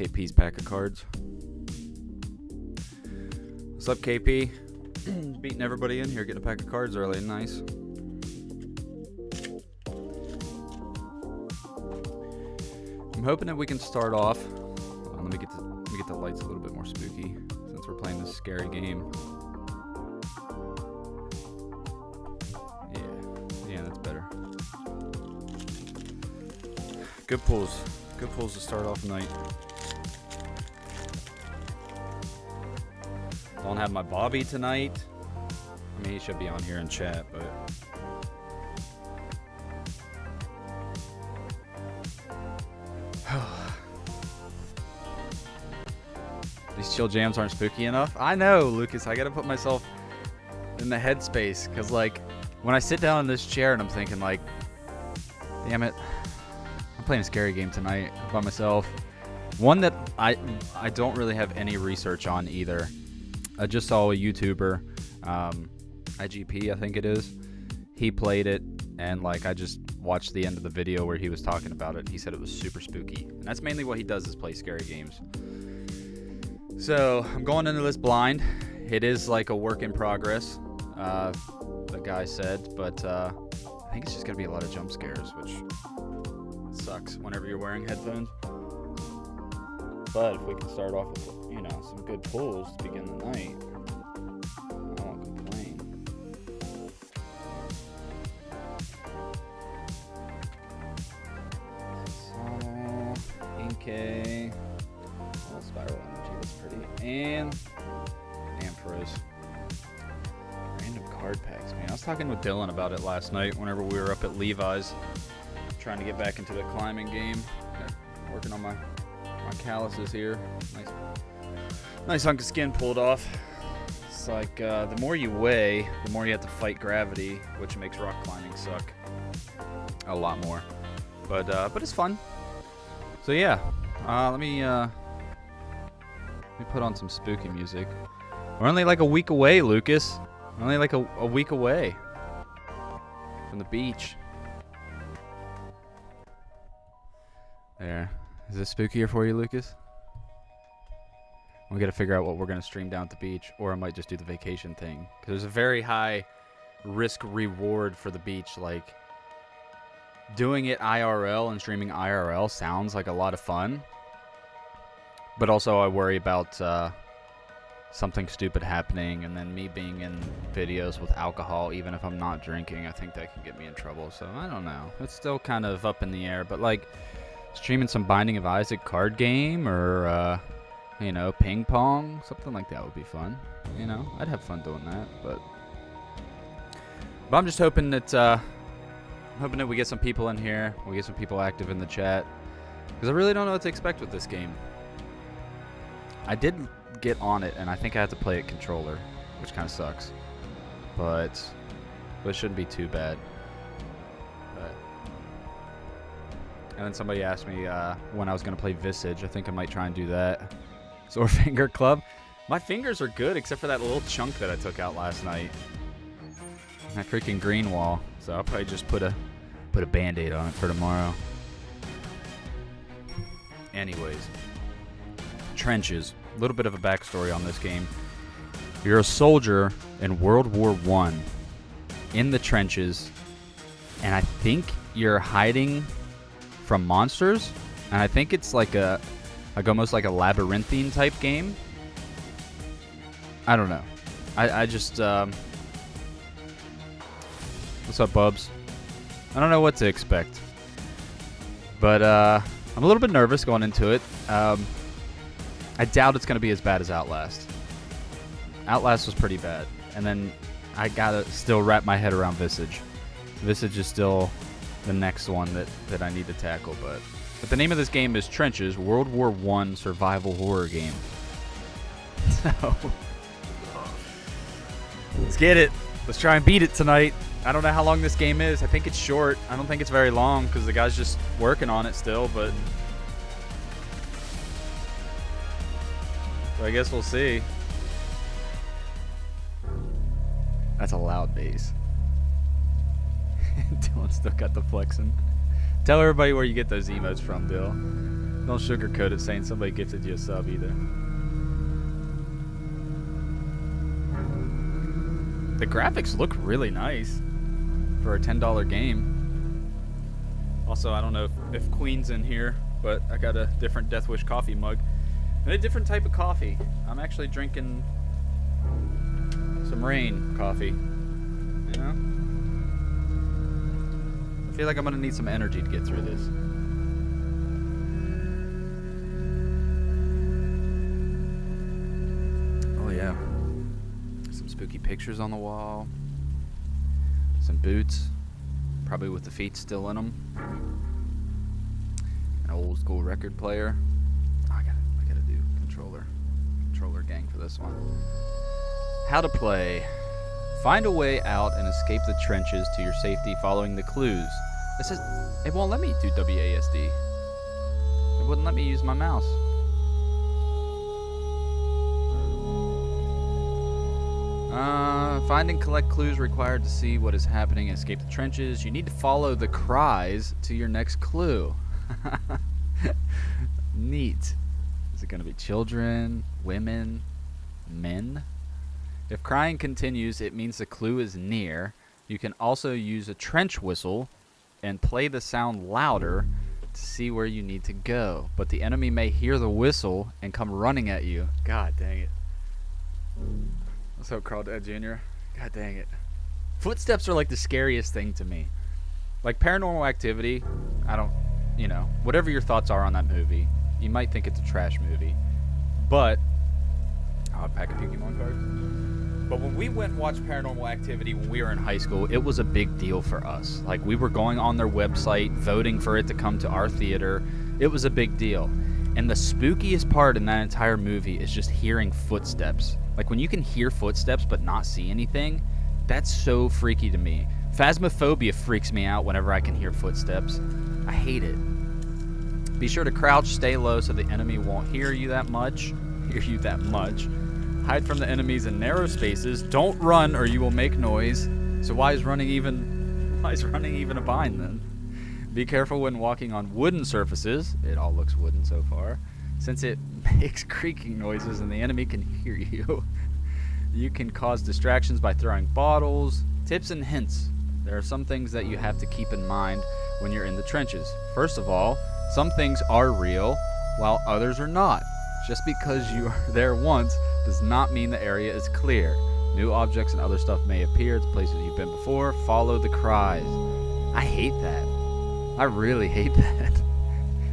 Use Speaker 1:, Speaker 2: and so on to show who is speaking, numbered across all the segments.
Speaker 1: KP's pack of cards. What's up, KP? Beating everybody in here, getting a pack of cards early. Nice. I'm hoping that we can start off. Let me get the lights a little bit more spooky since we're playing this scary game. Yeah, that's better. Good pulls. Good pulls to start off the night. Don't have my Bobby tonight. I mean, he should be on here in chat, but these chill jams aren't spooky enough. I know, Lucas. I gotta put myself in the headspace, because like when I sit down in this chair and I'm thinking like, damn it, I'm playing a scary game tonight by myself. One that I don't really have any research on either. I just saw a YouTuber, IGP I think it is. He played it, and like I just watched the end of the video where he was talking about it. He said it was super spooky, and that's mainly what he does, is play scary games. So I'm going into this blind. It is like a work in progress, the guy said, but I think it's just gonna be a lot of jump scares, which sucks whenever you're wearing headphones. But if we can start off with, you know, some good pulls to begin the night, I won't complain. Sano, Inkay, Spiral Energy, that's pretty, and Empress. Random card packs, man. I was talking with Dylan about it last night whenever we were up at Levi's, trying to get back into the climbing game, working on my calluses here. Nice hunk of skin pulled off. It's like the more you weigh, the more you have to fight gravity, which makes rock climbing suck a lot more. But it's fun. So yeah, let me put on some spooky music. We're only like a week away, Lucas. We're only like a week away from the beach. There. Is this spookier for you, Lucas? We gotta figure out what we're gonna stream down at the beach, or I might just do the vacation thing. Because there's a very high risk reward for the beach. Like, doing it IRL and streaming IRL sounds like a lot of fun. But also I worry about something stupid happening, and then me being in videos with alcohol, even if I'm not drinking, I think that can get me in trouble. So I don't know. It's still kind of up in the air, but like, streaming some Binding of Isaac card game, or you know, ping pong, something like that would be fun. You know, I'd have fun doing that. But I'm just hoping that we get some people in here, we get some people active in the chat, because I really don't know what to expect with this game. I did get on it, and I think I had to play it controller, which kind of sucks, but it shouldn't be too bad. And then somebody asked me when I was going to play Visage. I think I might try and do that. Sore Finger Club. My fingers are good, except for that little chunk that I took out last night. That freaking green wall. So I'll probably just put a Band-Aid on it for tomorrow. Anyways. Trenches. A little bit of a backstory on this game. You're a soldier in World War I in the trenches, and I think you're hiding from monsters, and I think it's like almost like a labyrinthine type game. I don't know. I just what's up, Bubs? I don't know what to expect, but I'm a little bit nervous going into it. I doubt it's gonna be as bad as Outlast. Outlast was pretty bad, and then I gotta still wrap my head around Visage. Visage is still the next one that I need to tackle, but the name of this game is Trenches, World War I survival horror game. So let's get it. Let's try and beat it tonight. I don't know how long this game is. I think it's short. I don't think it's very long, because the guy's just working on it still, but so I guess we'll see. That's a loud bass. Dylan still got the flexing. Tell everybody where you get those emotes from, Dill. Don't sugarcoat it saying somebody gifted you a sub either. The graphics look really nice for a $10 game. Also, I don't know if Queen's in here, but I got a different Death Wish coffee mug. And a different type of coffee. I'm actually drinking some rain coffee. You know? I feel like I'm gonna need some energy to get through this. Oh yeah. Some spooky pictures on the wall. Some boots. Probably with the feet still in them. An old school record player. Oh, I gotta do controller gang for this one. How to play. Find a way out and escape the trenches to your safety following the clues. It says it won't let me do WASD. It wouldn't let me use my mouse. Find and collect clues required to see what is happening and escape the trenches. You need to follow the cries to your next clue. Neat. Is it going to be children, women, men? If crying continues, it means the clue is near. You can also use a trench whistle and play the sound louder to see where you need to go. But the enemy may hear the whistle and come running at you. God dang it. Let's hope Crawdad Jr. God dang it. Footsteps are like the scariest thing to me. Like Paranormal Activity, I don't, you know, whatever your thoughts are on that movie, you might think it's a trash movie. But, oh, a pack of Pokemon cards. But when we went and watched Paranormal Activity when we were in high school, it was a big deal for us. Like, we were going on their website, voting for it to come to our theater. It was a big deal. And the spookiest part in that entire movie is just hearing footsteps. Like, when you can hear footsteps but not see anything, that's so freaky to me. Phasmophobia freaks me out whenever I can hear footsteps. I hate it. Be sure to crouch, stay low so the enemy won't hear you that much. Hide from the enemies in narrow spaces. Don't run or you will make noise. So why is running even a bind then? Be careful when walking on wooden surfaces. It all looks wooden so far. Since it makes creaking noises and the enemy can hear you. You can cause distractions by throwing bottles. Tips and hints. There are some things that you have to keep in mind when you're in the trenches. First of all, some things are real while others are not. Just because you are there once does not mean the area is clear. New objects and other stuff may appear at places you've been before. Follow the cries. I hate that. I really hate that.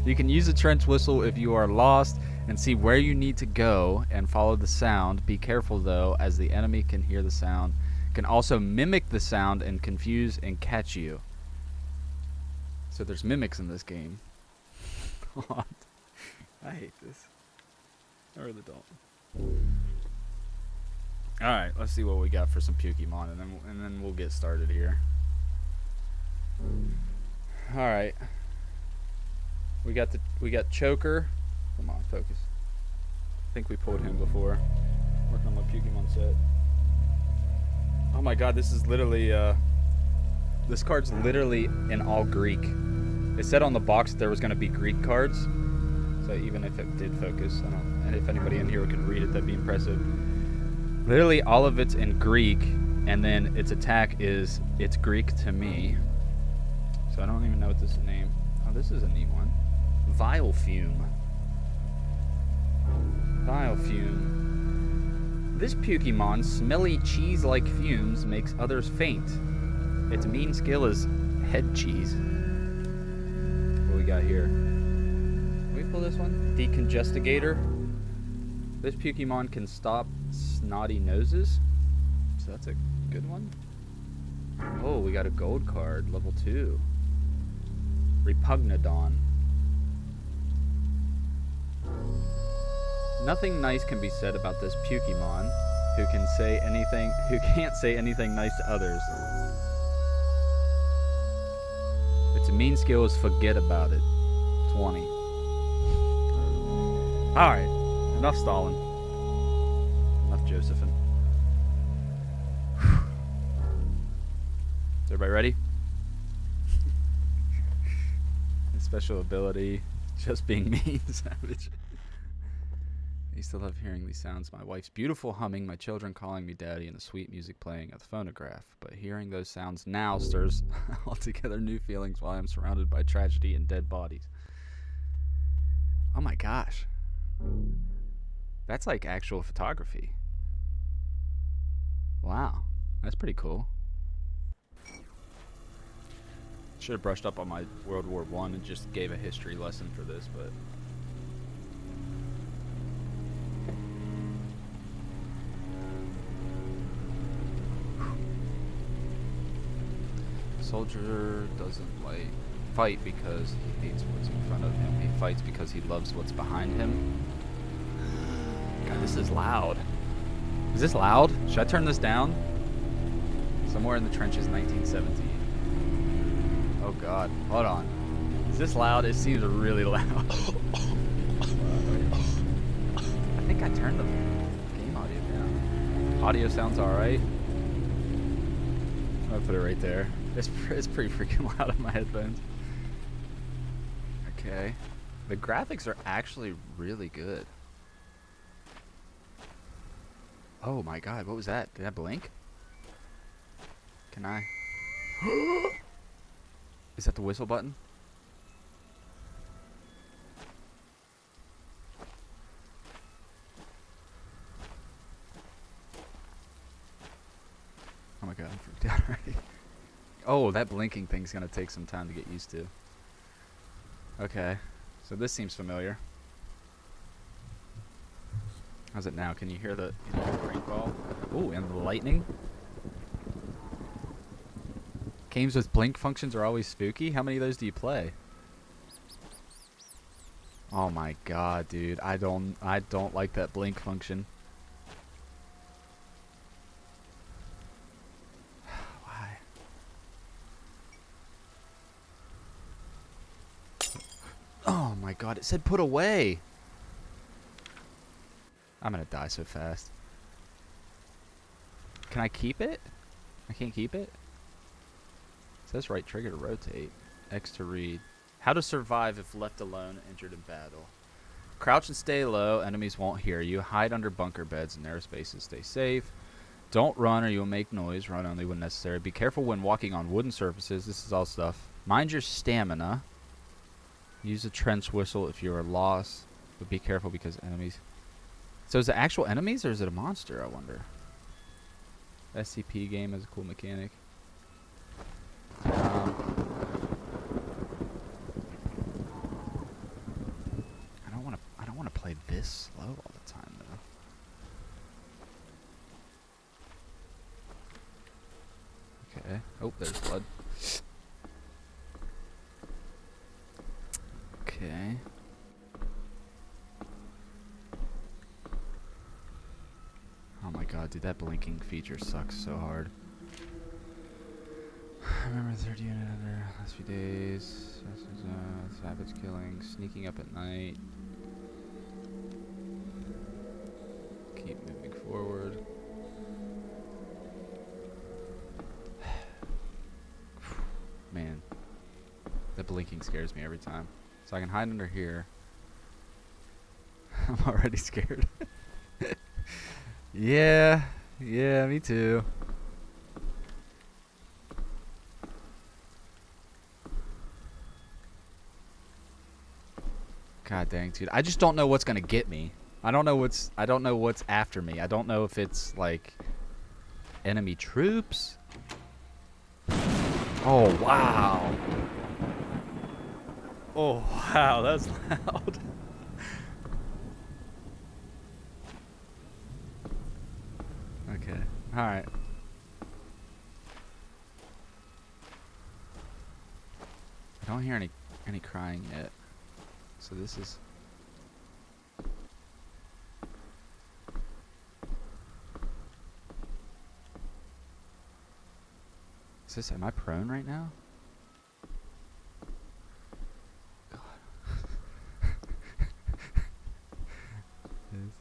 Speaker 1: You can use a trench whistle if you are lost and see where you need to go and follow the sound. Be careful though, as the enemy can hear the sound, can also mimic the sound and confuse and catch you. So there's mimics in this game. I hate this. I really don't. Alright, let's see what we got for some Pokemon and then we'll get started here. Alright. We got Choker. Come on, focus. I think we pulled him before. Working on my Pokemon set. Oh my god, this is literally this card's literally in all Greek. It said on the box that there was gonna be Greek cards. So even if it did focus, and if anybody in here could read it, that'd be impressive. Literally all of it's in Greek, and then its attack is, it's Greek to me. So I don't even know what this is named. Oh, this is a neat one. Vile Fume. This Pokemon's smelly cheese-like fumes makes others faint. Its mean skill is head cheese. What we got here? Can we pull this one? Decongestigator. This Pokemon can stop snotty noses. So that's a good one. Oh, we got a gold card, level 2. Repugnodon. Nothing nice can be said about this Pokemon, who can't say anything nice to others. Its main skill is forget about it. 20. Alright, enough stalling. Enough Josephine. Is everybody ready? His special ability, Just being mean, savage. I used to love hearing these sounds. My wife's beautiful humming, my children calling me daddy, and the sweet music playing at the phonograph. But hearing those sounds now stirs altogether new feelings while I'm surrounded by tragedy and dead bodies. Oh my gosh. That's like actual photography. Wow. That's pretty cool. Should have brushed up on my World War I and just gave a history lesson for this, but... Soldier doesn't like fight because he hates what's in front of him. He fights because he loves what's behind him. God, this is loud. Is this loud? Should I turn this down? Somewhere in the trenches, 1917. Oh God, hold on. Is this loud? It seems really loud. I think I turned the game audio down. Audio sounds alright. I'm gonna put it right there. It's pretty freaking loud on my headphones. Okay. The graphics are actually really good. Oh my God, what was that? Did that blink? Can I? Is that the whistle button? Oh my God, I'm freaked out already. Oh, that blinking thing's gonna take some time to get used to. Okay, so this seems familiar. How's it now? Can you hear the rainfall? Ooh, and the lightning. Games with blink functions are always spooky. How many of those do you play? Oh my God, dude! I don't like that blink function. Why? Oh my God! It said put away. I'm gonna die so fast. Can I keep it? I can't keep it? It says right trigger to rotate. X to read. How to survive if left alone, injured in battle. Crouch and stay low. Enemies won't hear you. Hide under bunker beds and narrow spaces. Stay safe. Don't run or you'll make noise. Run only when necessary. Be careful when walking on wooden surfaces. This is all stuff. Mind your stamina. Use a trench whistle if you are lost. But be careful because enemies... So is it actual enemies or is it a monster, I wonder? SCP game has a cool mechanic. I don't want to play this slow all the time though. Okay. Oh, there's blood. Okay. Oh my God, dude, that blinking feature sucks so hard. I remember the third unit under last few days. Savage killing, sneaking up at night. Keep moving forward. Man, that blinking scares me every time. So I can hide under here. I'm already scared. Yeah, me too. God dang, dude. I just don't know what's gonna get me. I don't know what's after me. I don't know if it's like enemy troops. Oh wow. Oh wow, that's loud. Okay. Alright. I don't hear any crying yet. So this is... Is this... Am I prone right now? God.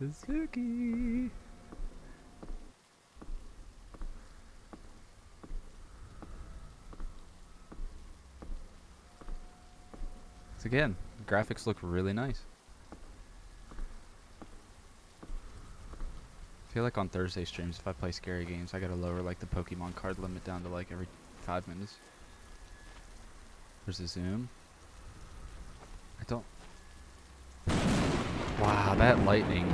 Speaker 1: This is spooky. Again, graphics look really nice. I feel like on Thursday streams, if I play scary games, I gotta lower like the Pokemon card limit down to like every 5 minutes. There's a zoom. I don't. Wow, that lightning.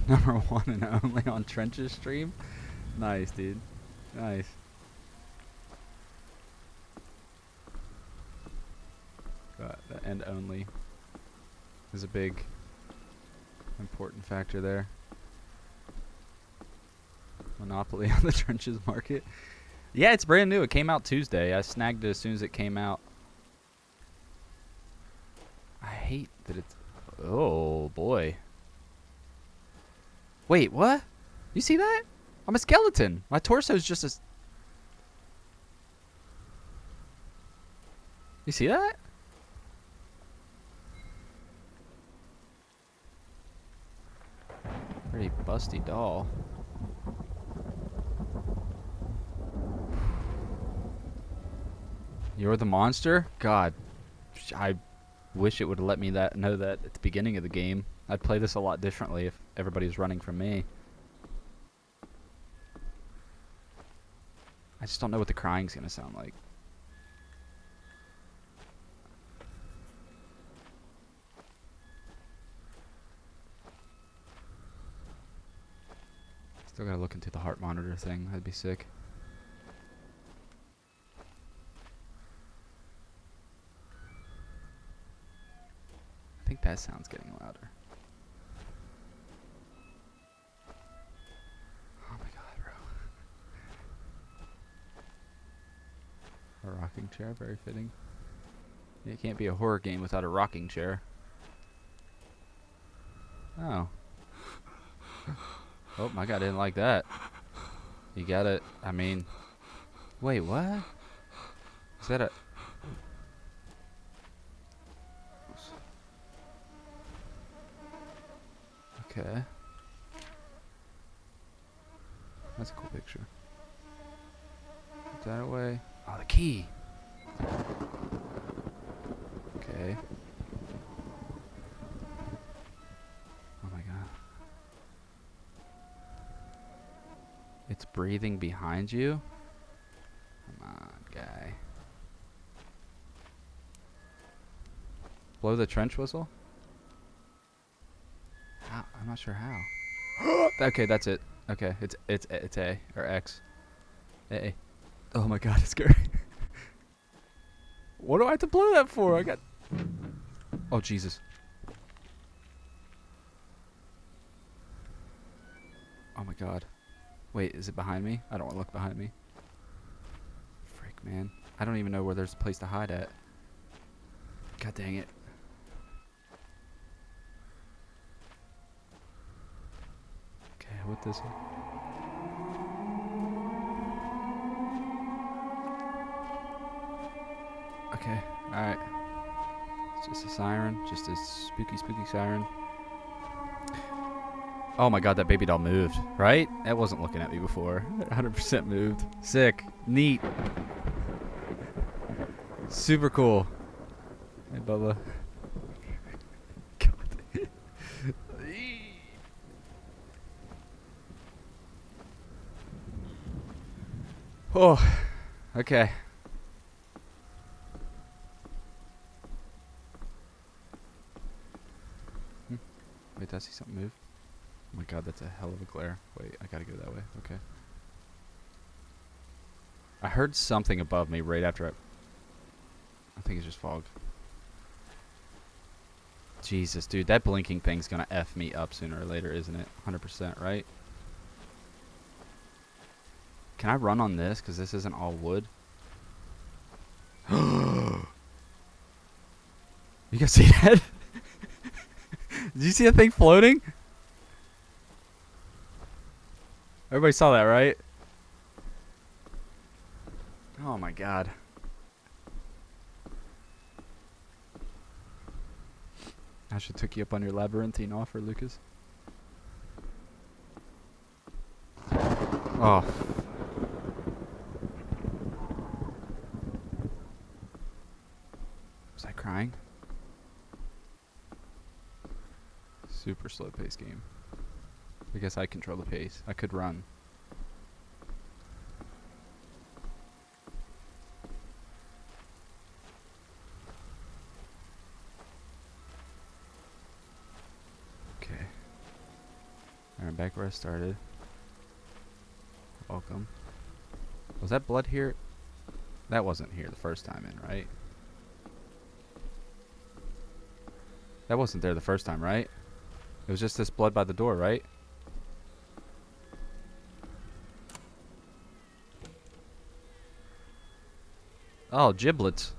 Speaker 1: Number 1 and only on Trench's stream. Nice, dude. Nice. The end only is a big important factor there. Monopoly on the Trenches market. Yeah, it's brand new. It came out Tuesday. I snagged it as soon as it came out. I hate that it's... Oh, boy. Wait, what? You see that? I'm a skeleton. My torso's just a... You see that? Pretty busty doll. You're the monster? God, I wish it would have let me know that at the beginning of the game. I'd play this a lot differently if everybody was running from me. I just don't know what the crying's gonna sound like. Still gotta look into the heart monitor thing. That'd be sick. I think that sound's getting louder. Oh my god, bro. A rocking chair, very fitting. It can't be a horror game without a rocking chair. Oh. Oh, my god, didn't like that. You gotta, I mean... Wait, what? Is that a... Okay. That's a cool picture. Put that away. Oh, the key! Okay. Oh my god. It's breathing behind you? Come on, guy. Blow the trench whistle? How? I'm not sure how. Okay, that's it. Okay, it's A or X. A. Oh my god, it's scary. What do I have to blow that for? I got... Oh, Jesus. Oh my god. Wait, is it behind me? I don't want to look behind me. Frick, man. I don't even know where there's a place to hide at. God dang it. Okay, what this one? Okay, alright. It's just a siren. Just a spooky, spooky siren. Oh my god, that baby doll moved, right? That wasn't looking at me before. 100% moved. Sick. Neat. Super cool. Hey, Bubba. Oh, okay. Wait, did I see something move? Oh my god, that's a hell of a glare. Wait, I gotta go that way. Okay. I heard something above me right after I think it's just fog. Jesus, dude, that blinking thing's gonna F me up sooner or later, isn't it? 100%, right? Can I run on this? Because this isn't all wood. You guys see that? Did you see that thing floating? Everybody saw that, right? Oh my god. I should took you up on your labyrinthine offer, Lucas. Oh. Was I crying? Super slow pace game. I guess I control the pace. I could run. Okay. Alright, back where I started. Welcome. Was that blood here? That wasn't here the first time in, right? That wasn't there the first time, right? It was just this blood by the door, right? Oh, giblets.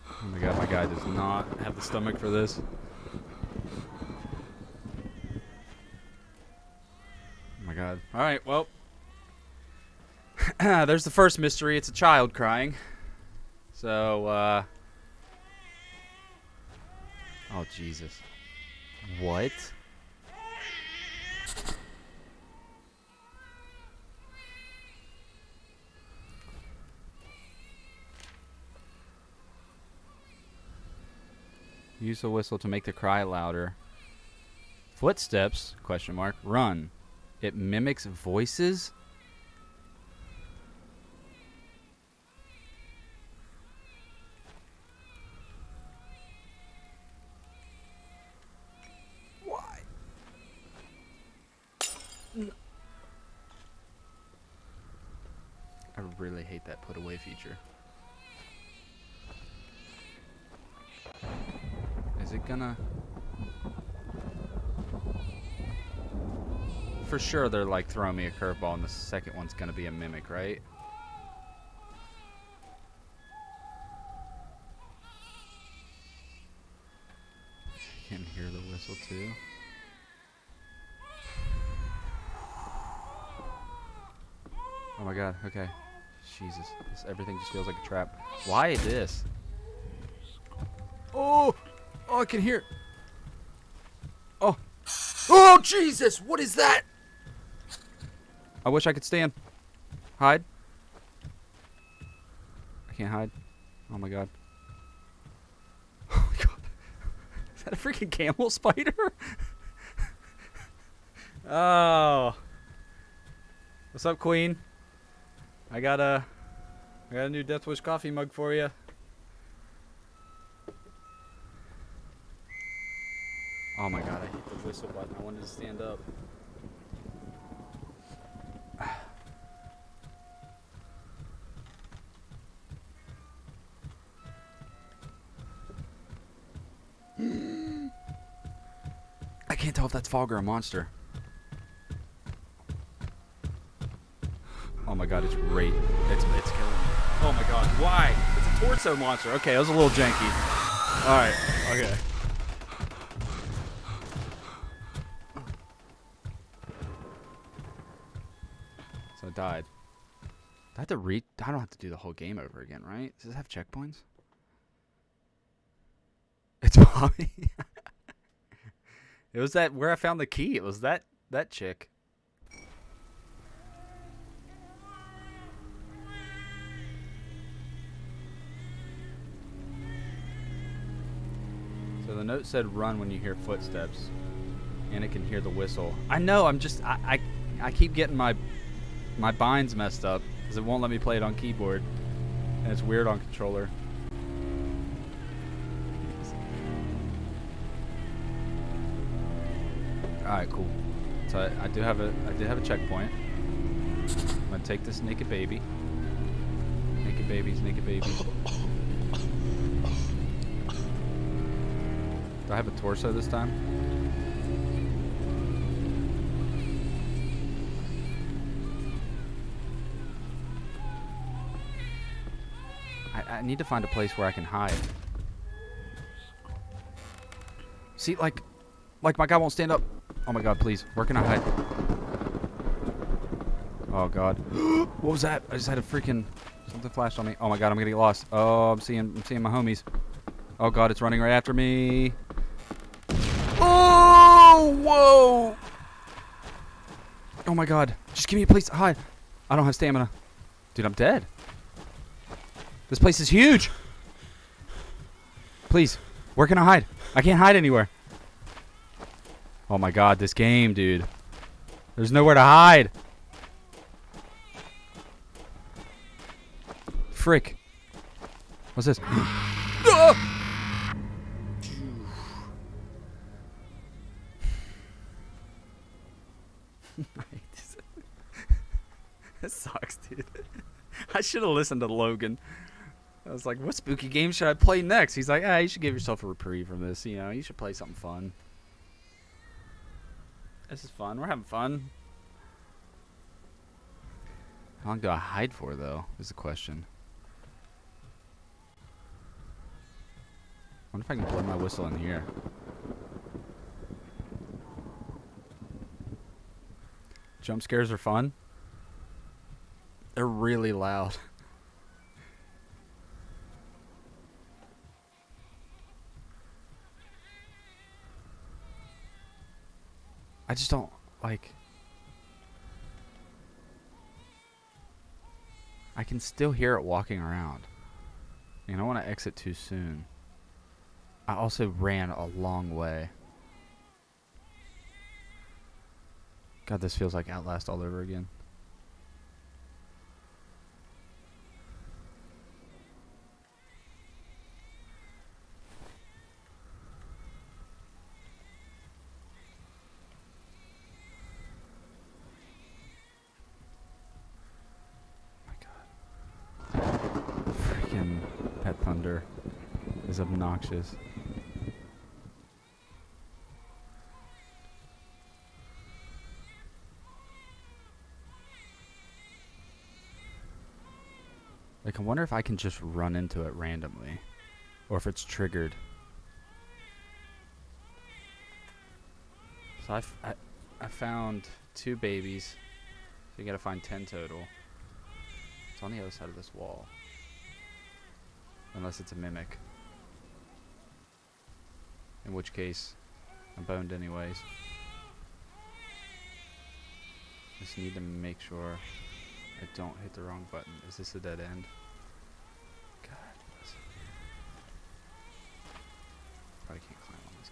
Speaker 1: Oh my god, my guy does not have the stomach for this. Oh my god. Alright, well. There's the first mystery. It's a child crying. So, oh, Jesus. What? Use the whistle to make the cry louder. Footsteps? Question mark. Run. It mimics voices? Why? I really hate that put away feature. Is it gonna... For sure they're like throwing me a curveball and the second one's gonna be a mimic, right? I can hear the whistle too. Oh my god, okay. Jesus, everything just feels like a trap. Why this? Oh! Oh, I can hear. Oh. Oh, Jesus! What is that? I wish I could stand. Hide. I can't hide. Oh my god. Oh my god. Is that a freaking camel spider? Oh. What's up, Queen? I got a new Death Wish coffee mug for you. Oh my god, I hit the whistle button. I wanted to stand up. I can't tell if that's fog or a monster. Oh my god, it's great. It's killing me. Oh my god, why? It's a torso monster. Okay, that was a little janky. Alright, okay. So I died. Do I have to I don't have to do the whole game over again, right? Does it have checkpoints? It's Bobby. It was that where I found the key. It was that chick. So the note said run when you hear footsteps. And it can hear the whistle. I know, I keep getting my binds messed up because it won't let me play it on keyboard. And it's weird on controller. Alright, cool. So I did have a checkpoint. I'm gonna take this naked baby. Naked babies, naked babies. Do I have a torso this time? I need to find a place where I can hide. See, like my guy won't stand up. Oh my god, please. Where can I hide? Oh god. What was that? I just had a freaking... Something flashed on me. Oh my god, I'm gonna get lost. Oh, I'm seeing my homies. Oh god, it's running right after me. Oh, whoa. Oh my god. Just give me a place to hide. I don't have stamina. Dude, I'm dead. This place is huge. Please. Where can I hide? I can't hide anywhere. Oh my god, this game, dude. There's nowhere to hide. Frick. What's this? This sucks, dude. I should have listened to Logan. I was like, what spooky game should I play next? He's like, you should give yourself a reprieve from this. You know, you should play something fun. This is fun. We're having fun. How long do I hide for, though, is the question. I wonder if I can blow my whistle in here. Jump scares are fun. They're really loud. I just don't like. I can still hear it walking around. And I don't want to exit too soon. I also ran a long way. God, this feels like Outlast all over again. Freaking Pet Thunder is obnoxious. Like, I wonder if I can just run into it randomly, or if it's triggered. So I found 2 babies. So you gotta find 10 total. It's on the other side of this wall. Unless it's a mimic. In which case, I'm boned anyways. Just need to make sure I don't hit the wrong button. Is this a dead end? God bless it. Probably can't climb on this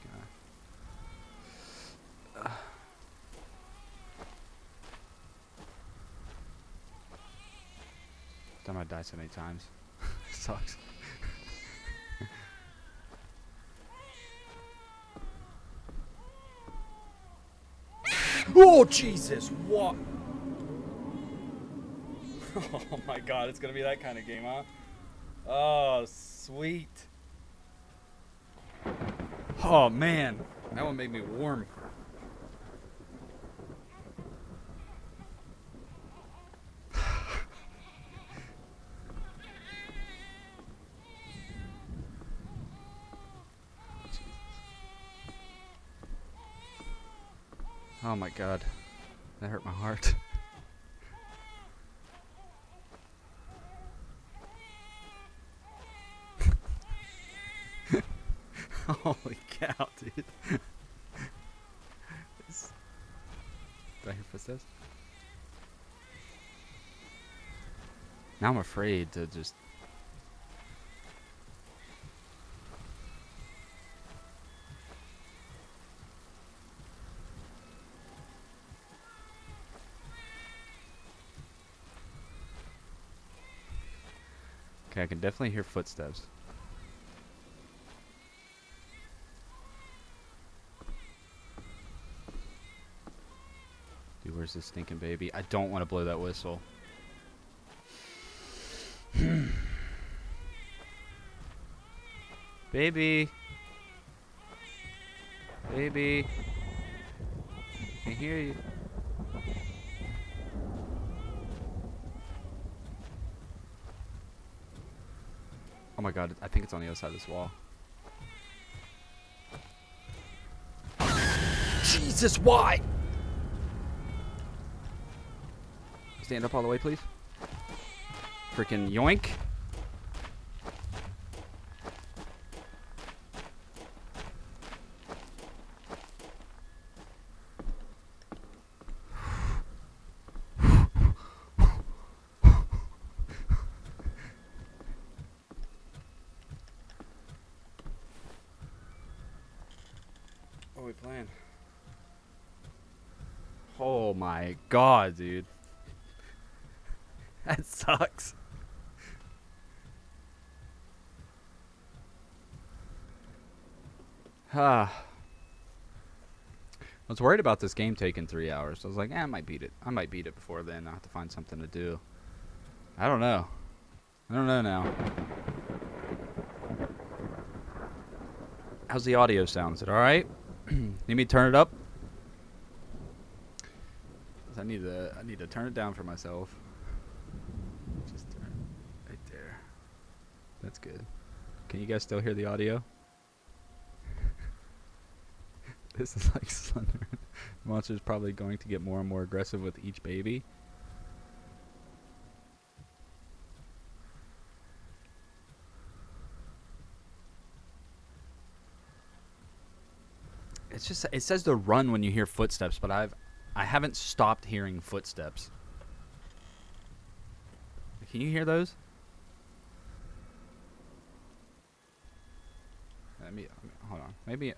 Speaker 1: guy. I might die so many times. Sucks. Oh, Jesus, what? Oh my god, it's gonna be that kind of game, huh? Oh, sweet. Oh man, that one made me warm. Oh my god, that hurt my heart. Holy cow, dude. Do I hear footsteps? Now I'm afraid to just... Okay, I can definitely hear footsteps. Dude, where's this stinking baby? I don't want to blow that whistle. Baby. Baby. I can hear you. Oh my god, I think it's on the other side of this wall. Jesus, why? Stand up all the way, please. Freaking yoink. we playing? Oh my god, dude. That sucks. I was worried about this game taking 3 hours. I was like, I might beat it. I might beat it before then. I'll have to find something to do. I don't know. I don't know now. How's the audio sound? Is it alright? Need me to turn it up? I need to turn it down for myself. Just turn it right there. That's good. Can you guys still hear the audio? This is like Slender. The monster's probably going to get more and more aggressive with each baby. It's just, it says to run when you hear footsteps, but I haven't stopped hearing footsteps. Can you hear those? Hold on. Maybe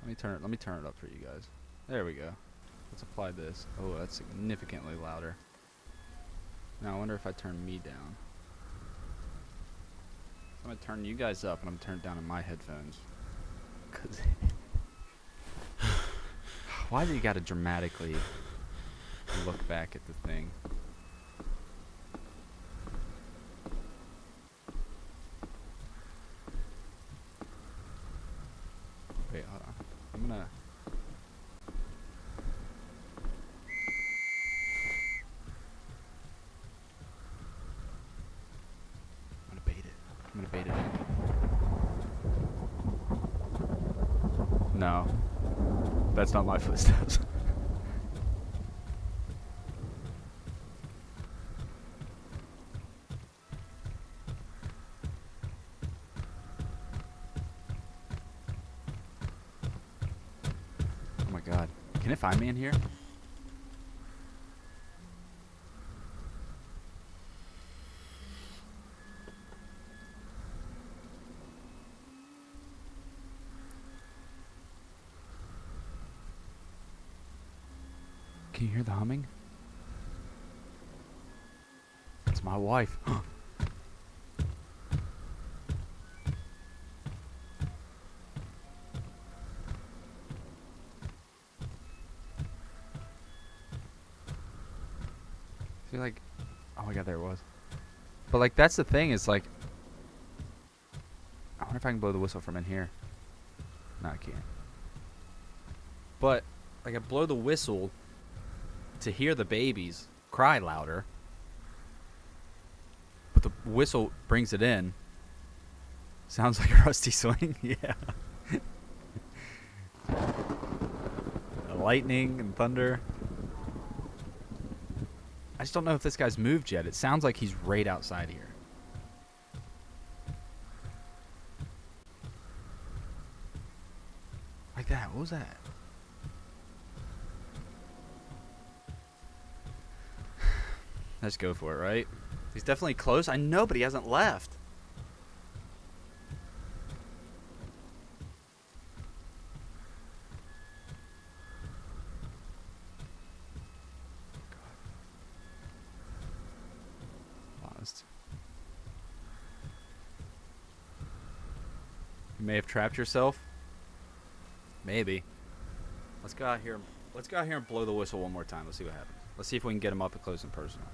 Speaker 1: let me turn it up for you guys. There we go. Let's apply this. Oh, that's significantly louder. Now I wonder if I turn me down. So I'm gonna turn you guys up and I'm gonna turn it down in my headphones. Cause why do you gotta dramatically look back at the thing? Wait, hold on. I'm gonna bait it. I'm gonna bait it in. No. That's not my footsteps. Oh my god. Can it find me in here? Can you hear the humming? It's my wife. See, like, oh my god, there it was. But like, that's the thing is like, I wonder if I can blow the whistle from in here. No, I can't. But like, I blow the whistle to hear the babies cry louder, but the whistle brings it in. Sounds like a rusty swing. Yeah. Lightning and thunder. I just don't know if this guy's moved yet. It sounds like he's right outside here. Like that. What was that? Let's go for it, right? He's definitely close. I know, but he hasn't left. Lost. You may have trapped yourself. Maybe. Let's go out here. Let's go out here and blow the whistle one more time. Let's see what happens. Let's see if we can get him up and close and personal.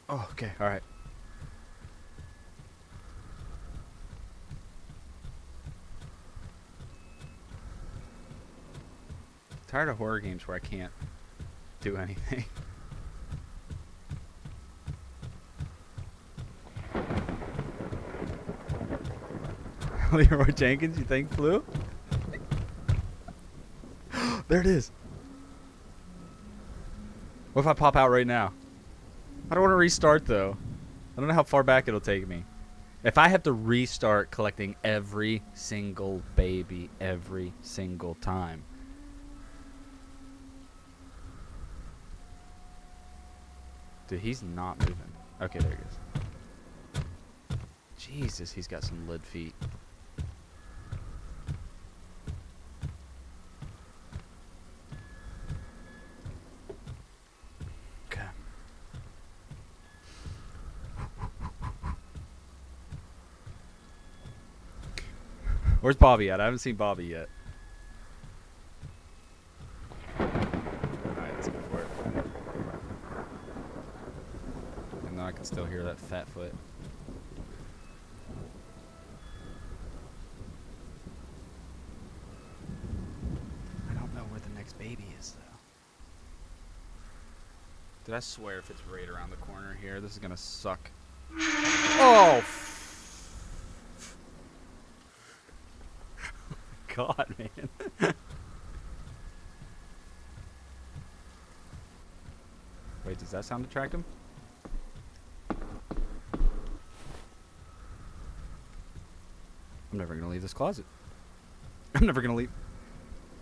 Speaker 1: Oh, okay. All right. Tired of horror games where I can't do anything. Leroy Jenkins, you think flew? There it is. What if I pop out right now? I don't want to restart though. I don't know how far back it'll take me. If I have to restart collecting every single baby every single time. Dude, he's not moving. Okay, there he goes. Jesus, he's got some lid feet. Okay. Where's Bobby at? I haven't seen Bobby yet. Alright, let's go for it. And now I can still hear that fat foot. I don't know where the next baby is, though. Did I swear if it's right around the corner here? This is gonna suck. Oh! God, man. Wait, does that sound attract him? I'm never gonna leave this closet. I'm never gonna leave.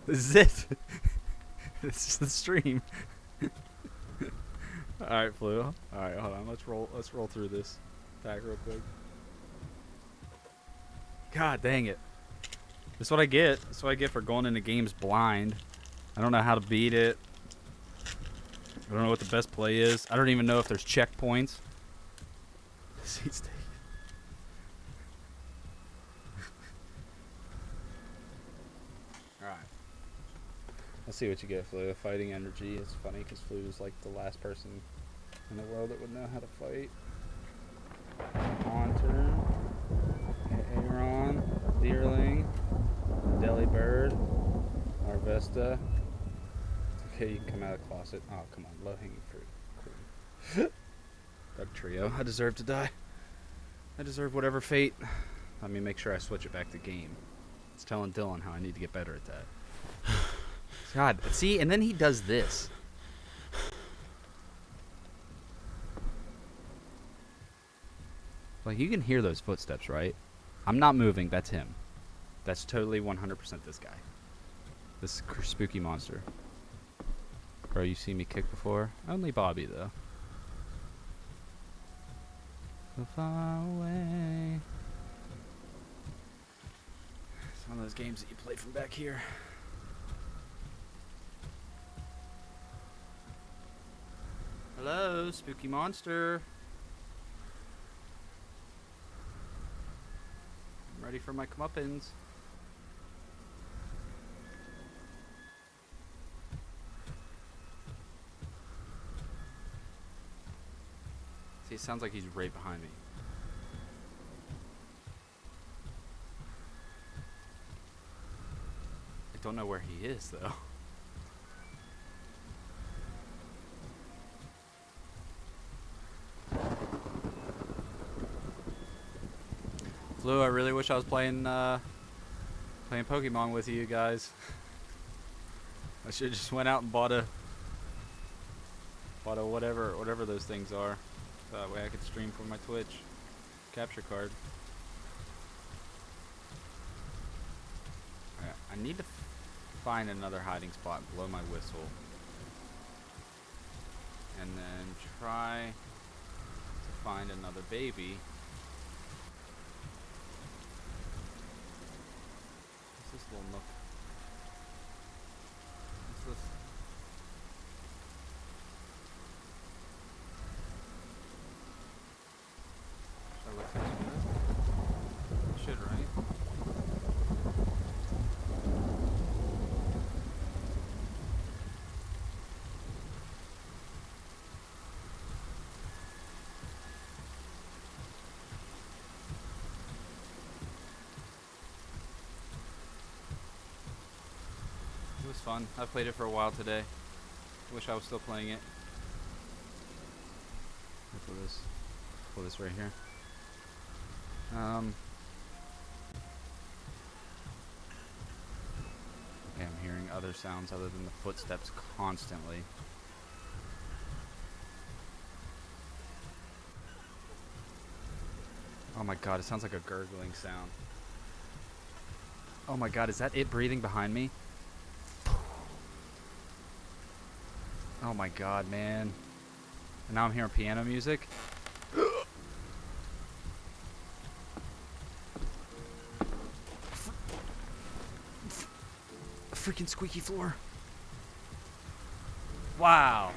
Speaker 1: This is it. This is the stream. Alright, Flu. Alright, hold on. Let's roll through this pack real quick. God dang it. That's what I get. That's what I get for going into games blind. I don't know how to beat it. I don't know what the best play is. I don't even know if there's checkpoints. Seats taken. Alright. Let's see what you get, Flu. Fighting energy. It's funny because Flu is like the last person in the world that would know how to fight. Haunter. Aaron. Deerling. Delibird. Arvesta. Okay, you can come out of the closet. Oh, come on. Low-hanging fruit. Cool. Doug Trio. I deserve to die. I deserve whatever fate. Let me make sure I switch it back to game. It's telling Dylan how I need to get better at that. God, see? And then he does this. Like, you can hear those footsteps, right? I'm not moving. That's him. That's totally 100% this guy. This spooky monster. Bro, you seen me kick before? Only Bobby, though. So far away. It's one of those games that you play from back here. Hello, spooky monster. I'm ready for my comeuppance. See, it sounds like he's right behind me. I don't know where he is, though. Flu, I really wish I was playing Pokemon with you guys. I should have just went out and bought a whatever those things are. So that way I could stream from my Twitch capture card. Alright, I need to find another hiding spot and blow my whistle. And then try to find another baby. What's this little nook? What's this? Should I look through this window? I should, right? It was fun. I played it for a while today. Wish I was still playing it. Pull this right here. Okay, I'm hearing other sounds other than the footsteps constantly. Oh my god, it sounds like a gurgling sound. Oh my god, is that it breathing behind me? Oh my god, man. And now I'm hearing piano music. freaking squeaky floor. Wow.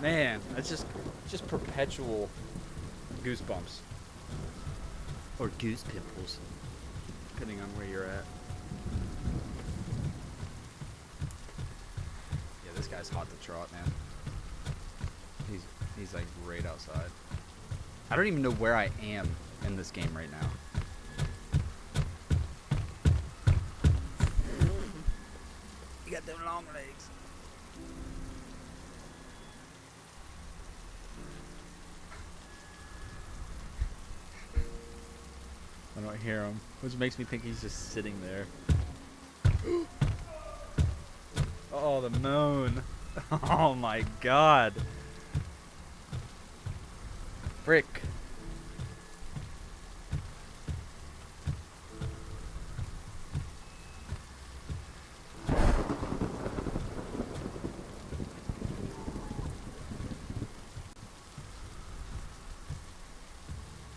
Speaker 1: Man, that's just perpetual goosebumps. Or goose pimples, depending on where you're at. Yeah, this guy's hot to trot, man. He's like right outside. I don't even know where I am in this game right now. You got them long legs. I don't hear him, which makes me think he's just sitting there. Oh, the moan. Oh my god. Frick.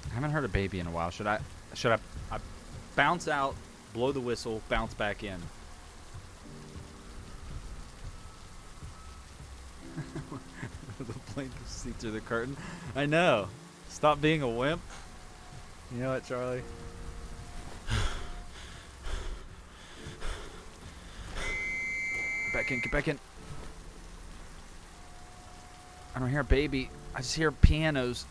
Speaker 1: I haven't heard a baby in a while. Should I bounce out, blow the whistle, bounce back in? The plane can see through the curtain. I know. Stop being a wimp. You know what, Charlie? Get back in, get back in. I don't hear a baby. I just hear pianos.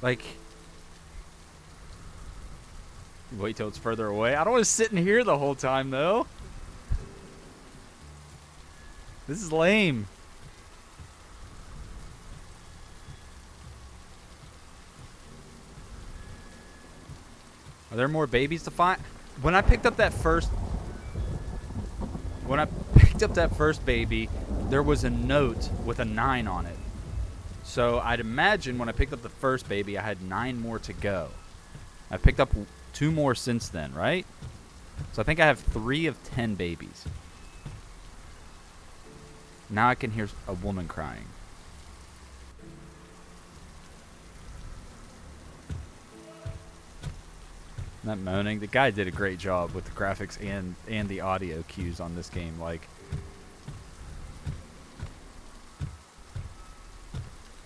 Speaker 1: Like, wait till it's further away. I don't want to sit in here the whole time, though. This is lame. Are there more babies to find? When I picked up that first baby, there was a note with a 9 on it. So I'd imagine when I picked up the first baby, I had 9 more to go. I picked up 2 more since then, right? So I think I have 3 of 10 babies. Now I can hear a woman crying. That moaning. The guy did a great job with the graphics and the audio cues on this game. Like,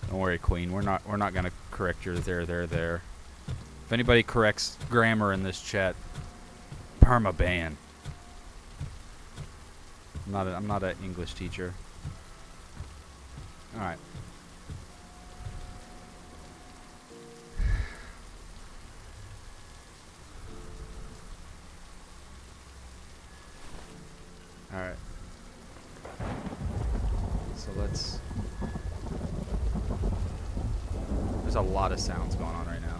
Speaker 1: don't worry, Queen. We're not gonna correct your there. If anybody corrects grammar in this chat, perma-ban. I'm not an English teacher. All right. All right. So let's. There's a lot of sounds going on right now,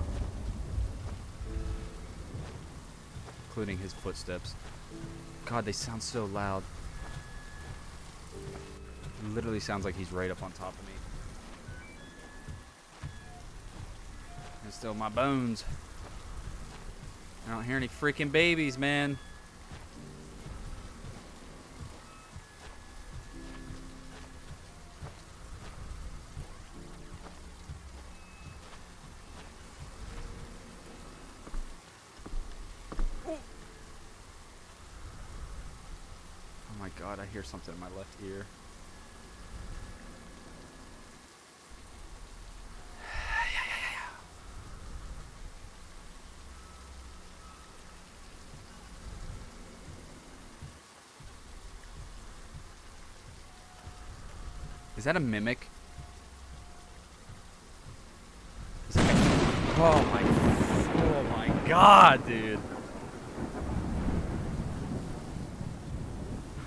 Speaker 1: including his footsteps. God, they sound so loud. It literally sounds like he's right up on top of me. And still my bones. I don't hear any freaking babies, man. Oh my God, I hear something in my left ear. Is that a mimic? Oh my God, dude.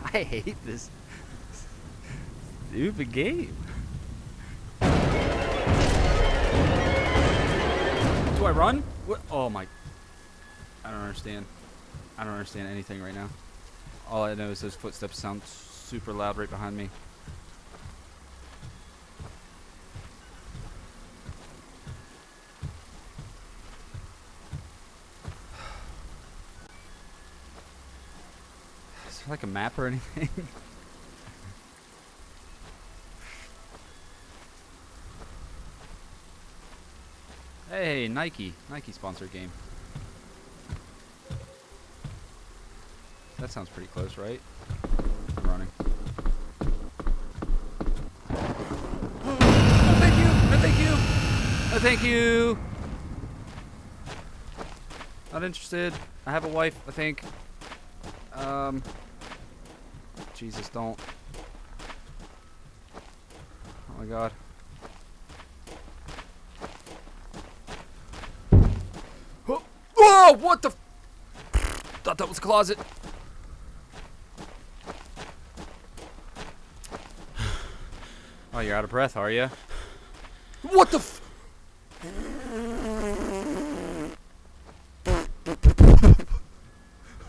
Speaker 1: I hate this stupid game. Do I run? What? Oh my. I don't understand. I don't understand anything right now. All I know is those footsteps sound super loud right behind me. Like a map or anything? Hey, Nike. Nike sponsored game. That sounds pretty close, right? I'm running. Oh, thank you! Oh, thank you! Oh, thank you! Not interested. I have a wife, I think. Jesus, don't. Oh my god. Oh, whoa! What the? Thought that was a closet. Oh, you're out of breath, are you? What the?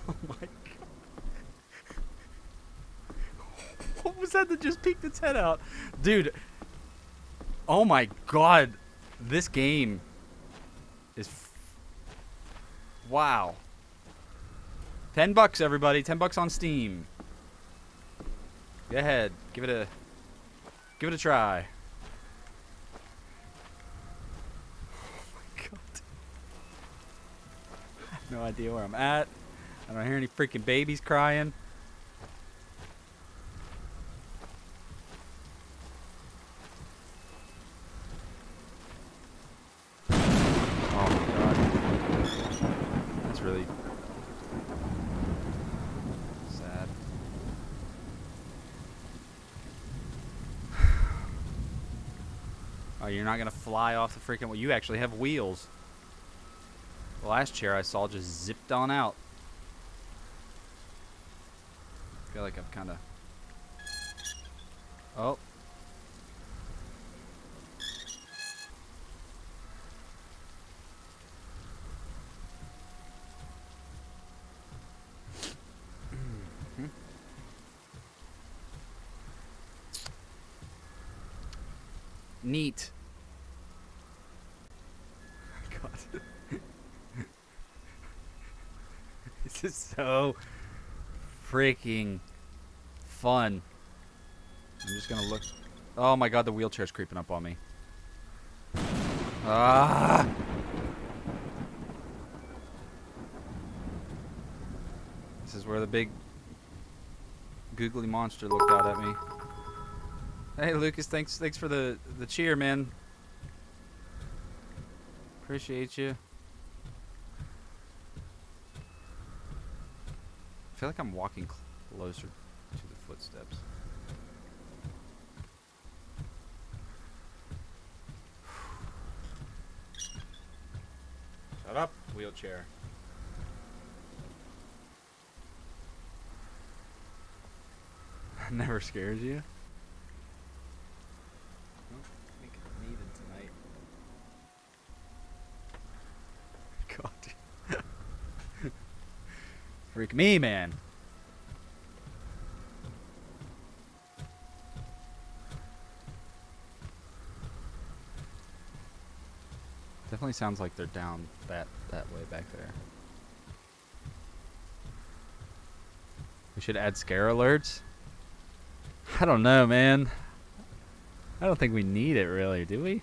Speaker 1: Oh my god! What was that just peeked its head out, dude? Oh my god! This game is. Wow. $10, everybody. $10 on Steam. Go ahead. Give it a try. Oh my god. I have no idea where I'm at. I don't hear any freaking babies crying. Oh my god. That's really sad. Oh, you're not gonna fly off the freaking... Well, you actually have wheels. The last chair I saw just zipped on out. I feel like I've kind of... Oh. Neat. God. This is so freaking fun. I'm just gonna look. Oh my god, the wheelchair's creeping up on me. Ah! This is where the big googly monster looked out at me. Hey Lucas, thanks for the cheer, man. Appreciate you. I feel like I'm walking closer to the footsteps. Shut up, wheelchair. Never scares you? I don't think it's needed tonight. God. Freak me, man. Definitely sounds like they're down that way back there. We should add scare alerts. I don't know, man. I don't think we need it really, do we?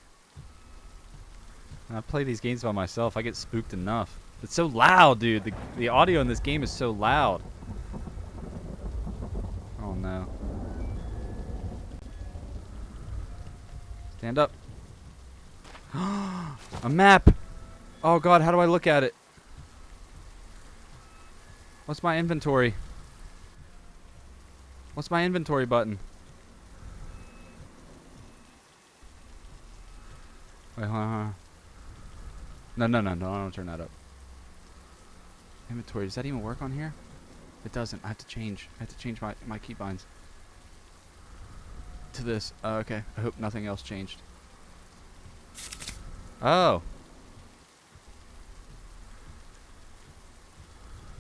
Speaker 1: When I play these games by myself, I get spooked enough. It's so loud, dude. The audio in this game is so loud. Oh no. Stand up. A map. Oh god, how do I look at it? What's my inventory? What's my inventory button? Wait, hold on. No, I don't turn that up. Inventory, does that even work on here? It doesn't. I have to change my keybinds to this. Okay. I hope nothing else changed. Oh.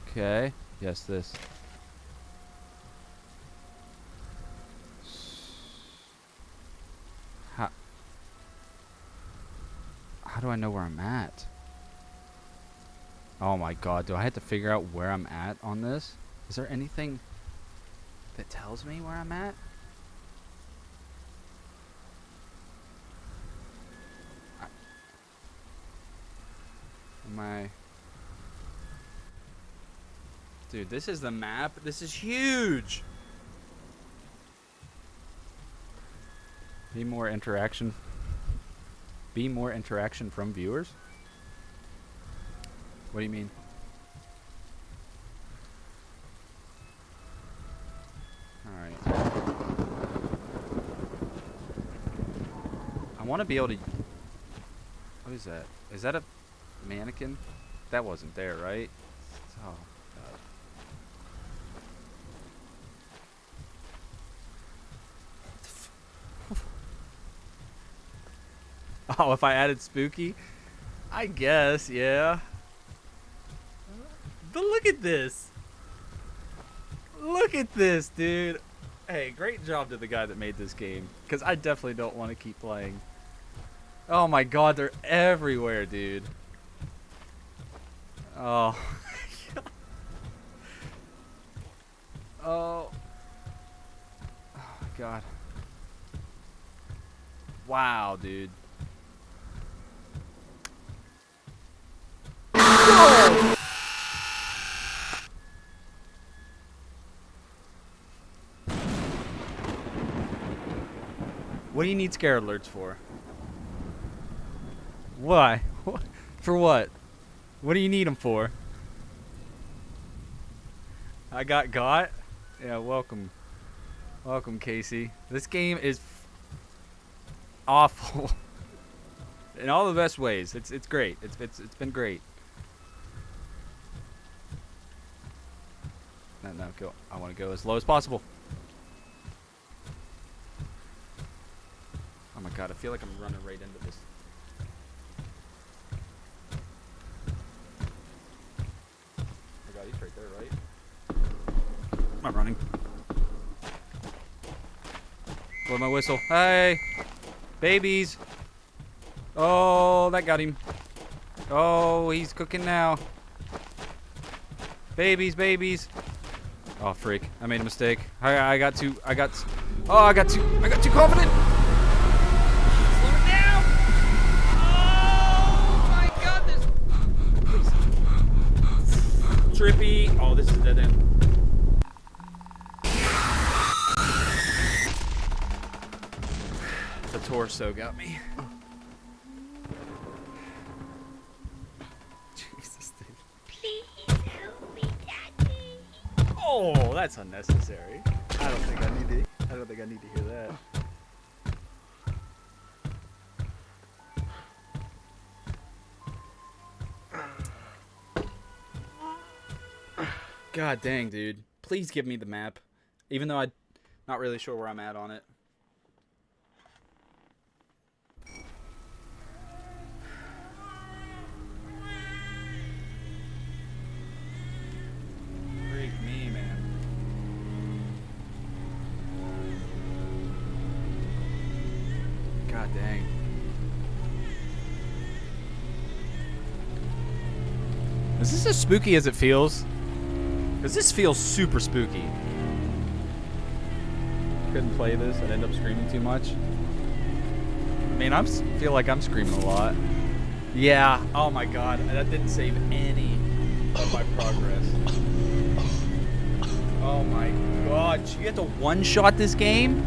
Speaker 1: Okay. Yes, this. How do I know where I'm at? Oh my god, do I have to figure out where I'm at on this? Is there anything that tells me where I'm at? My... Dude, this is the map. This is huge. Be more interaction. Be more interaction from viewers? What do you mean? Alright. I want to be able to... What is that? Is that a mannequin? That wasn't there, right? Oh, God. Oh, if I added spooky? I guess, yeah. But look at this. Look at this, dude. Hey, great job to the guy that made this game. Because I definitely don't want to keep playing. Oh my god, they're everywhere, dude. Oh. Oh. Oh my god. Wow, dude. Oh! What do you need scare alerts for? Why? For what? What do you need them for? I got? Yeah, welcome. Welcome, Casey. This game is awful. In all the best ways. It's great. It's been great. No, go. I want to go as low as possible. Oh my god, I feel like I'm running right into this. I got you right there, right? I'm running. Blow my whistle. Hey! Babies! Oh, that got him. Oh, he's cooking now. Babies, babies. Oh, freak. I made a mistake. I got too confident. Slow it down! Oh my god, this... Please. Trippy. Oh, this is a dead end. The torso got me. Jesus, dude.
Speaker 2: Please help me, Daddy.
Speaker 1: Oh, that's unnecessary. I don't think I need to hear that. God dang, dude. Please give me the map. Even though I'm not really sure where I'm at on it. Freak me, man. God dang. Is this as spooky as it feels? Because this feels super spooky. Couldn't play this. I'd end up screaming too much. I mean, I feel like I'm screaming a lot. Yeah. Oh my god. That didn't save any of my progress. Oh my god. You have to one-shot this game?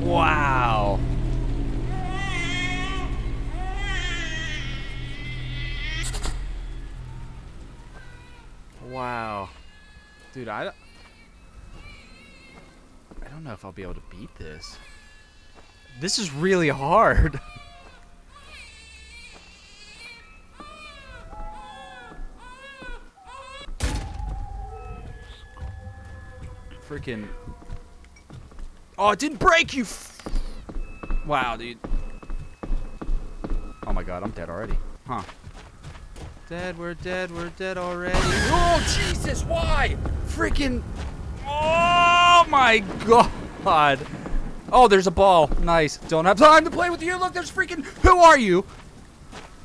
Speaker 1: Wow. Wow. Dude, I don't know if I'll be able to beat this. This is really hard. Freaking... Oh, it didn't break, you Wow, dude. Oh my god, I'm dead already. Huh. We're dead already. Oh, Jesus, why? Freaking... Oh my god. Oh, there's a ball. Nice. Don't have time to play with you. Look, there's freaking... Who are you?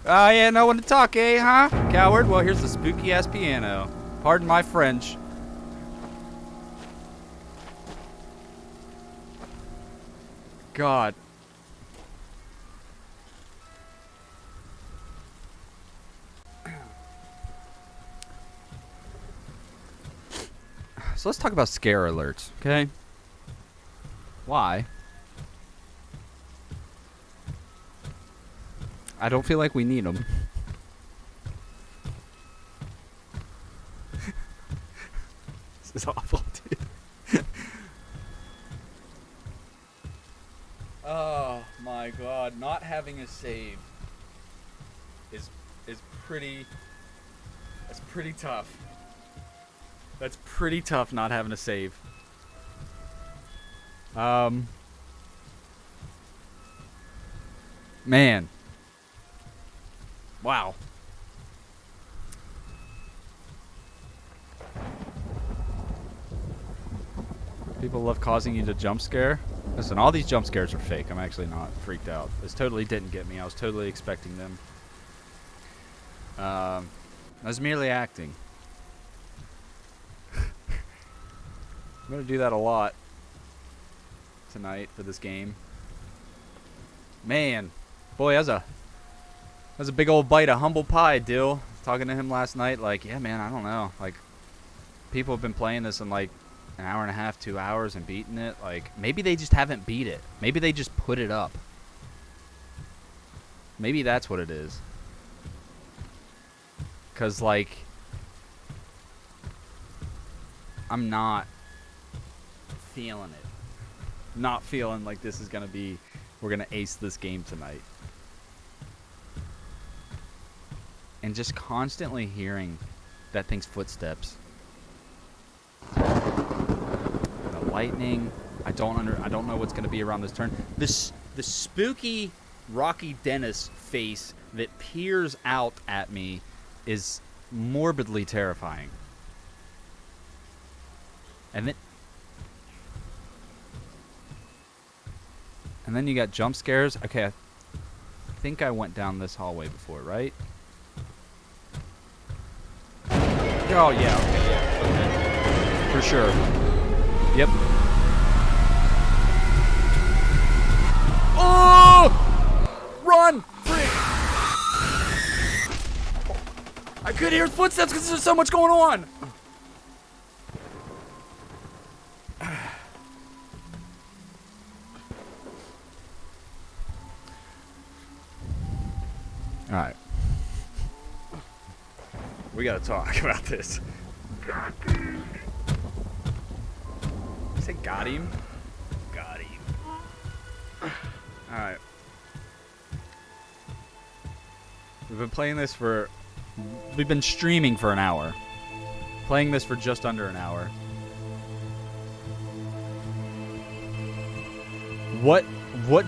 Speaker 1: Yeah, no one to talk, eh, huh? Coward? Well, here's the spooky-ass piano. Pardon my French. God. So let's talk about scare alerts, okay? Why? I don't feel like we need them. This is awful, dude. Oh my god, not having a save is pretty. That's pretty tough. That's pretty tough not having a save. Man. Wow. People love causing you to jump scare. Listen, all these jump scares are fake. I'm actually not freaked out. This totally didn't get me. I was totally expecting them. I was merely acting. I'm gonna do that a lot tonight for this game. Man, boy, that's a big old bite of humble pie, Dill. Talking to him last night, like, yeah, man, I don't know. Like, people have been playing this in like an hour and a half, 2 hours, and beating it. Like, maybe they just haven't beat it. Maybe they just put it up. Maybe that's what it is. Because, like, I'm not feeling it. Not feeling like this is going to be, we're going to ace this game tonight. And just constantly hearing that thing's footsteps. The lightning. I don't know what's going to be around this turn. The spooky Rocky Dennis face that peers out at me is morbidly terrifying. And then you got jump scares. Okay, I think I went down this hallway before, right? Oh, yeah, okay, yeah, okay. For sure. Yep. Oh! Run! Frick! I could hear footsteps because there's so much going on! Alright. We gotta talk about this. You say got him? Got him. Alright. We've been streaming for an hour. Playing this for just under an hour. What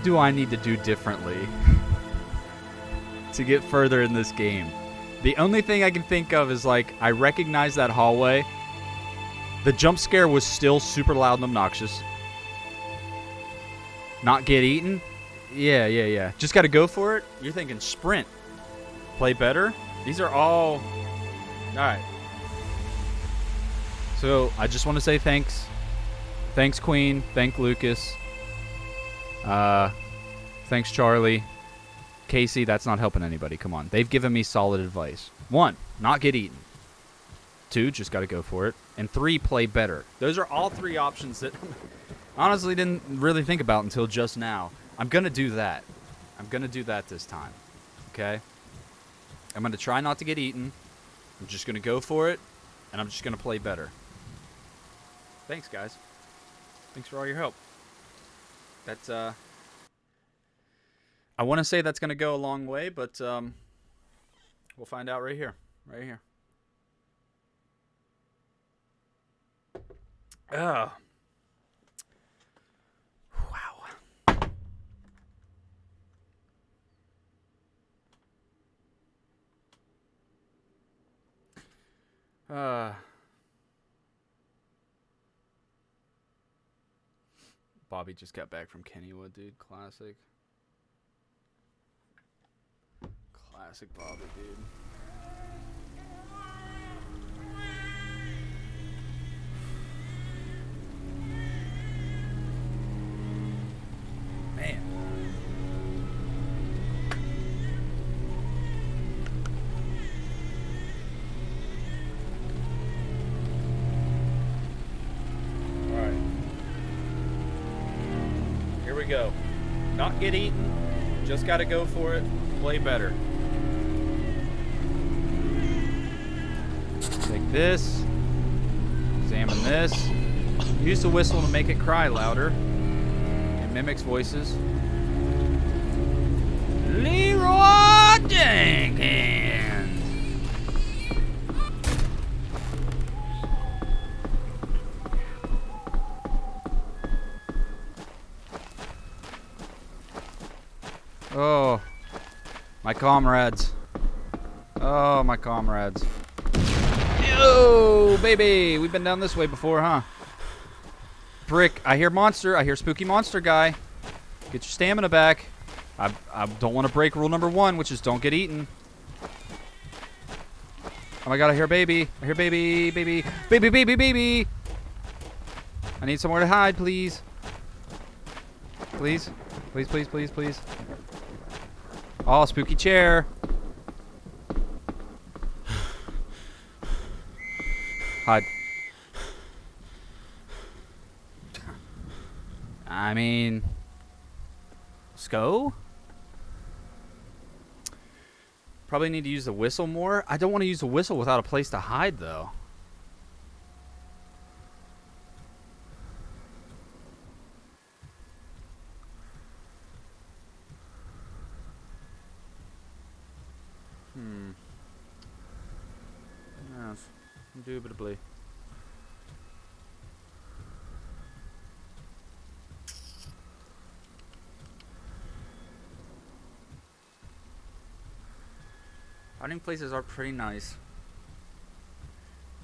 Speaker 1: do I need to do differently to get further in this game? The only thing I can think of is, like, I recognize that hallway. The jump scare was still super loud and obnoxious. Not get eaten? Yeah. Just gotta go for it? You're thinking sprint. Play better? These are all... Alright. So, I just want to say thanks. Thanks, Queen. Thank Lucas. Thanks, Charlie. Casey, that's not helping anybody. Come on. They've given me solid advice. 1, not get eaten. 2, just got to go for it. And 3, play better. Those are all 3 options that honestly didn't really think about until just now. I'm going to do that. I'm going to do that this time. Okay? I'm going to try not to get eaten. I'm just going to go for it. And I'm just going to play better. Thanks, guys. Thanks for all your help. That's, I want to say that's going to go a long way, but we'll find out right here. Right here. Oh. Wow. Bobby just got back from Kennywood, dude. Classic. Classic Bobby, dude. Man. go. Not get eaten. Just gotta go for it. Play better. Take this. Examine this. Use the whistle to make it cry louder. It mimics voices. Leroy Jenkins. Oh, my comrades. Oh, my comrades. Yo, baby. We've been down this way before, huh? Brick. I hear monster. I hear spooky monster guy. Get your stamina back. I don't want to break rule number 1, which is don't get eaten. Oh my god, I hear baby. I hear baby, baby, baby, baby, baby. I need somewhere to hide, please. Please. Please, please, please, please. Oh, spooky chair. Hide. I mean, Sco? Probably need to use the whistle more. I don't want to use the whistle without a place to hide, though. Yes, indubitably. Hiding places are pretty nice.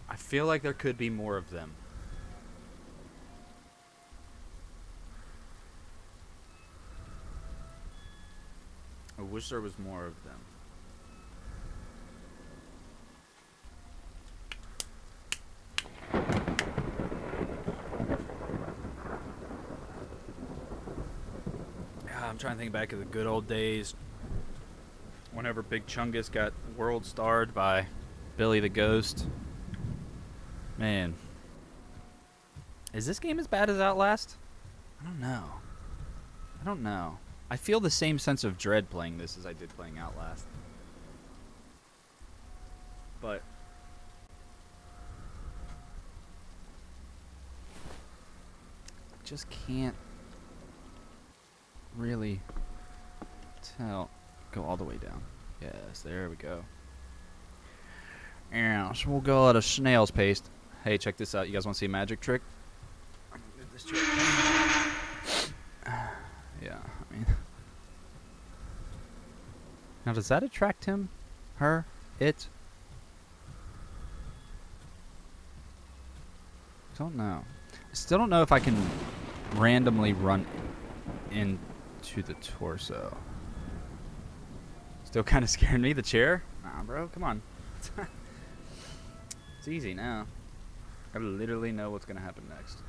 Speaker 1: I feel like there could be more of them. I wish there was more of them. I'm trying to think back of the good old days. Whenever Big Chungus got world starred by Billy the Ghost. Man. Is this game as bad as Outlast? I don't know. I don't know. I feel the same sense of dread playing this as I did playing Outlast. But I just can't really tell. Go all the way down. Yes, there we go. Yeah, so we'll go at a snail's pace. Hey, check this out. You guys want to see a magic trick? I'm gonna move this trick. Yeah, I mean. Now, does that attract him? Her? It? Don't know. I still don't know if I can randomly run into the torso. Still kind of scaring me, the chair? Nah, bro, come on. It's easy now. I literally know what's going to happen next.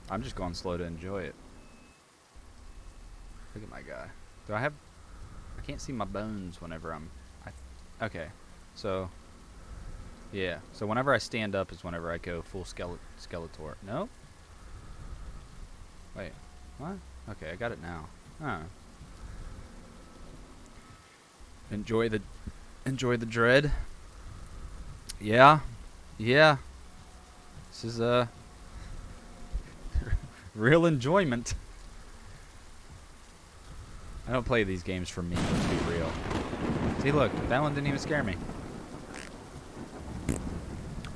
Speaker 1: I'm just going slow to enjoy it. Look at my guy. Do I have... I can't see my bones whenever I'm... okay, so... yeah, so whenever I stand up is whenever I go full Skeletor. No? Wait, what? Okay, I got it now. Huh. Enjoy the dread. Yeah. Yeah. This is real enjoyment. I don't play these games for me, let's be real. See, look, that one didn't even scare me.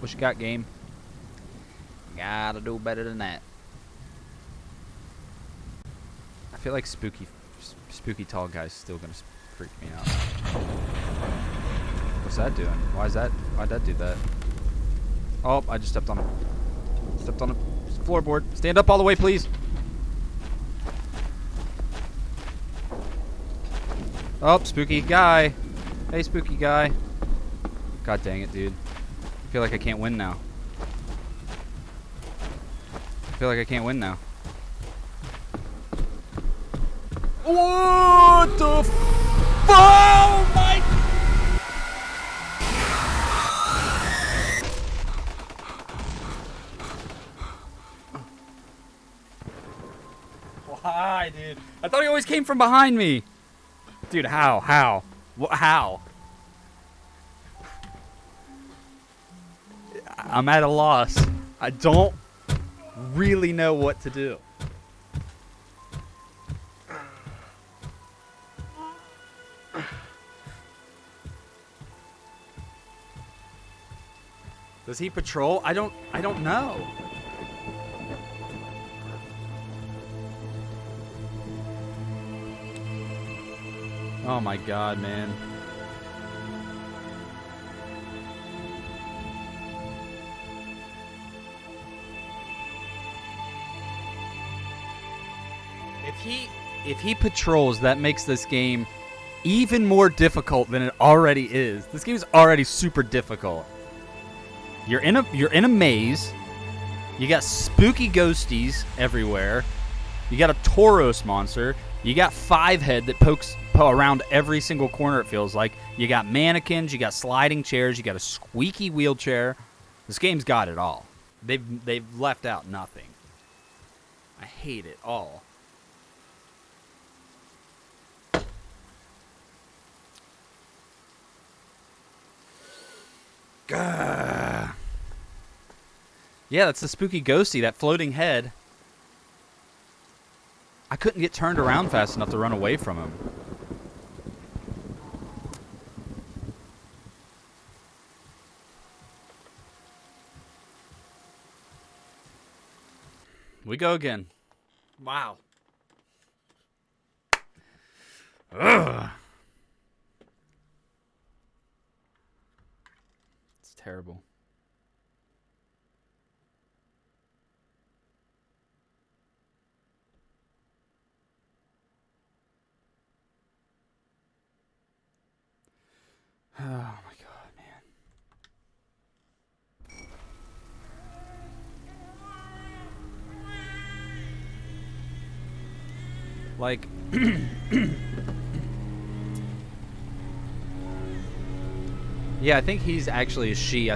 Speaker 1: What you got, game? Gotta do better than that. I feel like spooky tall guy's still gonna freak me out. What's that doing? Why'd that do that? Oh, I just stepped on a floorboard. Stand up all the way, please. Oh, spooky guy. Hey, spooky guy. God dang it, dude. I feel like I can't win now. What the f- Oh my... die, dude. I thought he always came from behind me. Dude, how? How? How? I'm at a loss. I don't really know what to do. Does he patrol? I don't know. Oh my god, man. If he patrols, that makes this game even more difficult than it already is. This game is already super difficult. You're in a maze. You got spooky ghosties everywhere. You got a Tauros monster. You got Five Head that pokes around every single corner, it feels like. You got mannequins. You got sliding chairs. You got a squeaky wheelchair. This game's got it all. They've left out nothing. I hate it all. Gah. Yeah, that's the spooky ghosty, that floating head. I couldn't get turned around fast enough to run away from him. We go again. Wow. Ugh. It's terrible. Oh my god, man. Like, yeah, I think he's actually a she.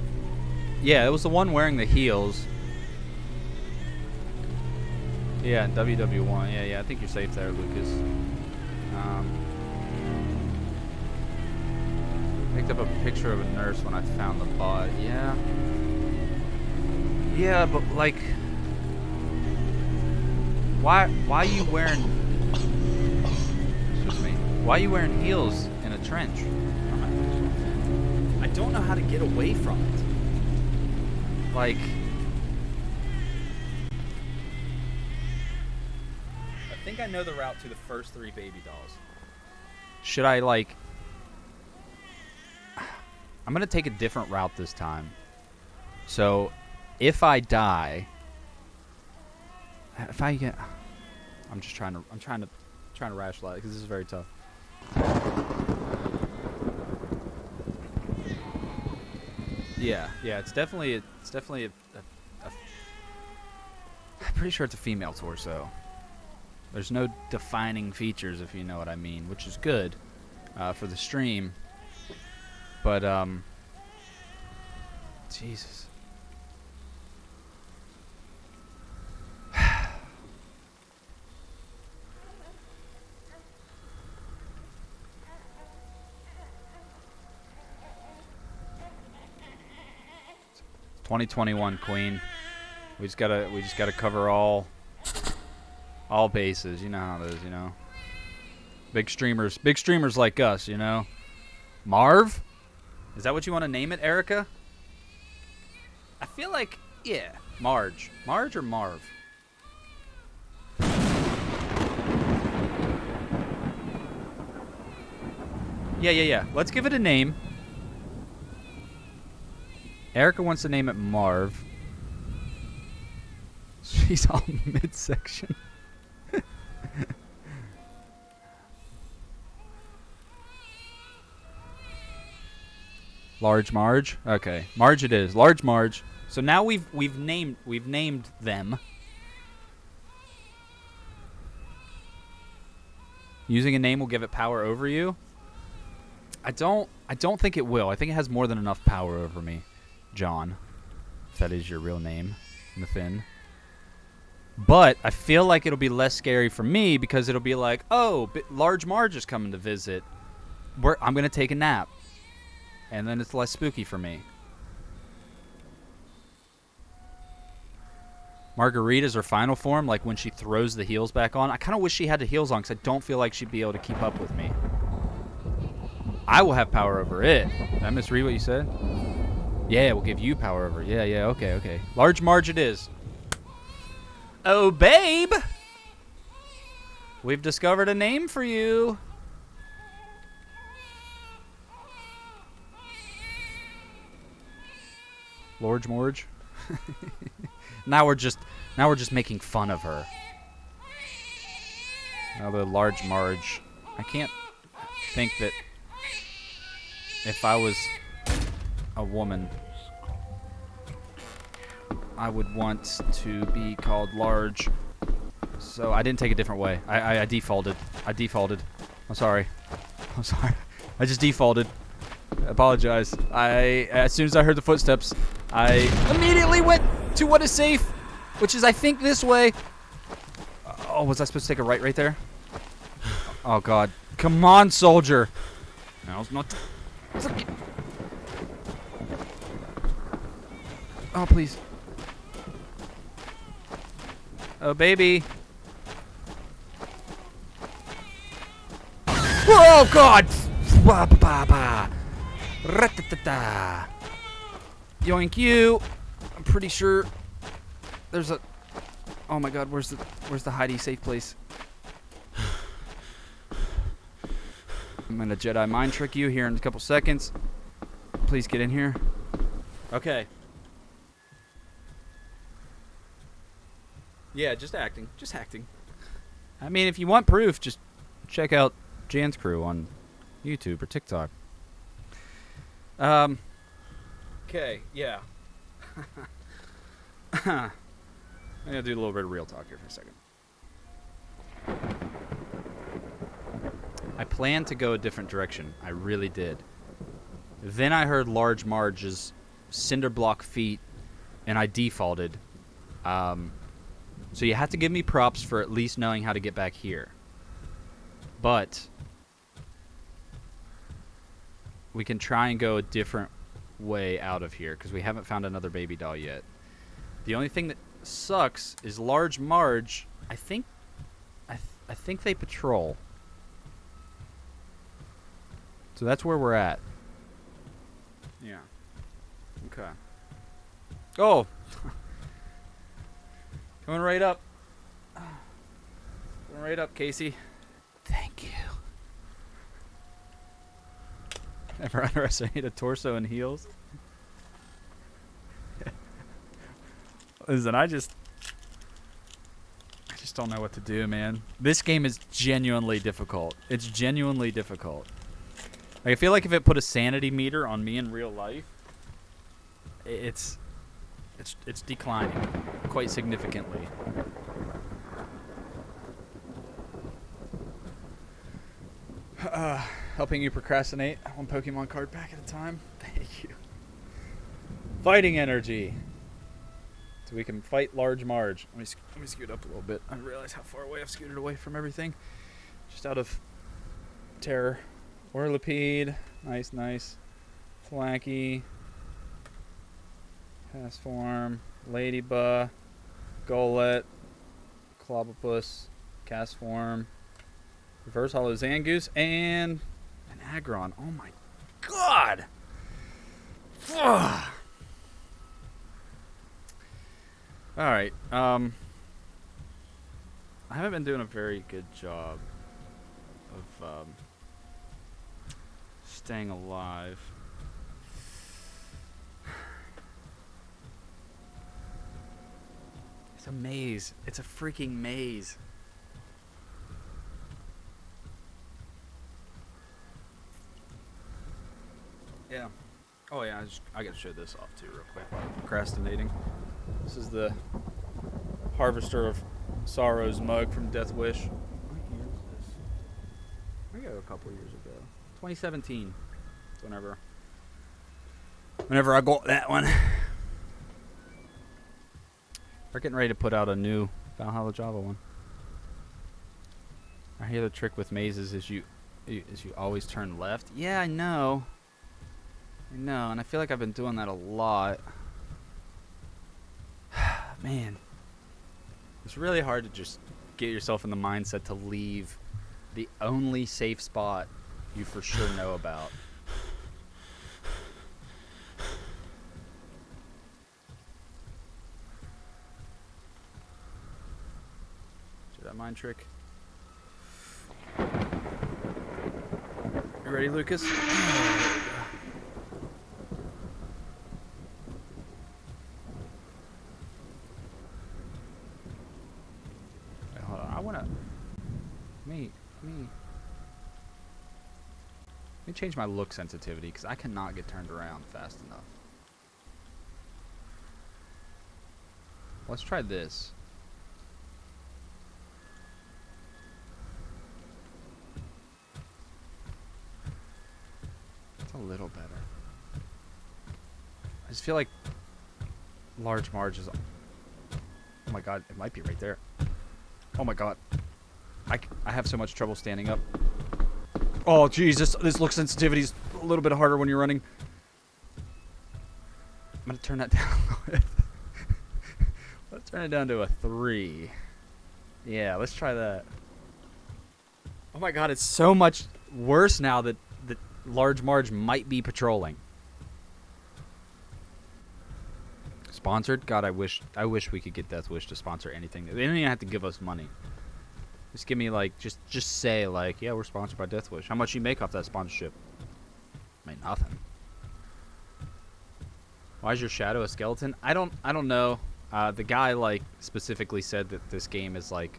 Speaker 1: Yeah, it was the one wearing the heels. Yeah, WW1. Yeah, I think you're safe there, Lucas. Picked up a picture of a nurse when I found the bot. Yeah. Yeah, but like, why are you wearing? Excuse me. Why are you wearing heels in a trench? I don't know how to get away from it. Like, I think I know the route to the first 3 baby dolls. Should I like? I'm gonna take a different route this time. So, if I die, if I get, I'm trying to rationalize because this is very tough. Yeah, it's definitely a I'm pretty sure it's a female torso. There's no defining features, if you know what I mean, which is good for the stream. But, Jesus. It's 2021, Queen. We just gotta cover all bases. You know how it is, you know. Big streamers like us, you know. Marv? Is that what you want to name it, Erica? I feel like, yeah, Marge. Marge or Marv? Yeah. Let's give it a name. Erica wants to name it Marv. She's all midsection. Large Marge. Okay, Marge it is. Large Marge. So now we've named them. Using a name will give it power over you. I don't think it will. I think it has more than enough power over me, John. If that is your real name, Nathan. But I feel like it'll be less scary for me because it'll be like, oh, Large Marge is coming to visit. I'm going to take a nap. And then it's less spooky for me. Margarita's her final form, like when she throws the heels back on. I kind of wish she had the heels on because I don't feel like she'd be able to keep up with me. I will have power over it. Did I misread what you said? Yeah, we'll give you power over it. Yeah, okay. Large Marge it is. Oh, babe! We've discovered a name for you. Large Marge. Now we're just making fun of her. Now the Large Marge. I can't think that if I was a woman, I would want to be called Large. So I didn't take a different way. I defaulted. I'm sorry. I just defaulted. I apologize. As soon as I heard the footsteps, I immediately went to what is safe, which is, I think, this way. Oh, was I supposed to take a right there? Oh, God. Come on, soldier. Now's not freaking... Oh, please. Oh, baby. Oh, God. Yoink you. I'm pretty sure there's a... Oh, my God. Where's the hidey safe place? I'm going to Jedi mind trick you here in a couple seconds. Please get in here. Okay. Yeah, just acting. I mean, if you want proof, just check out Jan's crew on YouTube or TikTok. Okay, yeah. I'm going to do a little bit of real talk here for a second. I planned to go a different direction. I really did. Then I heard Large Marge's cinder block feet, and I defaulted. So you have to give me props for at least knowing how to get back here. But we can try and go a different way out of here because we haven't found another baby doll yet. The only thing that sucks is Large Marge. I think they patrol. So that's where we're at. Yeah. Okay. Oh. Coming right up. Coming right up, Casey. Thank you. Never underestimate a torso and heels. Listen, I just don't know what to do, man. This game is genuinely difficult. It's genuinely difficult. Like, I feel like if it put a sanity meter on me in real life, it's declining quite significantly. Helping you procrastinate one Pokemon card pack at a time. Thank you. Fighting energy. So we can fight Large Marge. Let me scoot up a little bit. I realize how far away I've scooted away from everything. Just out of terror. Orlipede. Nice. Flacky. Castform. Ladybug. Golett. Clobopus. Castform. Reverse Hollow Zangoose. And an Aggron. Oh my god! Alright. I haven't been doing a very good job of staying alive. It's a maze. It's a freaking maze. Yeah. Oh yeah, I gotta show this off too real quick while I'm procrastinating. This is the Harvester of Sorrows mug from Death Wish. What year is this? I go a couple years ago. 2017. It's whenever I got that one. They're getting ready to put out a new Valhalla Java one. I hear the trick with mazes is you always turn left. Yeah, I know. I know, and I feel like I've been doing that a lot. Man. It's really hard to just get yourself in the mindset to leave the only safe spot you for sure know about. See that mind trick? You ready, Lucas? Wait, hold on. I wanna. Let me change my look sensitivity because I cannot get turned around fast enough. Let's try this. It's a little better. I just feel like large Marge is. Oh my god, it might be right there. Oh my god. I have so much trouble standing up. Oh Jesus, this look sensitivity is a little bit harder when you're running. I'm gonna turn that down a little bit. Let's turn it down to a 3. Yeah, let's try that. Oh my god, it's so much worse now that Large Marge might be patrolling. Sponsored? God, I wish we could get Death Wish to sponsor anything. They don't even have to give us money. Just give me like just say like, yeah, we're sponsored by Death Wish. How much you make off that sponsorship? I mean, nothing. Why is your shadow a skeleton? I don't know. The guy like specifically said that this game is like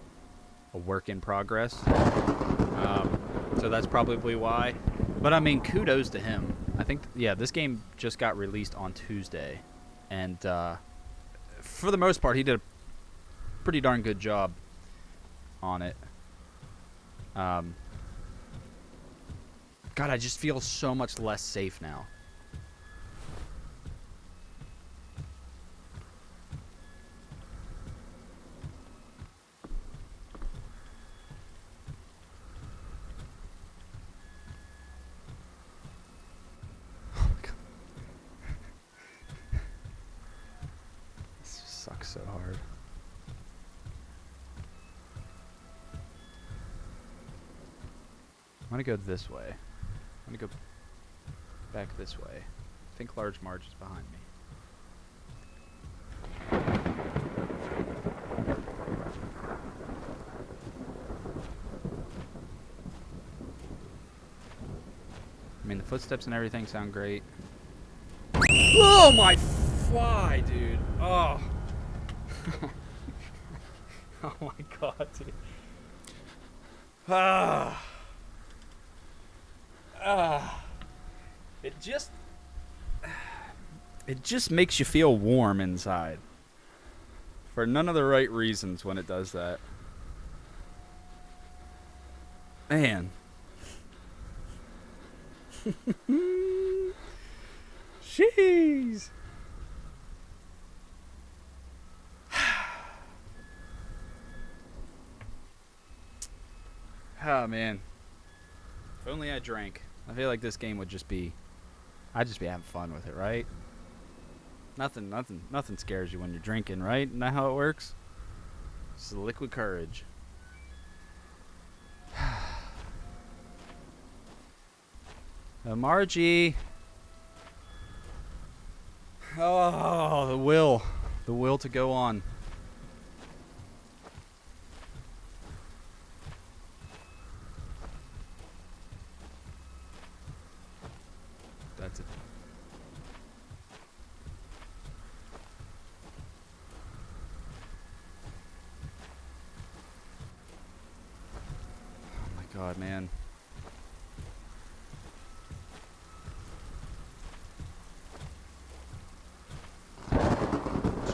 Speaker 1: a work in progress. So that's probably why. But I mean, kudos to him. I think this game just got released on Tuesday, and for the most part, he did a pretty darn good job on it. God, I just feel so much less safe now. Oh my god. This just sucks so hard. I'm gonna go this way. I'm gonna go back this way. I think Large Marge is behind me. I mean, the footsteps and everything sound great. Oh my fly, dude! Oh. Oh my god, dude. Ah. It just makes you feel warm inside. For none of the right reasons when it does that. Man. Jeez. Oh man. If only I drank. I feel like this game would just be, I'd just be having fun with it, right? Nothing scares you when you're drinking, right? Isn't that how it works? It's liquid courage. Margie. Oh, the will to go on. That's it. Oh my god, man.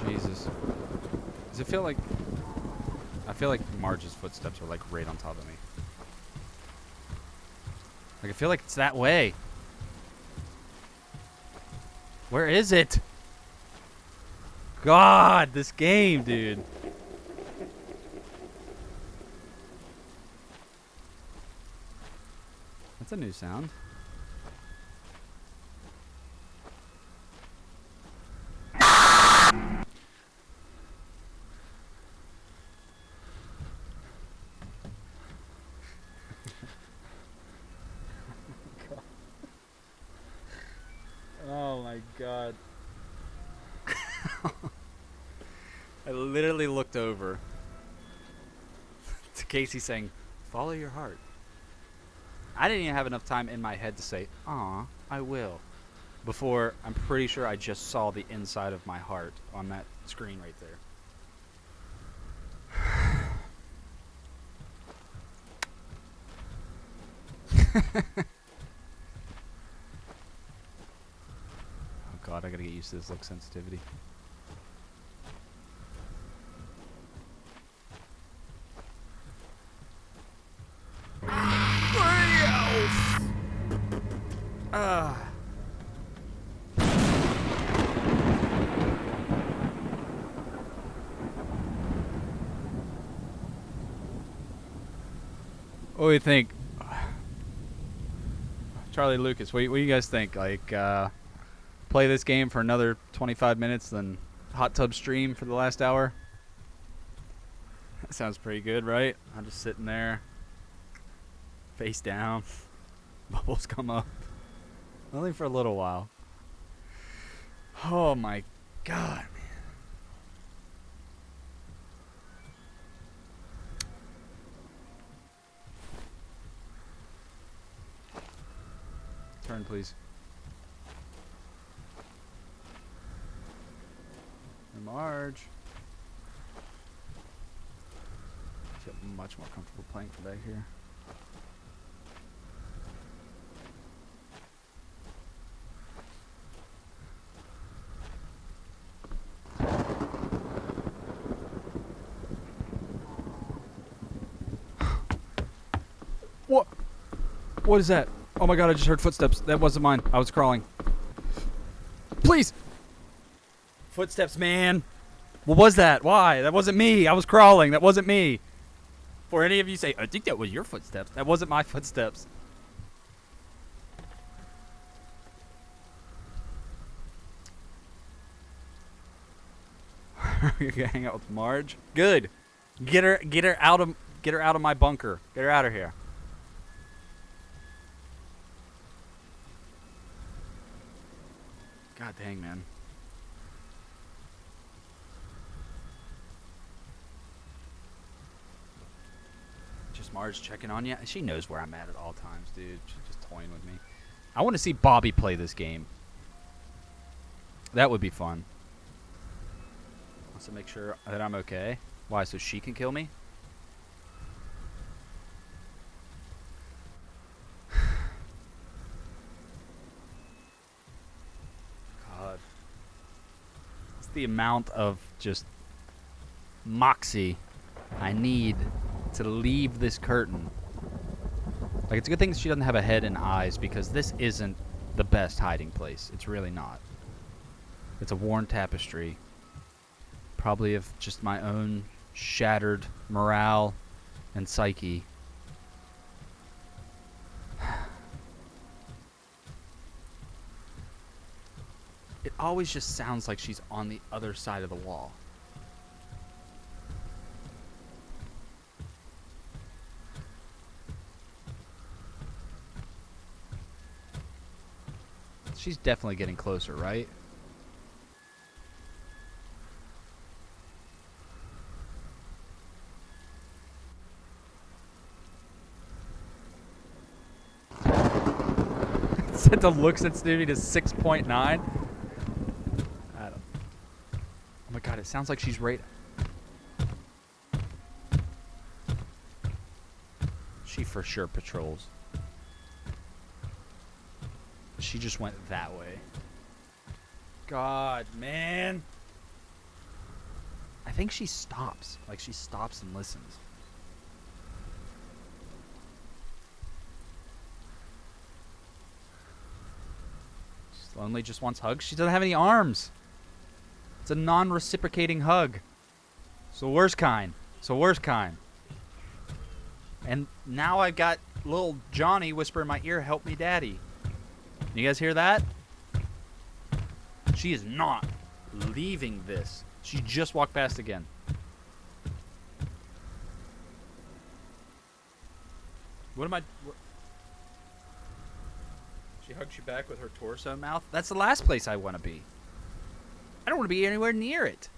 Speaker 1: Jesus. Does it feel like... I feel like Marge's footsteps are like right on top of me. Like I feel like it's that way. Where is it? God, this game, dude. That's a new sound. Oh my god. I literally looked over to Casey saying, "Follow your heart." I didn't even have enough time in my head to say, "Aw, I will," before I'm pretty sure I just saw the inside of my heart on that screen right there. Oh god, I gotta get used to this look sensitivity. What do you think? Charlie, Lucas, what do you guys think? Like, play this game for another 25 minutes, then hot tub stream for the last hour? That sounds pretty good, right? I'm just sitting there, face down, bubbles come up. Only for a little while. Oh my god, man. Turn, please. Marge. I feel much more comfortable playing from back here. What? What is that? Oh my god, I just heard footsteps. That wasn't mine. I was crawling. Please! Footsteps, man. What was that? Why? That wasn't me. I was crawling. That wasn't me. For any of you say, I think that was your footsteps. That wasn't my footsteps. You're gonna hang out with Marge? Good. Get her out of my bunker. Get her out of here. God dang, man. Just Marge checking on you. She knows where I'm at all times, dude. She's just toying with me. I want to see Bobby play this game. That would be fun. Wants to make sure that I'm okay. Why? So she can kill me? God. It's the amount of just moxie I need to leave this curtain. Like, it's a good thing she doesn't have a head and eyes, because this isn't the best hiding place. It's really not. It's a worn tapestry. Probably of just my own shattered morale and psyche. It always just sounds like she's on the other side of the wall. She's definitely getting closer, right? Set the look sensitivity to 6.9. I don't. Oh my god, it sounds like she's right. She for sure patrols. She just went that way. God, man. I think she stops. Like, she stops and listens. She's lonely, just wants hugs. She doesn't have any arms. It's a non-reciprocating hug. It's the worst kind. It's the worst kind. And now I've got little Johnny whisper in my ear, "Help me, Daddy." You guys hear that? She is not leaving this. She just walked past again. What am I... What? She hugs you back with her torso mouth? That's the last place I want to be. I don't want to be anywhere near it.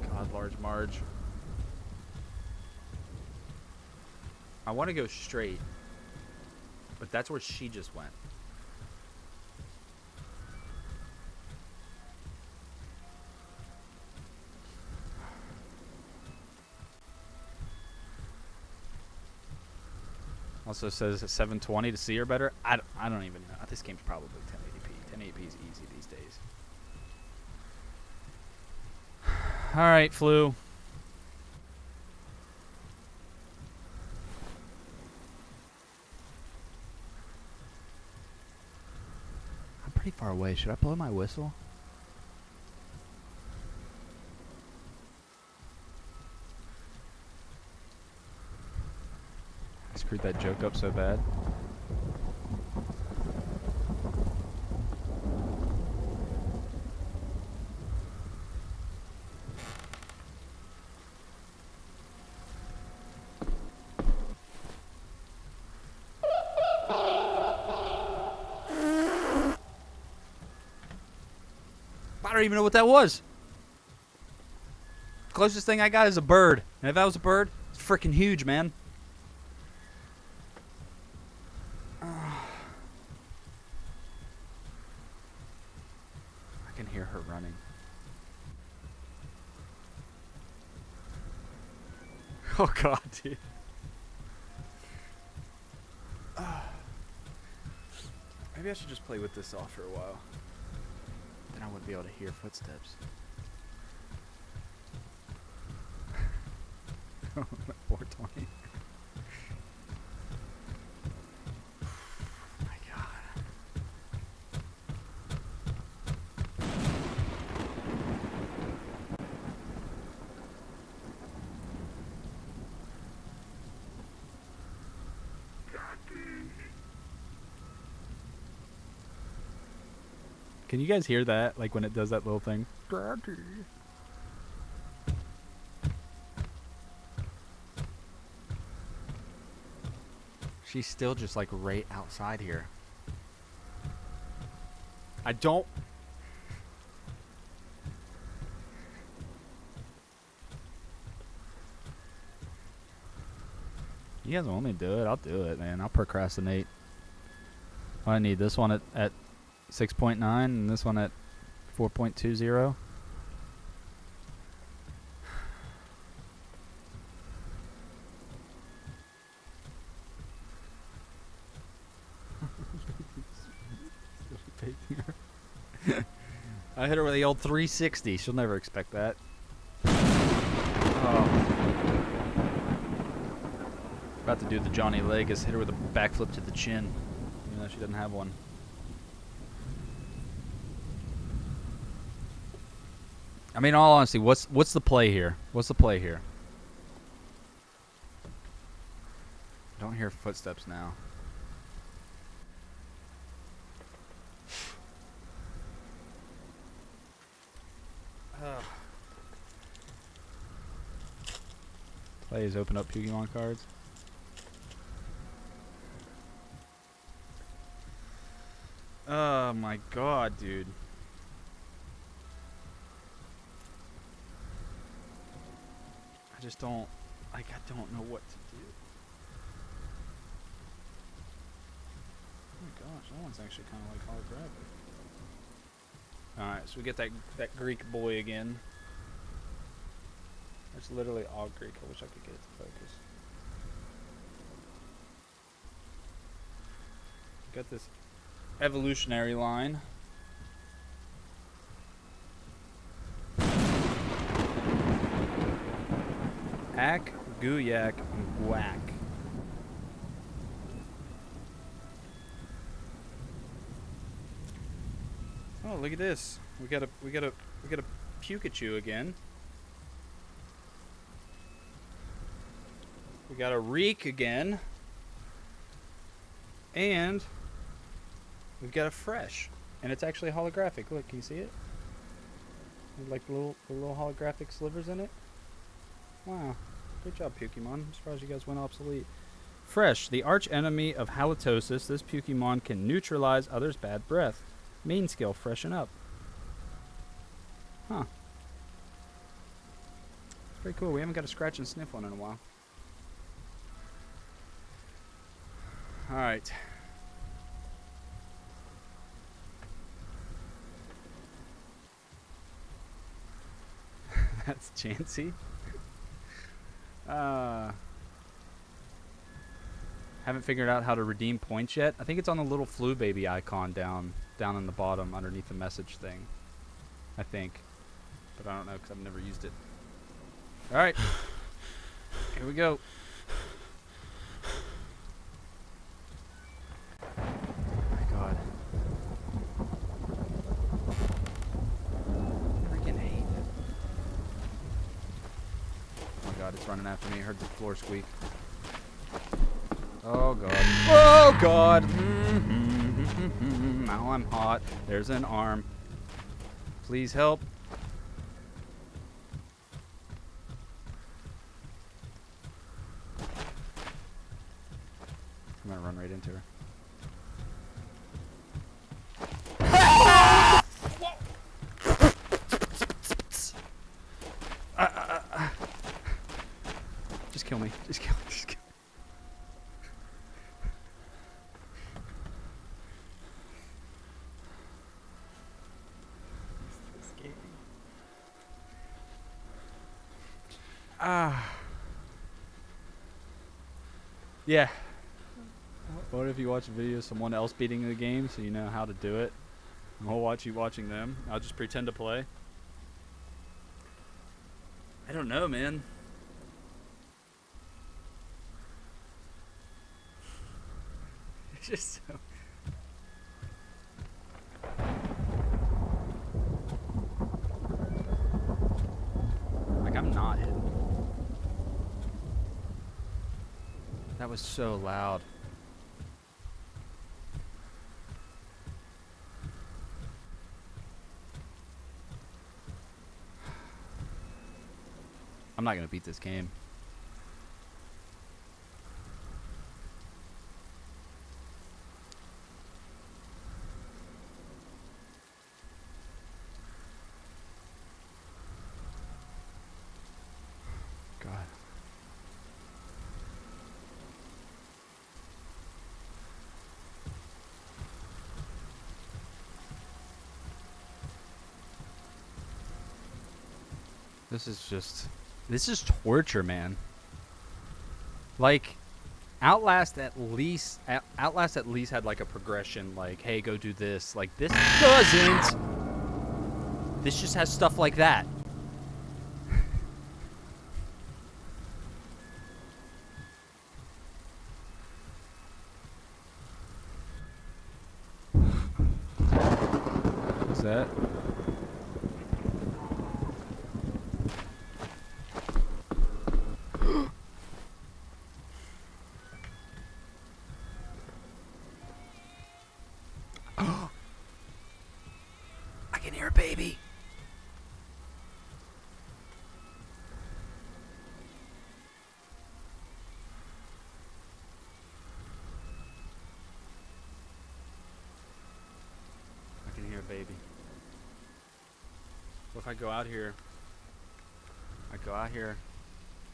Speaker 1: God, Large Marge. I want to go straight, but that's where she just went. Also says at 720 to see her better. I don't even know. This game's probably 1080p. 1080p is easy these days. All right, Flu. I'm pretty far away. Should I blow my whistle? I screwed that joke up so bad. I don't even know what that was. Closest thing I got is a bird. And if that was a bird, it's freaking huge, man. I can hear her running. Oh God, dude. Maybe I should just play with this off for a while. Then I wouldn't be able to hear footsteps. 420. My God. Can you guys hear that? Like when it does that little thing? She's still just like right outside here. I don't... You guys want me to do it? I'll do it, man. I'll procrastinate. I need this one at 6.9 and this one at 4.20. I hit her with the old 360. She'll never expect that. Oh. About to do the Johnny Legas. Hit her with a backflip to the chin. Even though she doesn't have one. I mean, in all honesty, what's the play here? What's the play here? Don't hear footsteps now. Play is open up Pokemon cards. Oh my God, dude. I just don't, like, I don't know what to do. Oh my gosh, that one's actually kind of like holographic. Alright, so we get that Greek boy again. It's literally all Greek. I wish I could get it to focus. Got this evolutionary line. Ack, Guyak, and Guac. Oh, look at this. We got a Pikachu again. We got a Reek again. And we've got a Fresh. And it's actually holographic. Look, can you see it? Like the little holographic slivers in it. Wow. Good job, Pokemon. I'm surprised you guys went obsolete. Fresh, the arch enemy of halitosis, this Pokemon can neutralize others' bad breath. Main skill, freshen up. Huh. It's pretty cool. We haven't got a scratch and sniff one in a while. Alright. That's Chansey. Haven't figured out how to redeem points yet. I think it's on the little flu baby icon down in the bottom underneath the message thing. I think. But I don't know because I've never used it. Alright. Here we go. Oh my god. Freaking hate it. Oh my god, it's running after me. I heard the floor squeak. Oh god. Oh god! Now I'm hot. There's an arm. Please help. I'm gonna run right into her. Just kill me. Just kill me. Just kill me. Yeah. What if you watch a video of someone else beating the game so you know how to do it? I'll watch you watching them. I'll just pretend to play. I don't know, man. It's just so... Like, I'm not hidden. That was so loud. I'm not gonna beat this game. God. This is torture, man. Like, Outlast at least had like a progression, like, hey, go do this. Like, this doesn't. This just has stuff like that. What's that? I can hear a baby. I can hear a baby. What if I go out here?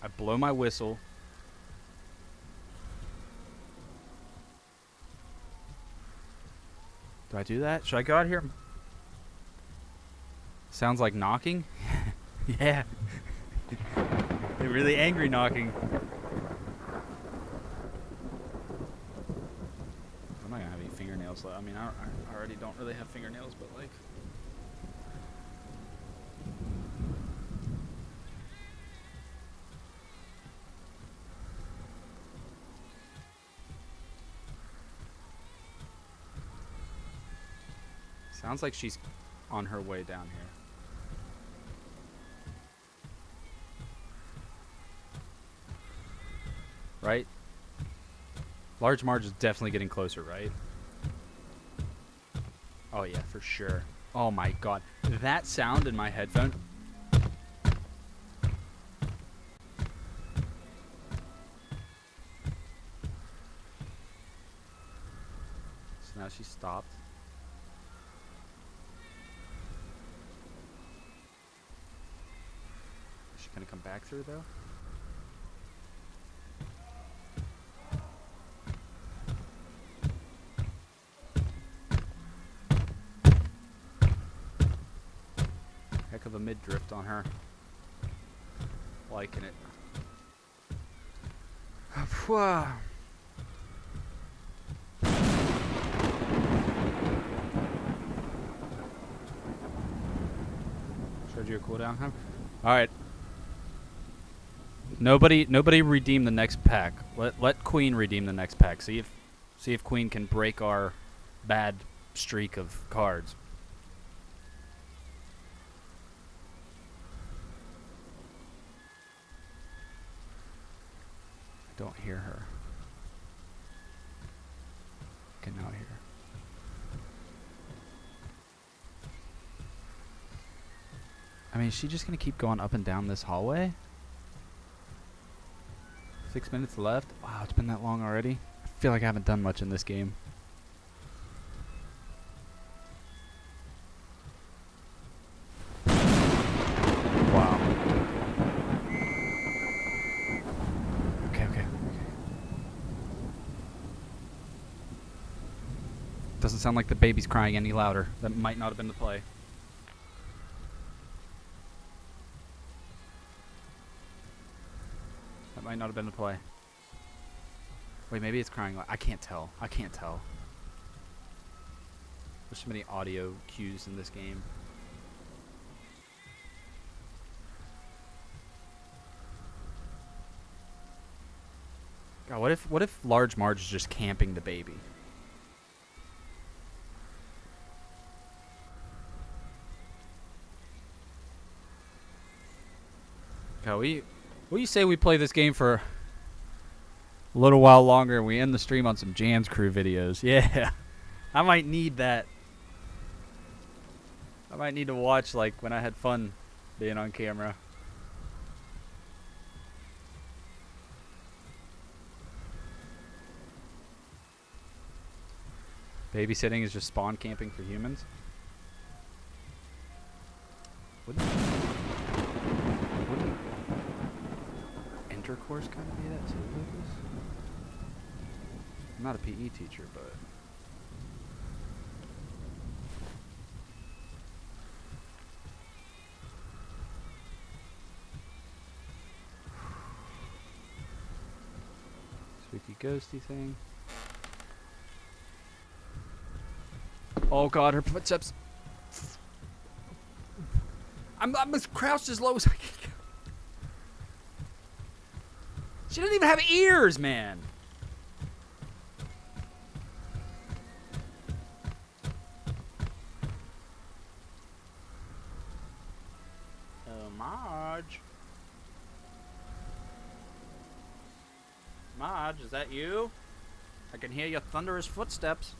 Speaker 1: I blow my whistle. Do I do that? Should I go out here? Sounds like knocking? Yeah. They're really angry knocking. I'm not gonna have any fingernails left. I mean, I already don't really have fingernails, but like... Sounds like she's on her way down here. Right? Large Marge is definitely getting closer, right? Oh yeah, for sure. Oh my god. That sound in my headphone. So now she stopped. Is she gonna come back through though? Heck of a mid drift on her. Liking it. Showed you a cooldown time. All right. Nobody redeem the next pack. Let Queen redeem the next pack. See if Queen can break our bad streak of cards. I don't hear her. Okay, now I hear her. I mean, is she just gonna keep going up and down this hallway? 6 minutes left. Wow, it's been that long already. I feel like I haven't done much in this game. Wow. Okay. Doesn't sound like the baby's crying any louder. That might not have been the play. That might not have been the play. Wait, maybe it's crying. I can't tell. There's so many audio cues in this game. God, what if Large Marge is just camping the baby? God, what do you say we play this game for a little while longer and we end the stream on some Jams Crew videos? Yeah. I might need that. I might need to watch like when I had fun being on camera. Babysitting is just spawn camping for humans. Wouldn't intercourse kind of be that too, Lucas? I'm not a PE teacher, but spooky ghosty thing. Oh god, her footsteps. I'm crouched as low as I can go. She doesn't even have ears, man. Oh, Marge. Marge, is that you? I can hear your thunderous footsteps.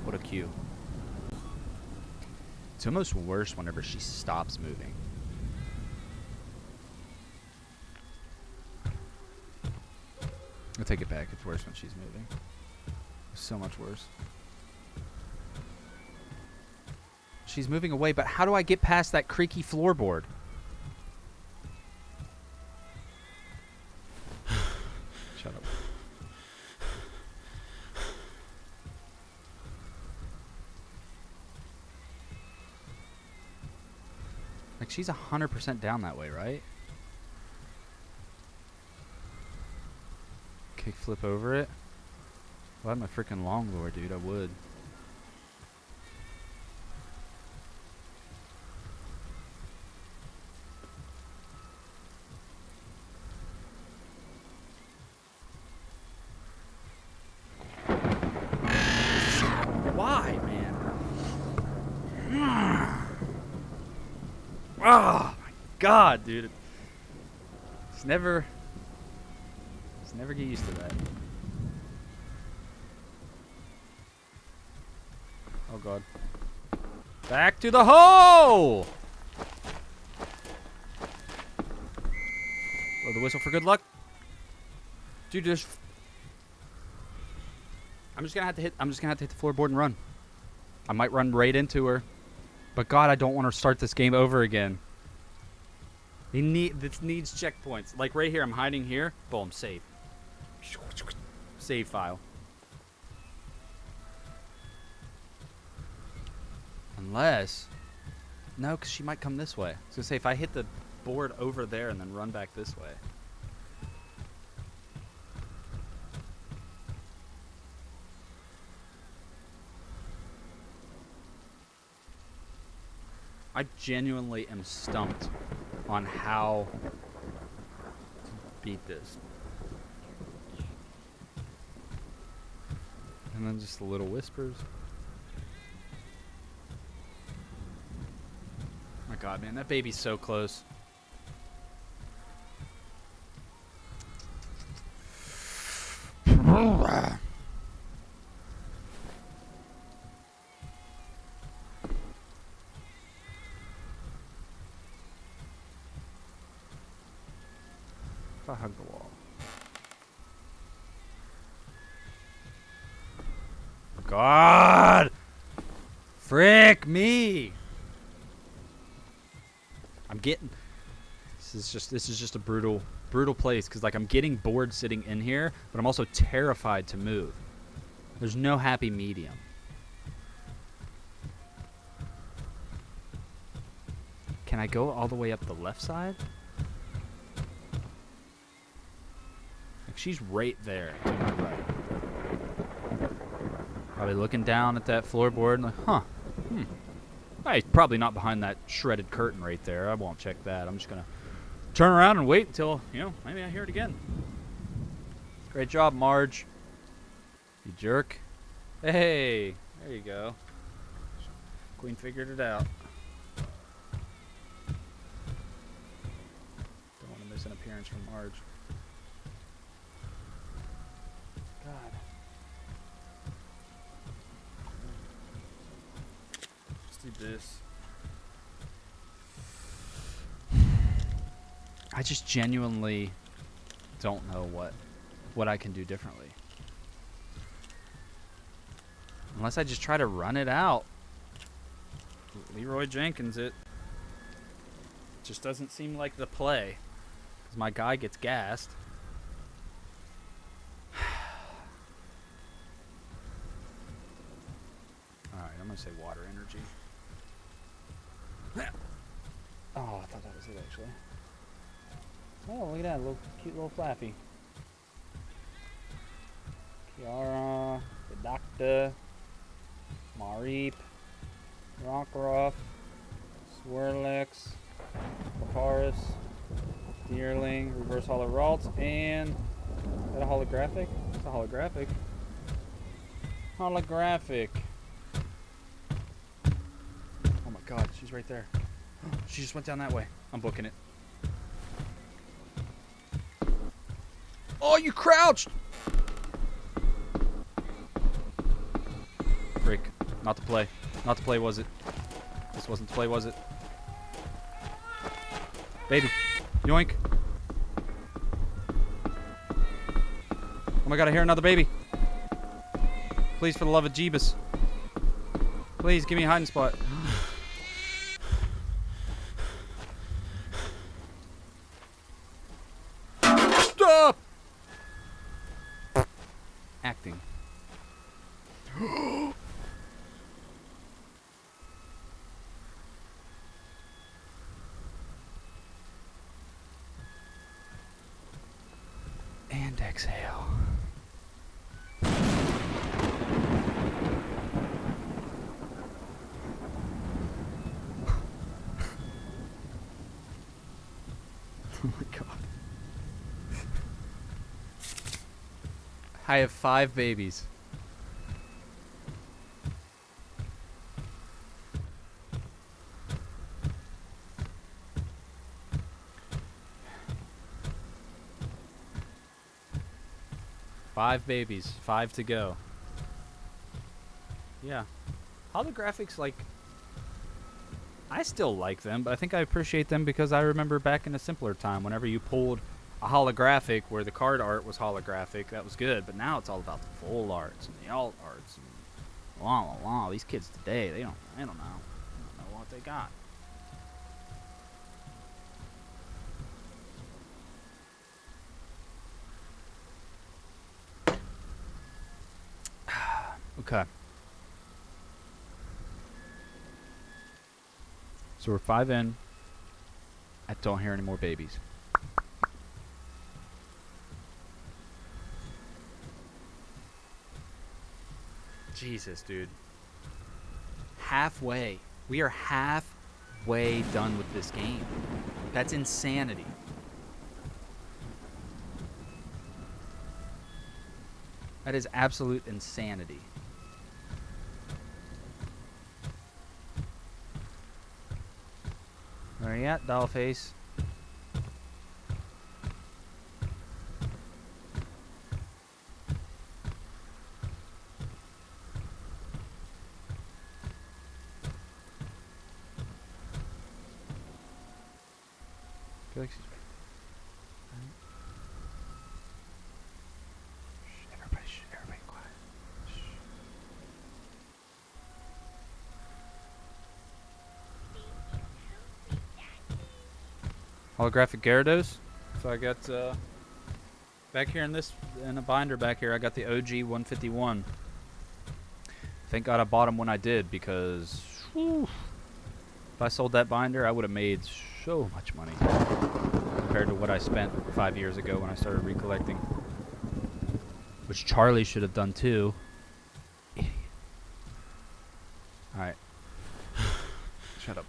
Speaker 1: What a cue. It's almost worse whenever she stops moving. I'll take it back. It's worse when she's moving. It's so much worse. She's moving away, but how do I get past that creaky floorboard? Shut up. Like, she's 100% down that way, right? Kick flip over it. If I had my freaking long lore, dude, I would. Oh my god, dude. Just never get used to that. Oh god. Back to the hole! Blow the whistle for good luck. Dude, I'm just gonna have to hit the floorboard and run. I might run right into her. But God, I don't want to start this game over again. This needs checkpoints. Like right here, I'm hiding here. Boom, save. Save file. Unless... No, because she might come this way. I was going to say, if I hit the board over there and then run back this way. I genuinely am stumped on how to beat this. And then just the little whispers. Oh my god, man, that baby's so close. If I hug the wall. God! Frick me! I'm getting... This is just a brutal place, because like I'm getting bored sitting in here, but I'm also terrified to move. There's no happy medium. Can I go all the way up the left side? Like she's right there to my right. Probably looking down at that floorboard and like, huh. He's probably not behind that shredded curtain right there. I won't check that. I'm just going to turn around and wait until, you know, maybe I hear it again. Great job, Marge. You jerk. Hey, there you go. Queen figured it out. Don't want to miss an appearance from Marge. God. Do this. I just genuinely don't know what I can do differently. Unless I just try to run it out. Leroy Jenkins it. Just doesn't seem like the play. Because my guy gets gassed. Alright, I'm going to say water energy. Oh, I thought that was it actually. Oh, look at that, cute little flappy. Kiara, the Doctor, Marip, Rockruff, Swirlix, Paparis, Deerling, Reverse Holo Ralts, and is that a holographic? It's a holographic. Holographic. Oh my god, she's right there. She just went down that way. I'm booking it. Oh, you crouched! Frick. Not to play. Not to play, was it? This wasn't to play, was it? Baby. Yoink. Oh my god, I hear another baby. Please, for the love of Jeebus. Please, give me a hiding spot. Stop! Acting. And exhale. Oh my god. I have 5 babies. 5 babies. 5 to go. Yeah. Holographics, like, I still like them, but I think I appreciate them because I remember back in a simpler time, whenever you pulled a holographic where the card art was holographic, that was good. But now it's all about the full arts and the alt arts and la la la. These kids today, they don't know. They don't know what they got. Okay. So we're 5 in. I don't hear any more babies. Jesus, dude. Halfway. We are halfway done with this game. That's insanity. That is absolute insanity. Where are you at, Dollface? I feel like she's right. Shh, everybody quiet. Shh. Holographic Gyarados. So I got back here in a binder back here. I got the OG 151. Thank God I bought him when I did, because whew, if I sold that binder, I would have made so much money compared to what I spent 5 years ago when I started recollecting, which Charlie should have done too. Idiot. All right, shut up.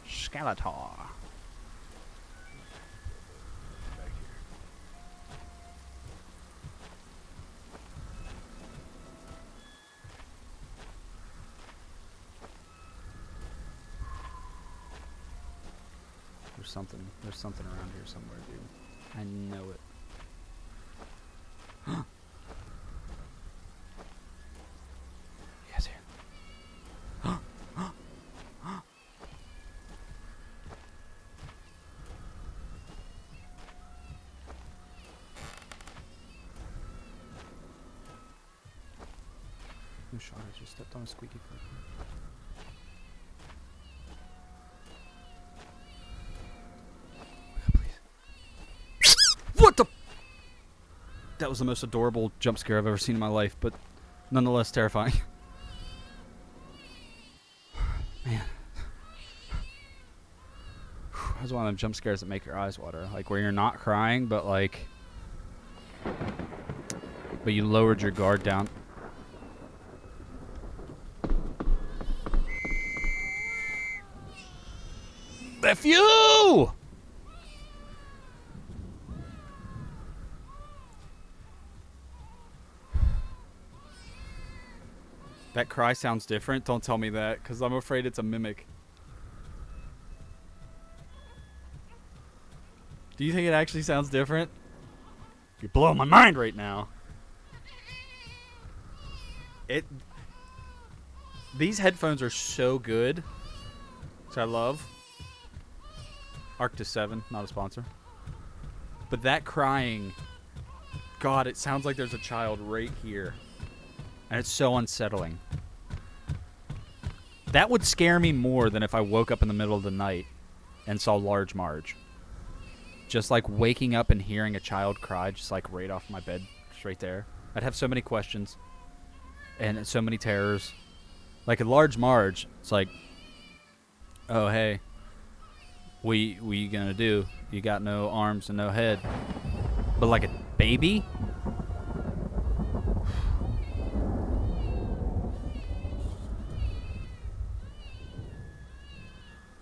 Speaker 1: Skeletor. There's something around here somewhere, dude. I know it. You guys hear? No shot, I just stepped on a squeaky foot. What the? That was the most adorable jump scare I've ever seen in my life, but nonetheless terrifying. Man. That was one of them jump scares that make your eyes water. Like where you're not crying, but like... But you lowered your guard down. F you! That cry sounds different. Don't tell me that, because I'm afraid it's a mimic. Do you think it actually sounds different? You're blowing my mind right now. These headphones are so good, which I love. Arctis 7, not a sponsor. But that crying, God, it sounds like there's a child right here. And it's so unsettling. That would scare me more than if I woke up in the middle of the night and saw Large Marge. Just like waking up and hearing a child cry just like right off my bed, just right there. I'd have so many questions and so many terrors. Like a Large Marge, it's like, oh hey, what you gonna do? You got no arms and no head. But like a baby?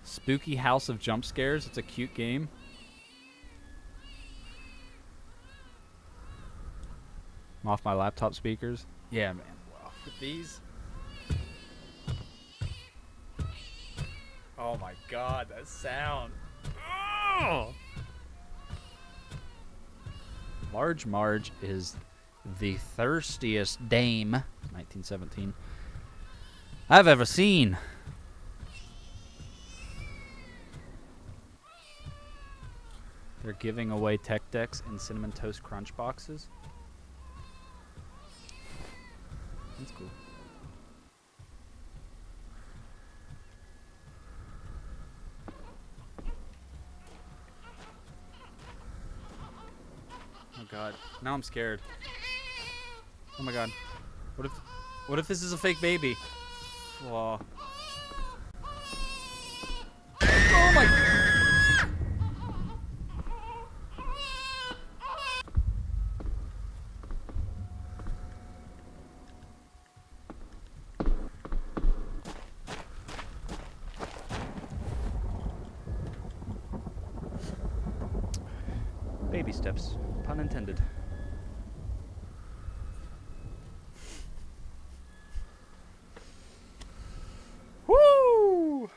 Speaker 1: Spooky House of Jump Scares. It's a cute game. I'm off my laptop speakers. Yeah, man. Wow. With these. Oh my God, that sound. Oh! Large Marge is the thirstiest dame, 1917, I've ever seen. They're giving away tech decks and Cinnamon Toast Crunch boxes. That's cool. Oh god. Now I'm scared. Oh my god. What if this is a fake baby? Oh. Oh my. Baby steps, pun intended. Woo! Oh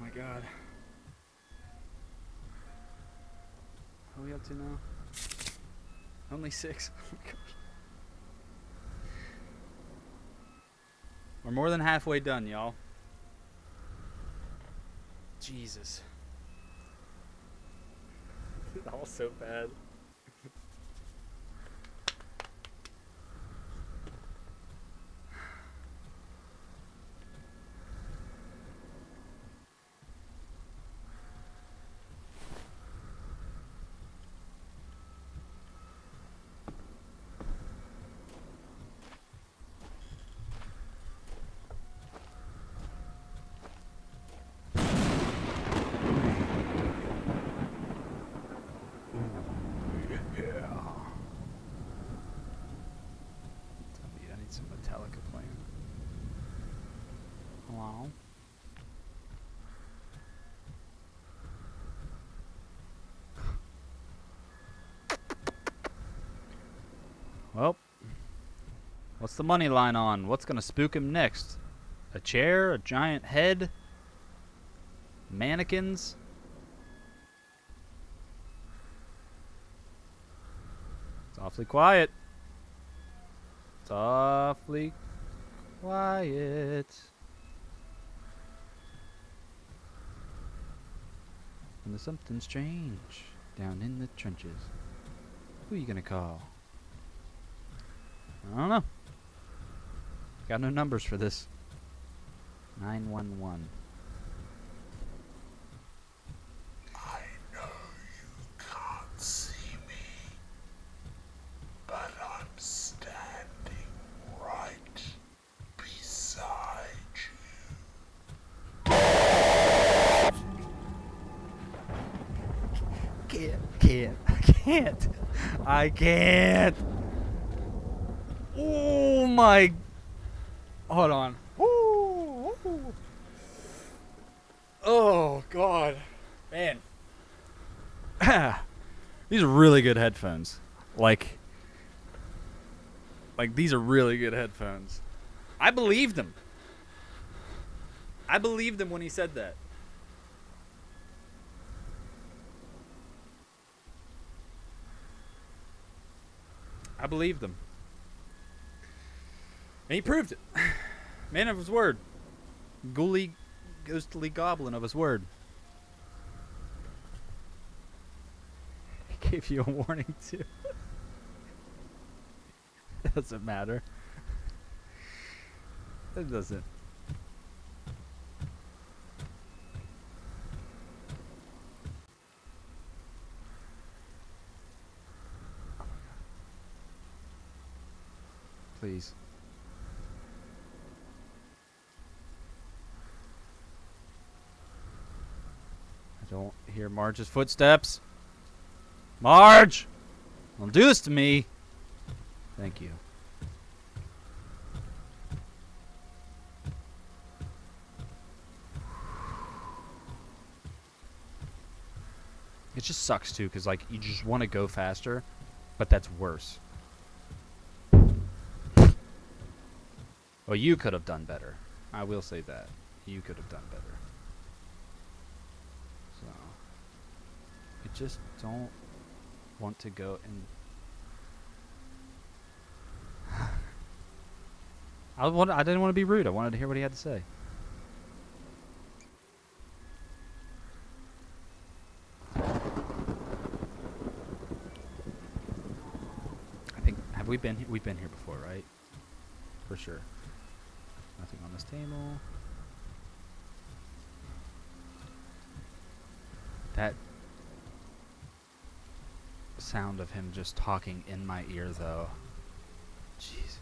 Speaker 1: my god. What are we up to now? Only 6. Oh my gosh. We're more than halfway done, y'all. Jesus. All so bad. Some Metallica playing. Hello? Well, what's the money line on? What's gonna spook him next? A chair? A giant head? Mannequins? It's awfully quiet. It's awfully quiet. And there's something strange down in the trenches. Who are you gonna call? I don't know. Got no numbers for this. 911.
Speaker 3: I know you can't see me, but I'm standing right beside you.
Speaker 1: I can't. Oh my. Hold on. Ooh. Oh god. Man. These are really good headphones. Like these are really good headphones. I believed him. I believed him when he said that. I believed him. And he proved it. Man of his word. Ghouly, ghostly goblin of his word. He gave you a warning too. Doesn't matter. It doesn't. Please. I don't hear Marge's footsteps. Marge! Don't do this to me. Thank you. It just sucks too, because like you just want to go faster, but that's worse. Well, you could have done better. I will say that. You could have done better. So, I just don't want to go and... I didn't want to be rude. I wanted to hear what he had to say. I think we've been here before, right? For sure. Nothing on this table. That sound of him just talking in my ear, though. Jesus.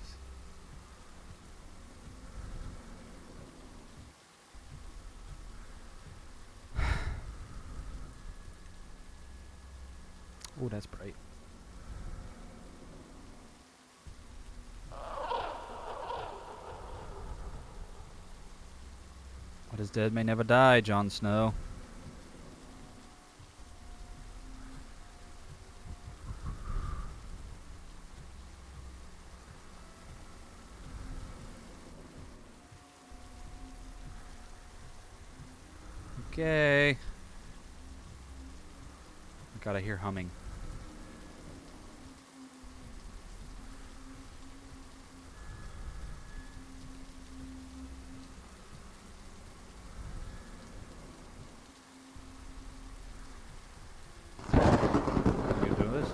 Speaker 1: Oh, that's bright. What is dead may never die, Jon Snow. Okay. God, I hear humming. You do this?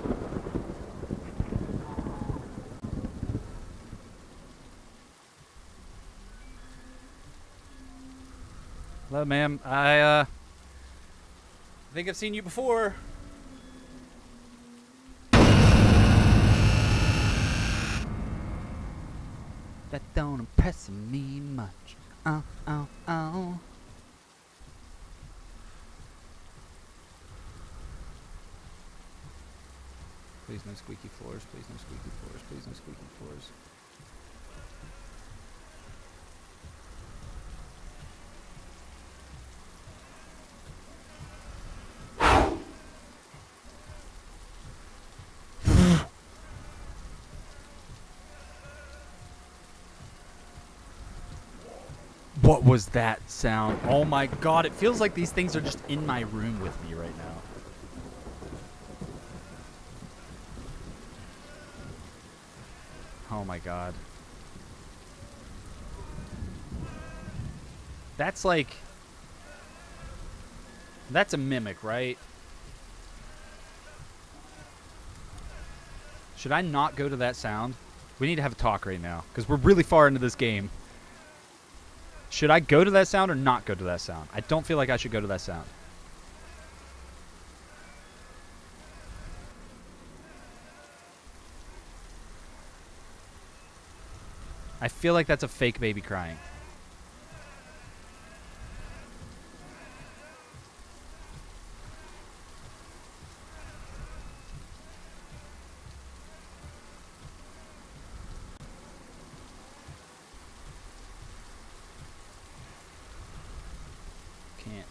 Speaker 1: Hello, ma'am. I think I've seen you before. That don't impress me much. Oh, oh, oh. Please no squeaky floors. Please no squeaky floors. Please no squeaky floors. What was that sound? Oh my god, it feels like these things are just in my room with me right now. Oh my god. That's like... That's a mimic, right? Should I not go to that sound? We need to have a talk right now, because we're really far into this game. Should I go to that sound or not go to that sound? I don't feel like I should go to that sound. I feel like that's a fake baby crying. Can't.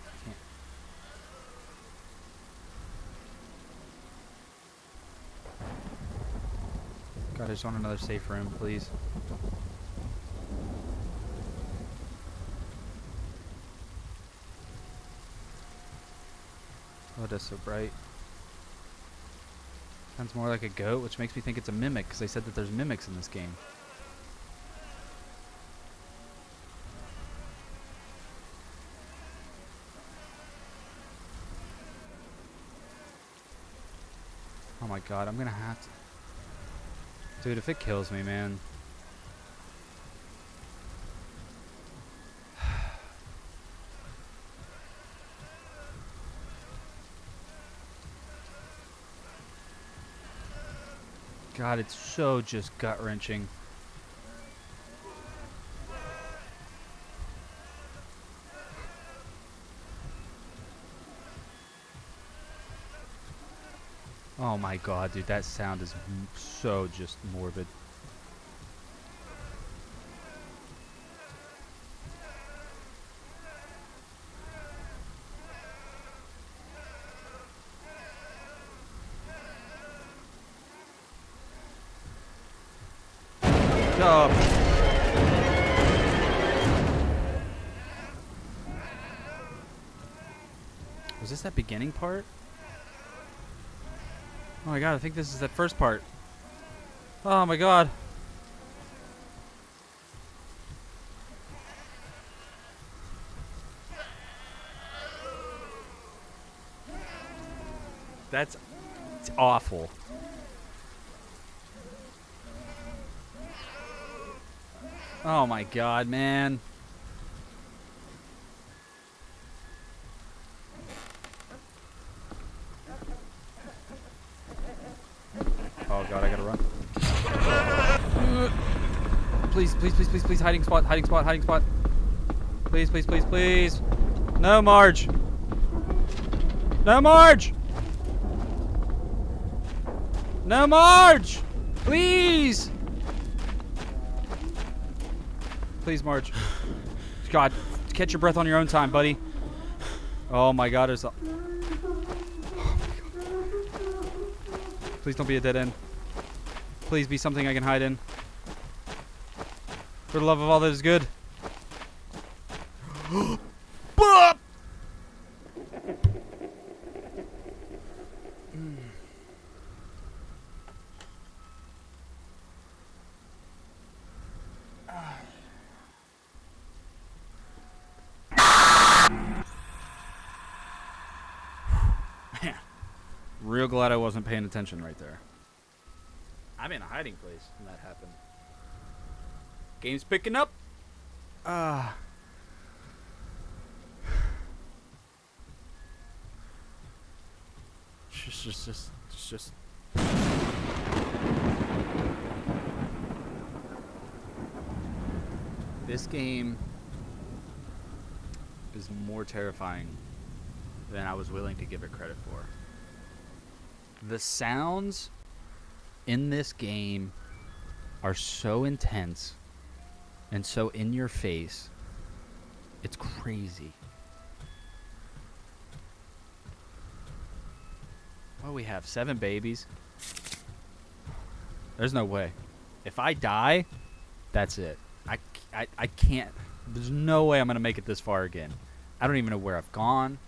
Speaker 1: God, I just want another safe room, please. Oh, that's so bright. Sounds more like a goat, which makes me think it's a mimic, because they said that there's mimics in this game. Oh my god, I'm gonna have to... Dude, if it kills me, man. God, it's so just gut-wrenching. Oh my god, dude, that sound is so just morbid. Oh. that beginning part? Oh my god, I think this is that first part. Oh my god. It's awful. Oh my god, man. Oh god, I gotta run. Please, please, please, please, please, hiding spot, hiding spot, hiding spot. Please, please, please, please. No, Marge. No, Marge. No, Marge. Please. Please, Marge. God, catch your breath on your own time, buddy. Oh my god, there's a... Please don't be a dead end. Please be something I can hide in. For the love of all that is good. Bop! Man, real glad I wasn't paying attention right there. I'm in a hiding place when that happened. Game's picking up. Just. This game is more terrifying than I was willing to give it credit for. The sounds in this game are so intense and so in your face. It's crazy. Well, we have 7 babies. There's no way. If I die, that's it. I can't. There's no way I'm going to make it this far again. I don't even know where I've gone.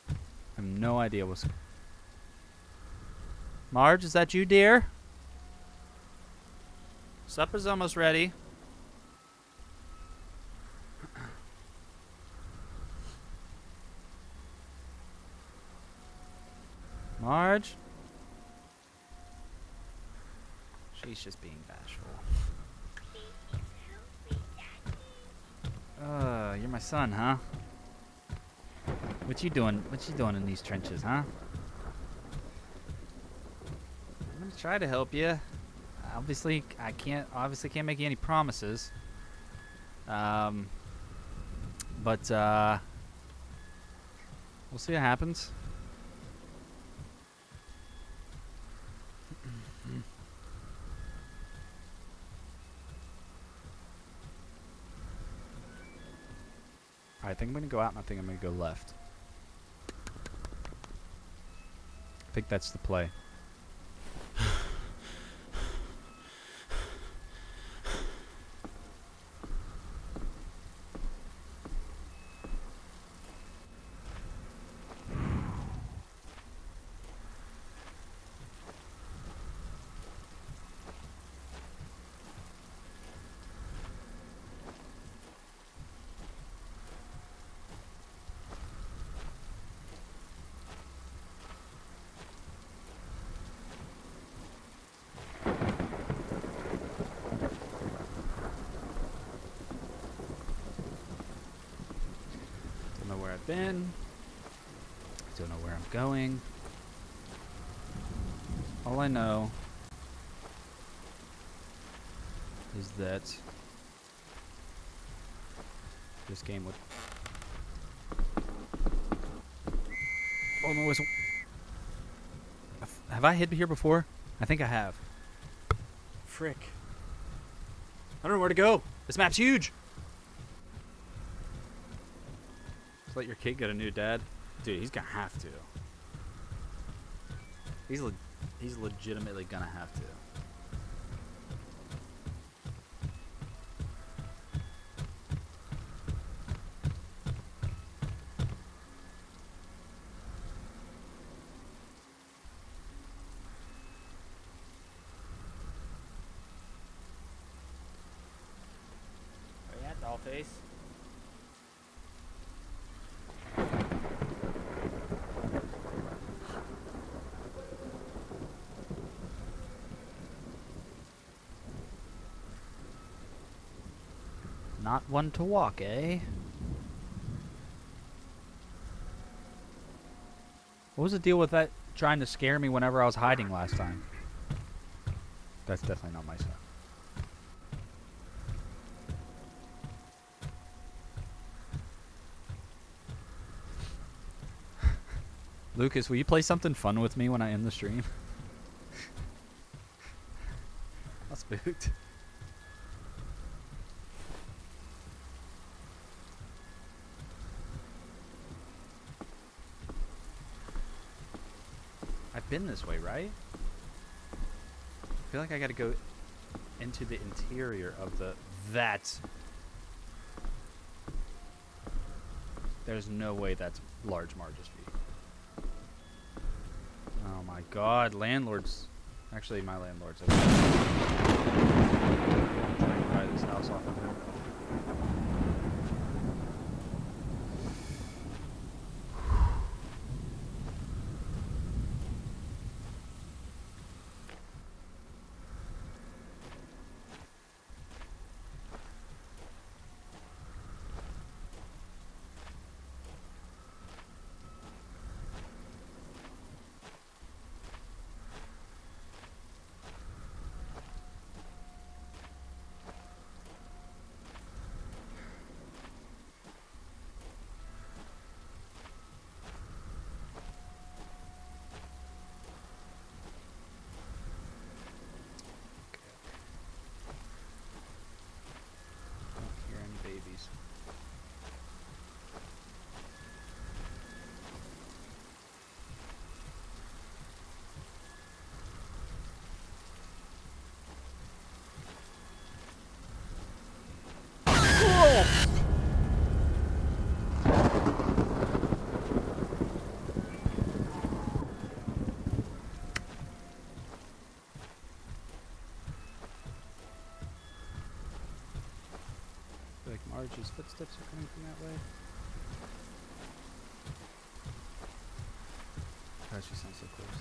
Speaker 1: I have no idea what's... Marge, is that you, dear? Supper's almost ready. Marge? She's just being bashful. You're my son, huh? What you doing? What you doing in these trenches, huh? I'm gonna try to help you. Obviously, I can't make you any promises. But we'll see what happens. I think I'm going to go out and I think I'm going to go left. I think that's the play. Been. I don't know where I'm going. All I know is that this game would... Oh no, whistle. Have I hid here before? I think I have. Frick. I don't know where to go. This map's huge. Let your kid get a new dad. Dude, he's gonna have to. He's legitimately gonna have to. face. Not one to walk, eh? What was the deal with that trying to scare me whenever I was hiding last time? That's definitely not my son. Lucas, will you play something fun with me when I end the stream? I'm spooked. I've been this way, right? I feel like I gotta go into the interior of the... That's... There's no way that's large Marge's feet. Oh my god, landlords... Actually, my landlord's okay. Trying to buy this house off of him. Like Marge's footsteps are coming from that way. God, she sounds so close.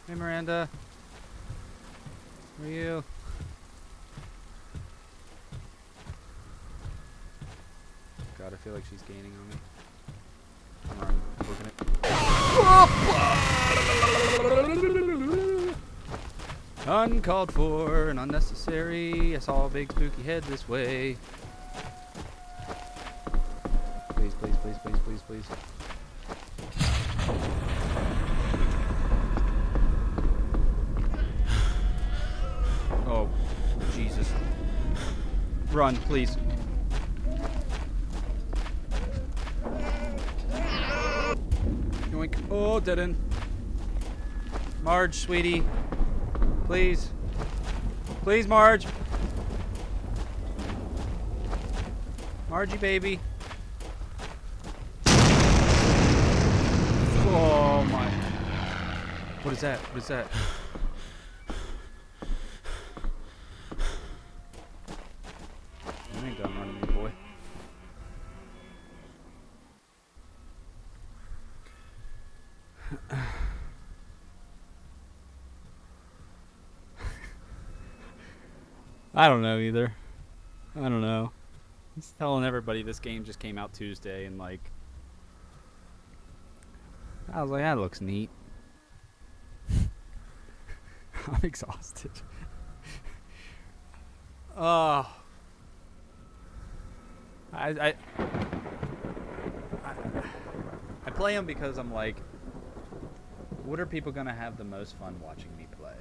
Speaker 1: Hey Miranda. Where are you? God, I feel like she's gaining on me. Come on, booking it. Uncalled for and unnecessary. I saw a big spooky head this way. Please, please, please, please, please, please. Oh, Jesus. Run, please. Yoink. Oh, dead end. Marge, sweetie. Please. Please, Marge. Margie, baby. Oh, my. What is that? What is that? You ain't done running me, boy. I don't know either. I don't know. He's telling everybody this game just came out Tuesday and like I was like, that looks neat. I'm exhausted. Oh. I play them because I'm like, what are people gonna have the most fun watching me play?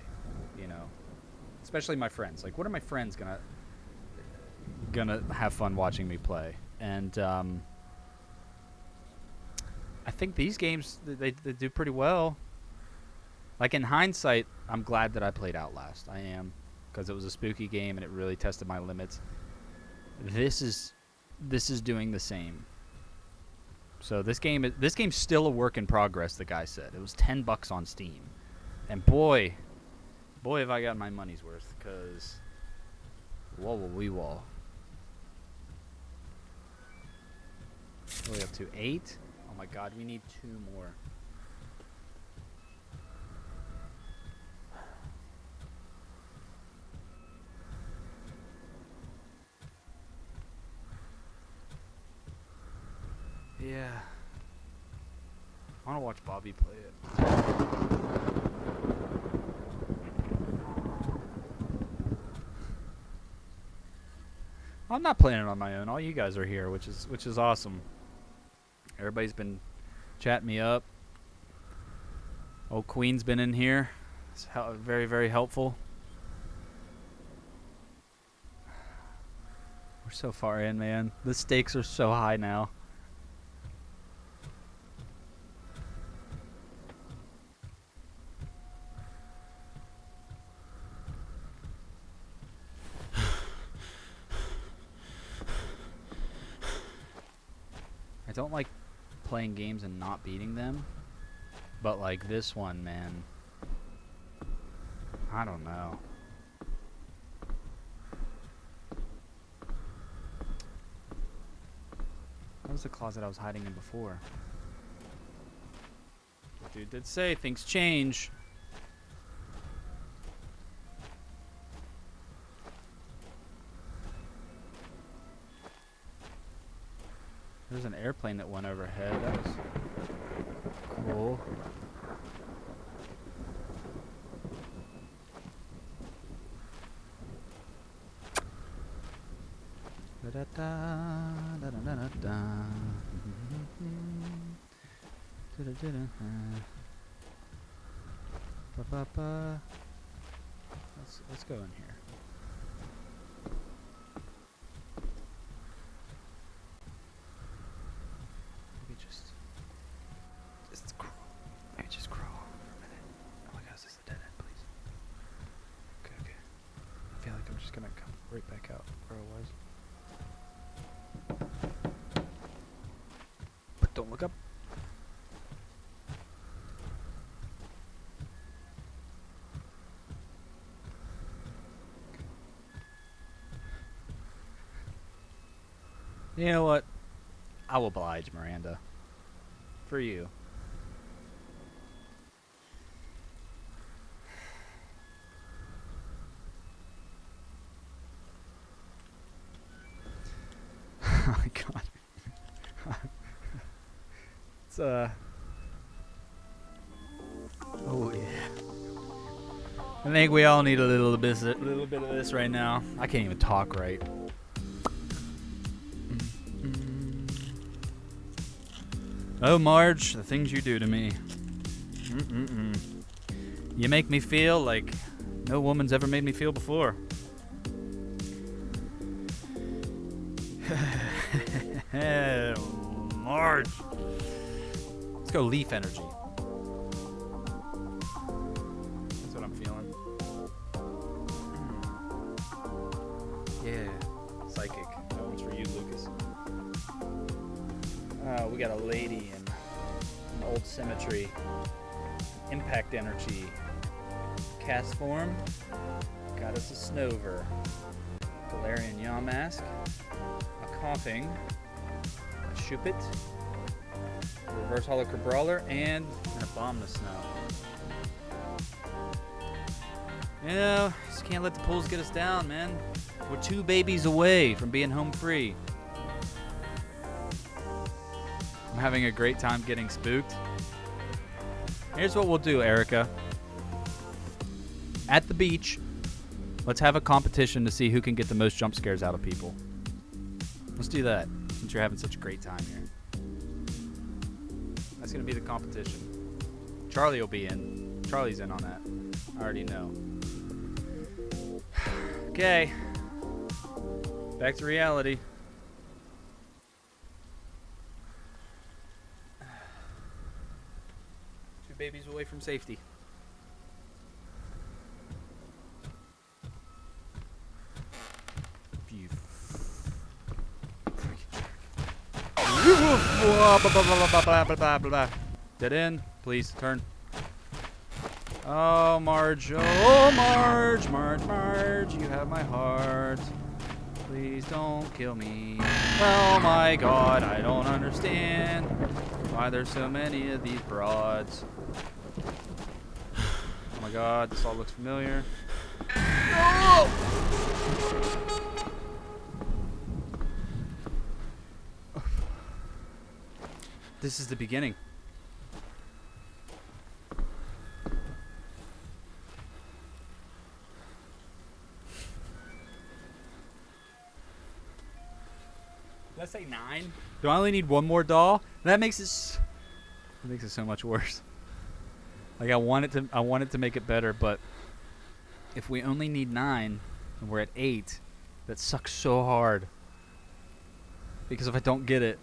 Speaker 1: You know? Especially my friends. Like, what are my friends gonna have fun watching me play? And I think these games they do pretty well. Like in hindsight, I'm glad that I played Outlast. I am, because it was a spooky game and it really tested my limits. This is doing the same. So this game's still a work in progress. The guy said it was $10 on Steam, and boy, have I got my money's worth. Because Whoa, wee wall. What are we up to? 8? Oh my god, we need 2 more. Yeah. I want to watch Bobby play it. I'm not playing it on my own. All you guys are here, which is awesome. Everybody's been chatting me up. Old Queen's been in here. It's very, very helpful. We're so far in, man. The stakes are so high now. I don't like playing games and not beating them, but like this one, man, I don't know. What was the closet I was hiding in before? Dude did say things change. There's an airplane that went overhead. That was cool. Let's go in here. Maybe just crawl. Maybe just crawl for a minute. Oh my gosh, this is a dead end, please. Okay. I feel like I'm just gonna come right back out where I was. But don't look up. You know what? I will oblige, Miranda. For you. Oh my god. It's oh yeah. I think we all need a little bit of this right now. I can't even talk right. Oh, Marge, the things you do to me. You make me feel like no woman's ever made me feel before. Marge. Let's go Leaf energy. That's what I'm feeling. Yeah. Psychic. That one's for you, Lucas. We got a lady and an old symmetry. Impact energy. Cast form. Got us a Snover. Galarian Yamask. A Coughing. A Shuppet. A Reverse Holo Brawler. And an Abominus Snow. You know, just can't let the pools get us down, man. We're 2 babies away from being home free. I'm having a great time getting spooked. Here's what we'll do, Erica. At the beach, let's have a competition to see who can get the most jump scares out of people. Let's do that, since you're having such a great time here. That's going to be the competition. Charlie will be in. Charlie's in on that. I already know. Okay. Back to reality. Babies away from safety. Dead end. Please turn. Oh, Marge. Oh, Marge. Marge. You have my heart. Please don't kill me. Oh my god, I don't understand why there's so many of these broads. Oh my god, this all looks familiar. No! This is the beginning. Did I say 9? Do I only need one more doll? That makes it so much worse. Like I wanted to make it better, but if we only need 9 and we're at 8, that sucks so hard. Because if I don't get it,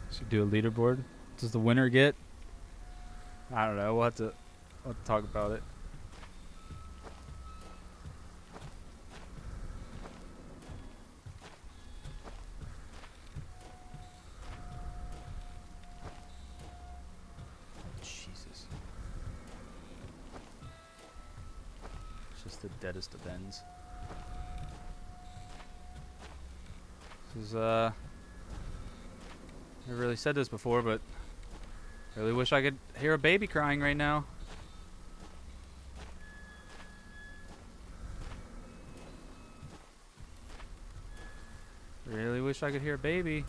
Speaker 1: should do a leaderboard. Does the winner get? I don't know. We'll have to talk about it. Jesus. It's just the deadest of ends. This is I never really said this before, but I really wish I could hear a baby crying right now. Really wish I could hear a baby.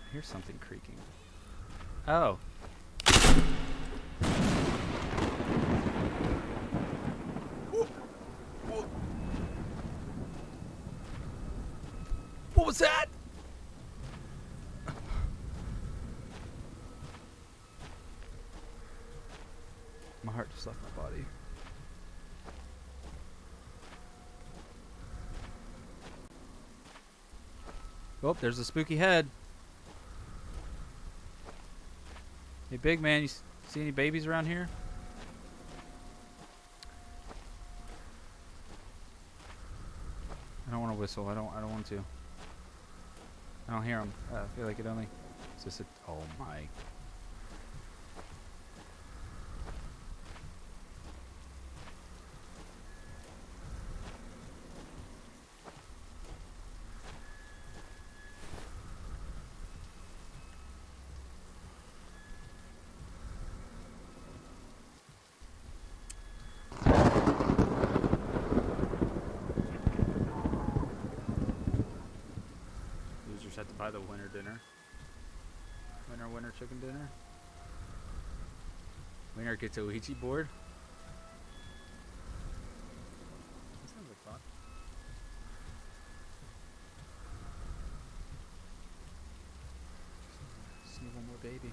Speaker 1: I hear something creaking. Oh. What was that? My heart just left my body. Oh, there's a spooky head. Hey, big man, you see any babies around here? I don't want to whistle. I don't want to. I don't hear them. I feel like it only. Is this a? Oh my. Losers have to buy the winter dinner. Winner chicken dinner. Winner gets a Ouija board. That sounds like fun. Just need one more baby.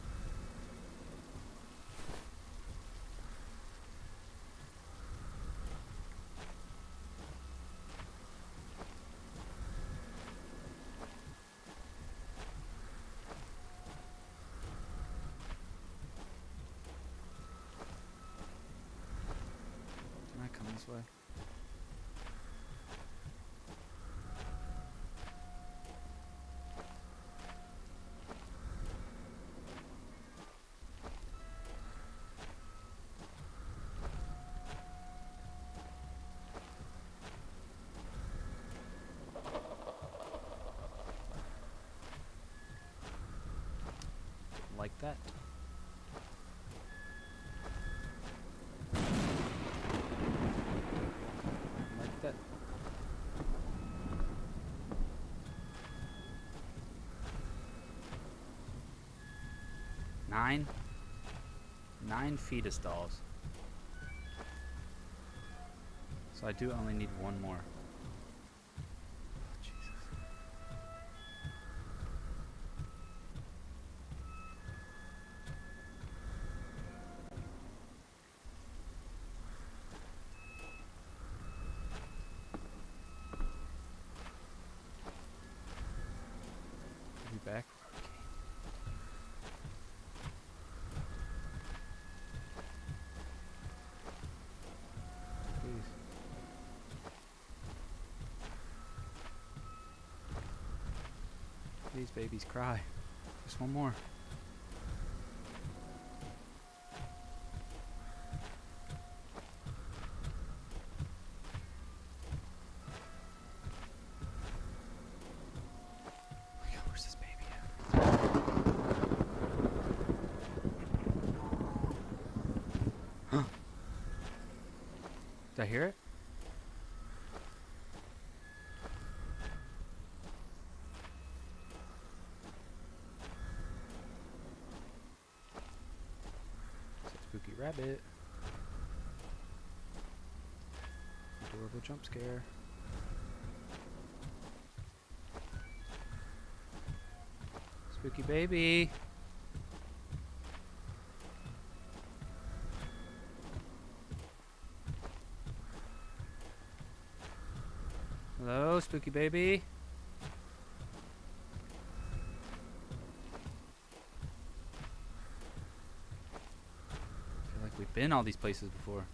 Speaker 1: Can I come this way? Like that. Like that. Nine fetus dolls. So I do only need one more. Oh, Jesus. I'll be back. Please, babies, cry. Just one more. Oh my God, where's this baby at? Did I hear it? It's a spooky rabbit. Adorable jump scare. Spooky baby. Hello, spooky baby. I feel like we've been all these places before.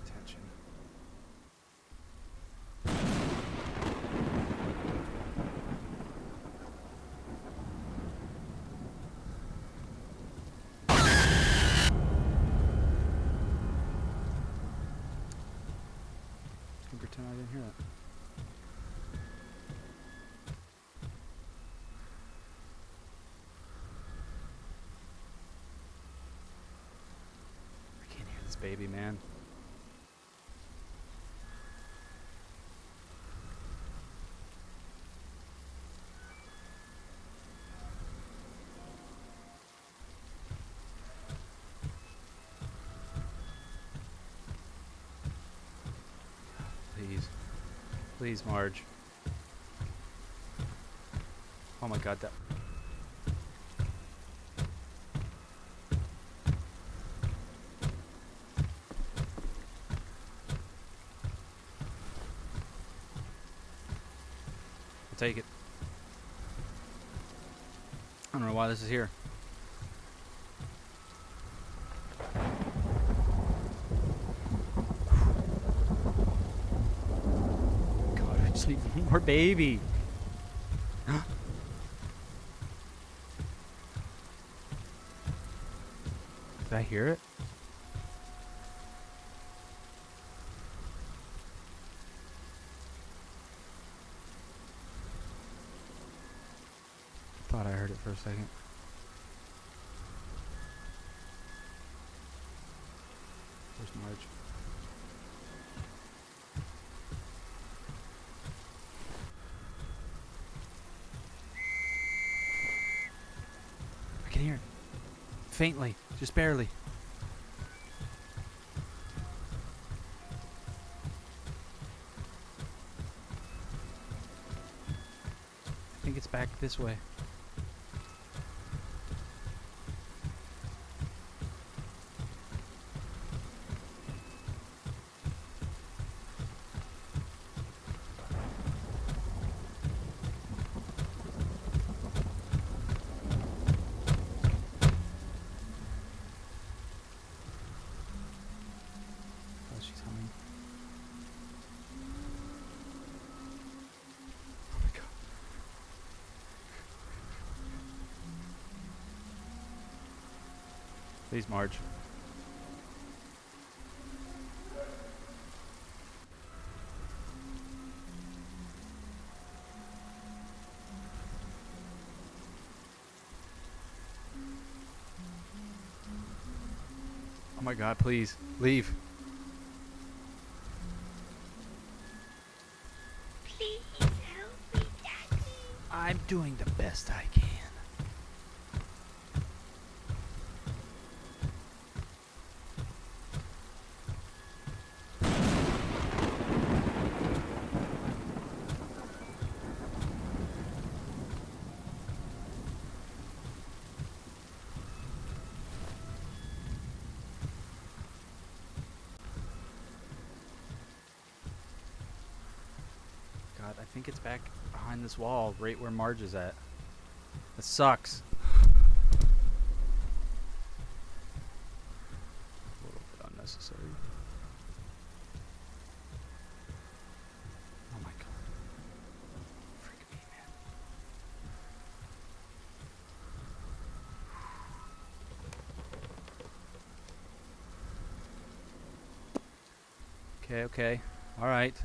Speaker 1: Attention. Can pretend I didn't hear that. I can't hear this baby, man. Please. Please, Marge. Oh my God, that... I'll take it. I don't know why this is here. God, I just need one more baby. Did I hear it? Thought I heard it for a second. Where's Marge? I can hear it. Faintly, just barely. I think it's back this way. Oh, she's humming. Oh my God. Please, Marge. Oh my God, please, leave.
Speaker 2: Please help me, Daddy.
Speaker 1: I'm doing the best I can. think it's back behind this wall, right where Marge is at. That sucks. A little bit unnecessary. Oh my god. Freak me, man. Okay, okay. Alright.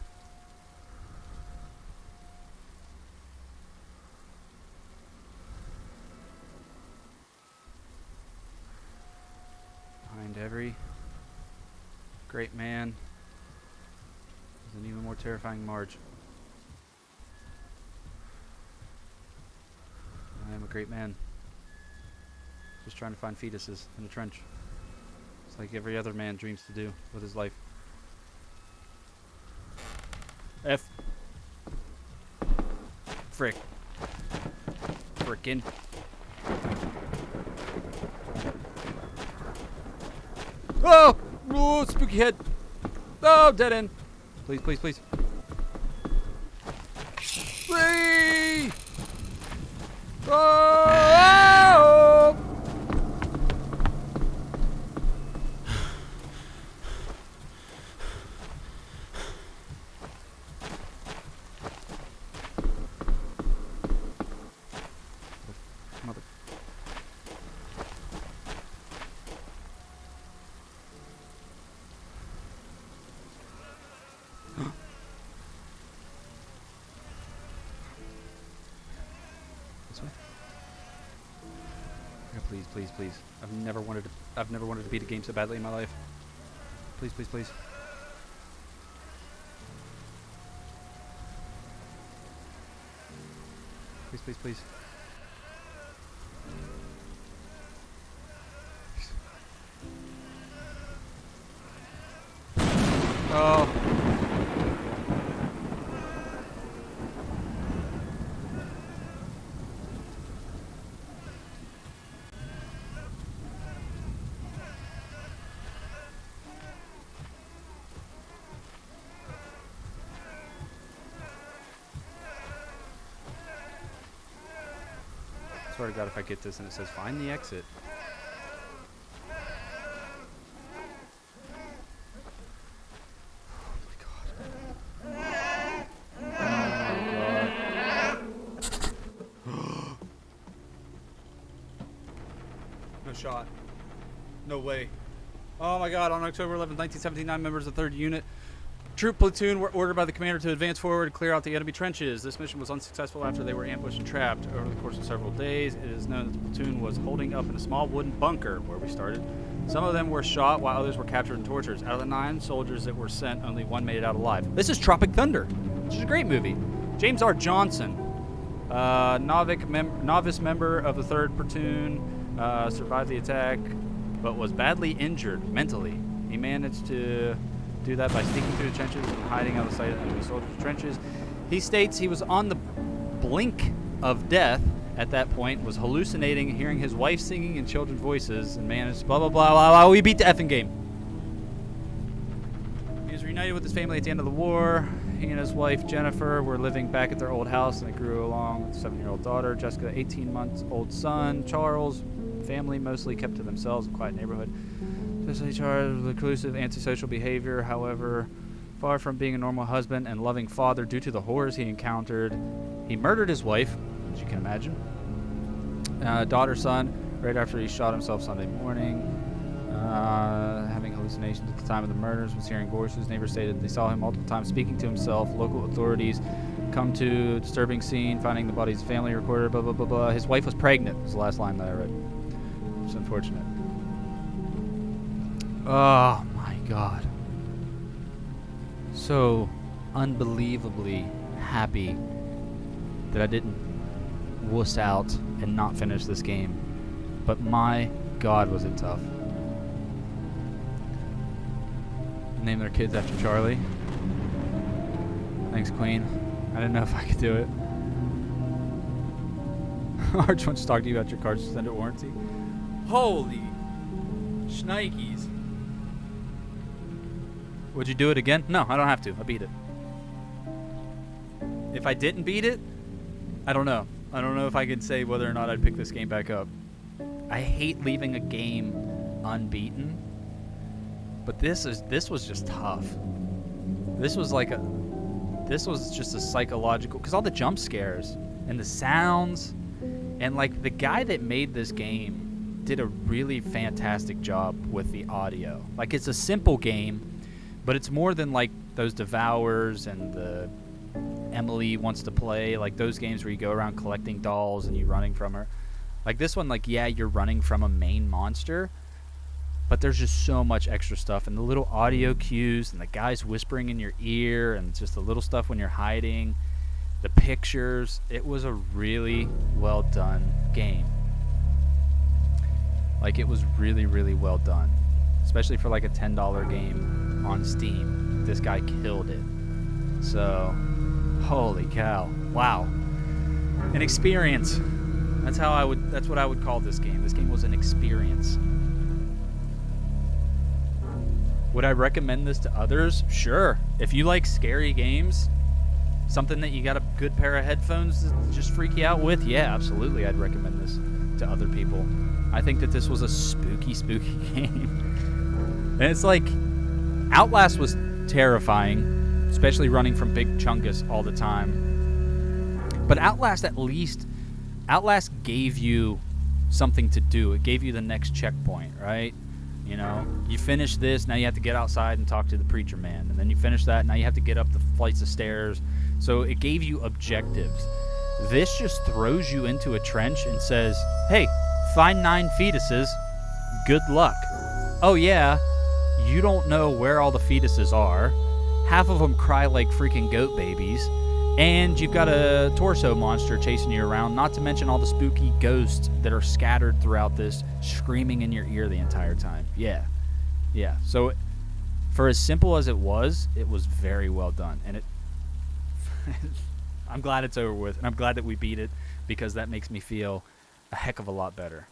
Speaker 1: Behind every great man is an even more terrifying Marge. I am a great man. Just trying to find fetuses in a trench. It's like every other man dreams to do with his life. F. Frick. Frickin'. Oh! Oh, spooky head. Oh, dead end. Please, please, please. Please! Oh! Mother. This way. Yeah, please, please, please. I've never wanted to beat a game so badly in my life. Please, please, please. Please, please, please. Oh. I swear to God, if I get this and it says find the exit. No shot. No way. Oh my god, on October 11th, 1979, members of the 3rd Unit Troop Platoon were ordered by the commander to advance forward and clear out the enemy trenches. This mission was unsuccessful after they were ambushed and trapped. Over the course of several days, it is known that the platoon was holding up in a small wooden bunker where we started. Some of them were shot while others were captured and tortured. Out of the 9 soldiers that were sent, only 1 made it out alive. This is Tropic Thunder, which is a great movie. James R. Johnson, novice member of the 3rd Platoon, survived the attack, but was badly injured mentally. He managed to do that by sneaking through the trenches and hiding out of sight of enemy soldiers' trenches. He states he was on the blink of death at that point, was hallucinating, hearing his wife singing in children's voices, and managed blah, blah, blah, blah, blah. We beat the effing game. He was reunited with his family at the end of the war. He and his wife, Jennifer, were living back at their old house, and they grew along with a 7-year-old daughter, Jessica, 18-month-old son, Charles. Family mostly kept to themselves in a quiet neighborhood. Especially charged with reclusive, antisocial behavior. However, far from being a normal husband and loving father due to the horrors he encountered, he murdered his wife, as you can imagine. Daughter, son, right after he shot himself Sunday morning. Having hallucinations at the time of the murders, was hearing voices. Neighbors stated they saw him multiple times speaking to himself. Local authorities come to disturbing scene, finding the body's family recorder, blah, blah, blah, blah. His wife was pregnant, was the last line that I read. It's unfortunate. Oh my god. So unbelievably happy that I didn't wuss out and not finish this game. But my god, was it tough. Name their kids after Charlie. Thanks, Queen. I didn't know if I could do it. Arch wants to talk to you about your car's extended warranty. Holy shnikes. Would you do it again? No, I don't have to. I beat it. if I didn't beat it, I don't know. I don't know if I can say whether or not I'd pick this game back up. I hate leaving a game unbeaten, but this was just tough. This was just a psychological, because all the jump scares and the sounds, and like the guy that made this game did a really fantastic job with the audio. Like, it's a simple game, but it's more than like those Devours and the Emily Wants to Play, like those games where you go around collecting dolls and you running from her. Like this one, like, yeah, you're running from a main monster, but there's just so much extra stuff, and the little audio cues and the guys whispering in your ear and just the little stuff when you're hiding, the pictures. It was a really well done game. Like, it was really, really well done, especially for like a $10 game on Steam. This guy killed it. So, holy cow. Wow. An experience. That's what I would call this game. This game was an experience. Would I recommend this to others? Sure. If you like scary games, something that you got a good pair of headphones to just freak you out with, yeah, absolutely, I'd recommend this to other people. I think that this was a spooky, spooky game. And it's like, Outlast was terrifying, especially running from Big Chungus all the time. But Outlast gave you something to do. It gave you the next checkpoint, right? You know, you finish this, now you have to get outside and talk to the preacher man. And then you finish that, now you have to get up the flights of stairs. So it gave you objectives. This just throws you into a trench and says, hey, find 9 fetuses. Good luck. Oh yeah, you don't know where all the fetuses are. Half of them cry like freaking goat babies. And you've got a torso monster chasing you around, not to mention all the spooky ghosts that are scattered throughout this, screaming in your ear the entire time. Yeah. Yeah. So for as simple as it was very well done. And I'm glad it's over with, and I'm glad that we beat it, because that makes me feel a heck of a lot better.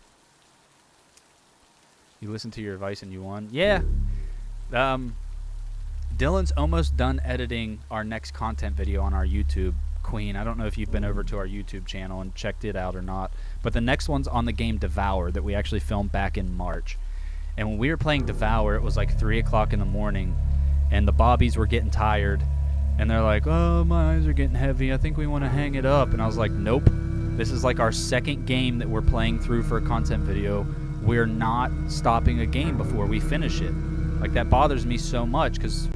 Speaker 1: You listened to your advice and you won? Yeah. Dylan's almost done editing our next content video on our YouTube. Queen, I don't know if you've been over to our YouTube channel and checked it out or not, but the next one's on the game Devour that we actually filmed back in March. And when we were playing Devour, it was like 3 o'clock in the morning, and the bobbies were getting tired, and they're like, oh, my eyes are getting heavy, I think we want to hang it up. And I was like, nope, this is like our second game that we're playing through for a content video. We're not stopping a game before we finish it. Like, that bothers me so much, because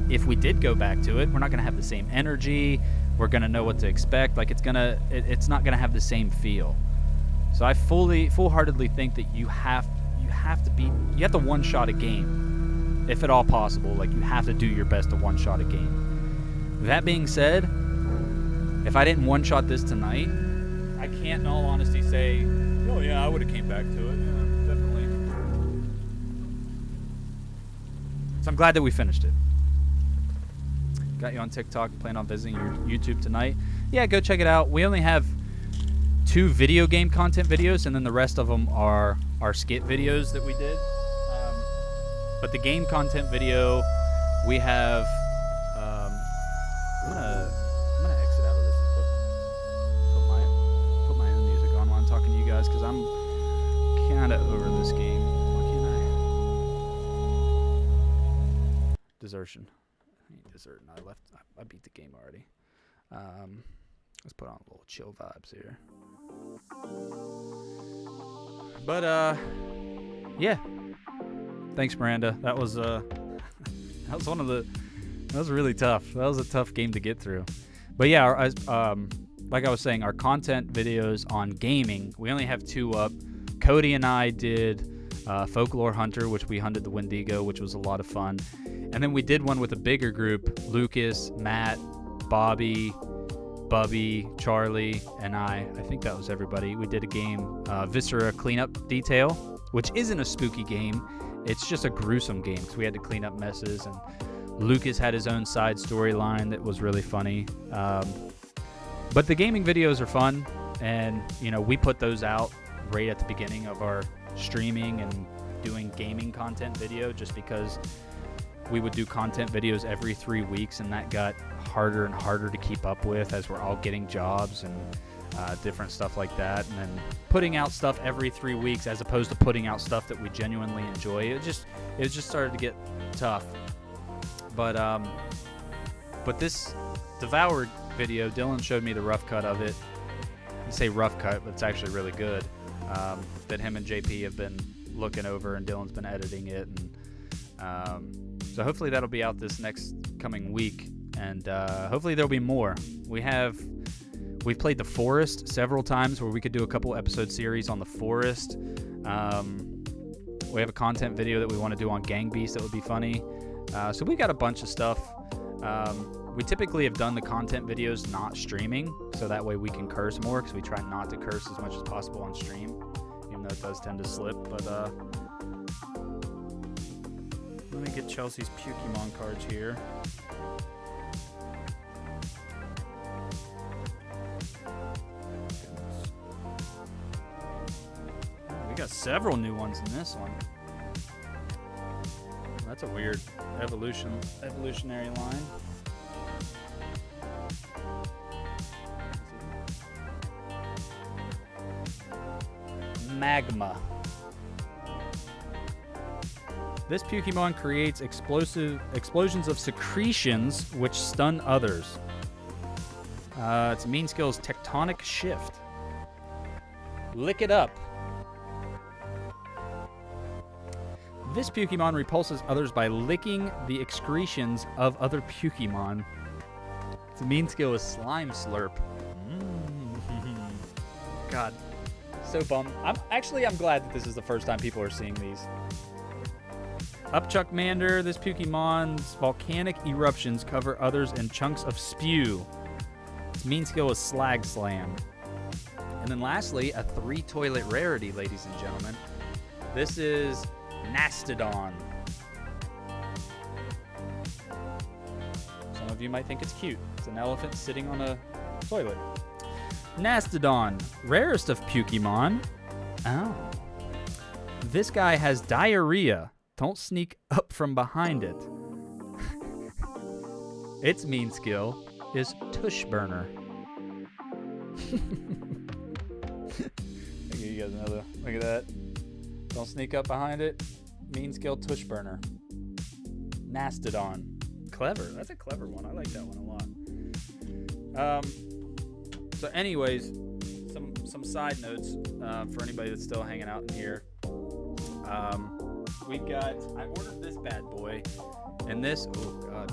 Speaker 1: if we did go back to it, we're not going to have the same energy. We're going to know what to expect. Like, it's not going to have the same feel. So I full-heartedly think that you have to one-shot a game, if at all possible. Like, you have to do your best to one-shot a game. That being said, if I didn't one-shot this tonight, I can't in all honesty say, oh yeah, I would have came back to it. Yeah, definitely. So I'm glad that we finished it. Got you on TikTok, plan on visiting your YouTube tonight. Yeah, go check it out. We only have 2 video game content videos, and then the rest of them are our skit videos that we did. But the game content video, we have. I'm gonna exit out of this and put my own music on while I'm talking to you guys, because I'm kind of over this game. Why can't I? Desertion. Deserting. I beat the game already. Let's put on a little chill vibes here. But yeah. Thanks, Miranda. That was really tough. That was a tough game to get through. But yeah, like I was saying, our content videos on gaming, we only have 2 up. Cody and I did Folklore Hunter, which we hunted the Wendigo, which was a lot of fun. And then we did one with a bigger group, Lucas, Matt, Bobby, Bubby, Charlie, and I think that was everybody. We did a game, Viscera Cleanup Detail, which isn't a spooky game. It's just a gruesome game, because we had to clean up messes, and Lucas had his own side storyline that was really funny. But the gaming videos are fun, and we put those out right at the beginning of our streaming and doing gaming content video, just because we would do content videos every 3 weeks, and that got harder and harder to keep up with as we're all getting jobs and different stuff like that. And then putting out stuff every 3 weeks as opposed to putting out stuff that we genuinely enjoy, it just started to get tough. But this Devoured video, Dylan showed me the rough cut of it. I say rough cut, but it's actually really good. That him and JP have been looking over, and Dylan's been editing it, and so hopefully that'll be out this next coming week, and hopefully there'll be more. We've played the Forest several times, where we could do a couple episode series on the Forest. We have a content video that we want to do on Gang Beast that would be funny. So we got a bunch of stuff. We typically have done the content videos not streaming, so that way we can curse more, because we try not to curse as much as possible on stream, even though it does tend to slip. But let me get Chelsea's Pokemon cards here. We got several new ones in this one. That's a weird evolutionary line. Magma. This Pokemon creates explosions of secretions which stun others. Its main skill is Tectonic Shift. Lick it up. This Pokemon repulses others by licking the excretions of other Pokemon. Its main skill is Slime Slurp. God, so bummed. I'm glad that this is the first time people are seeing these. Upchuckmander. This Pokemon's volcanic eruptions cover others in chunks of spew. Its main skill is Slag Slam. And then lastly, a 3-toilet rarity, ladies and gentlemen. This is Mastodon. Some of you might think it's cute. It's an elephant sitting on a toilet. Mastodon, rarest of Pokemon. Oh. This guy has diarrhea. Don't sneak up from behind it. Its main skill is Tush Burner. I'll give you guys another. Look at that. Don't sneak up behind it. Mean skill Tush Burner. Mastodon. Clever. That's a clever one. I like that one a lot. So anyways, some side notes for anybody that's still hanging out in here. I ordered this bad boy, and this, oh god.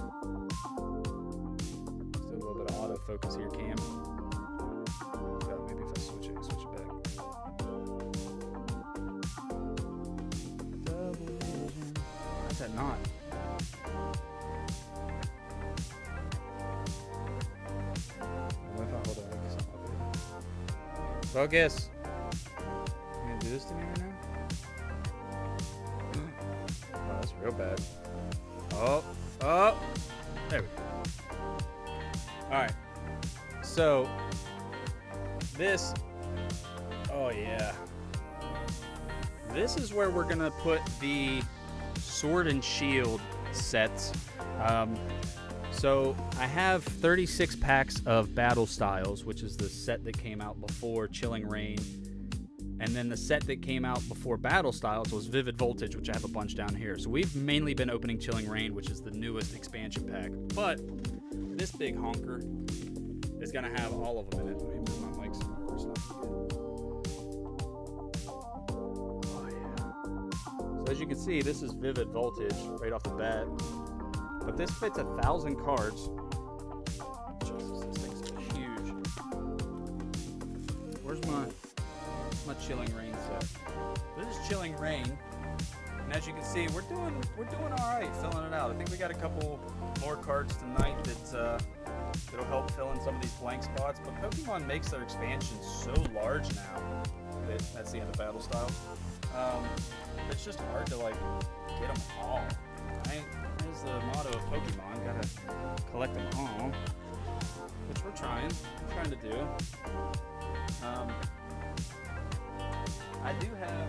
Speaker 1: Still a little bit of autofocus here, Cam. Maybe if I switch it back. How's that not? What if I hold it like something up here? Focus! You gonna do this to me right now? Oh, that's real bad. Oh! There we go. Alright. So, this, oh yeah. This is where we're gonna put the Sword and Shield sets. So I have 36 packs of Battle Styles, which is the set that came out before Chilling Reign. And then the set that came out before Battle Styles was Vivid Voltage, which I have a bunch down here. So we've mainly been opening Chilling Reign, which is the newest expansion pack. But this big honker is going to have all of them in it. Let me move my mic somewhere where it's not good. Oh, yeah. So as you can see, this is Vivid Voltage right off the bat. But this fits 1,000 cards. Jesus, this thing's huge. Where's my Chilling Reign set? This is Chilling Reign, and as you can see, we're doing all right, filling it out. I think we got a couple more cards tonight that'll help fill in some of these blank spots. But Pokemon makes their expansions so large now. That's the end of Battle Style. It's just hard to get them all. Right? Here's the motto of Pokemon: gotta collect them all, which we're trying to do. I do have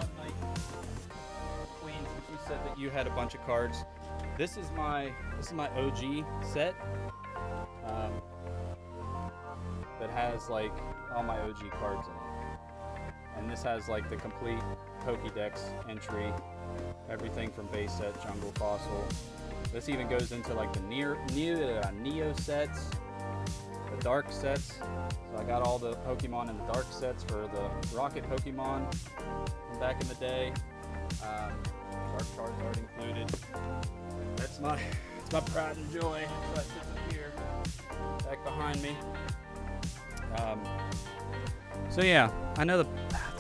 Speaker 1: one night, Queen, since you said that you had a bunch of cards. This is my OG set. That has like all my OG cards in it. And this has like the complete Pokédex entry, everything from base set, jungle, fossil. This even goes into like the Neo sets, the dark sets. So I got all the Pokemon in the dark sets for the Rocket Pokemon from back in the day. Dark Charizard included. That's my pride and joy. That sits up here, back behind me. So yeah, I know it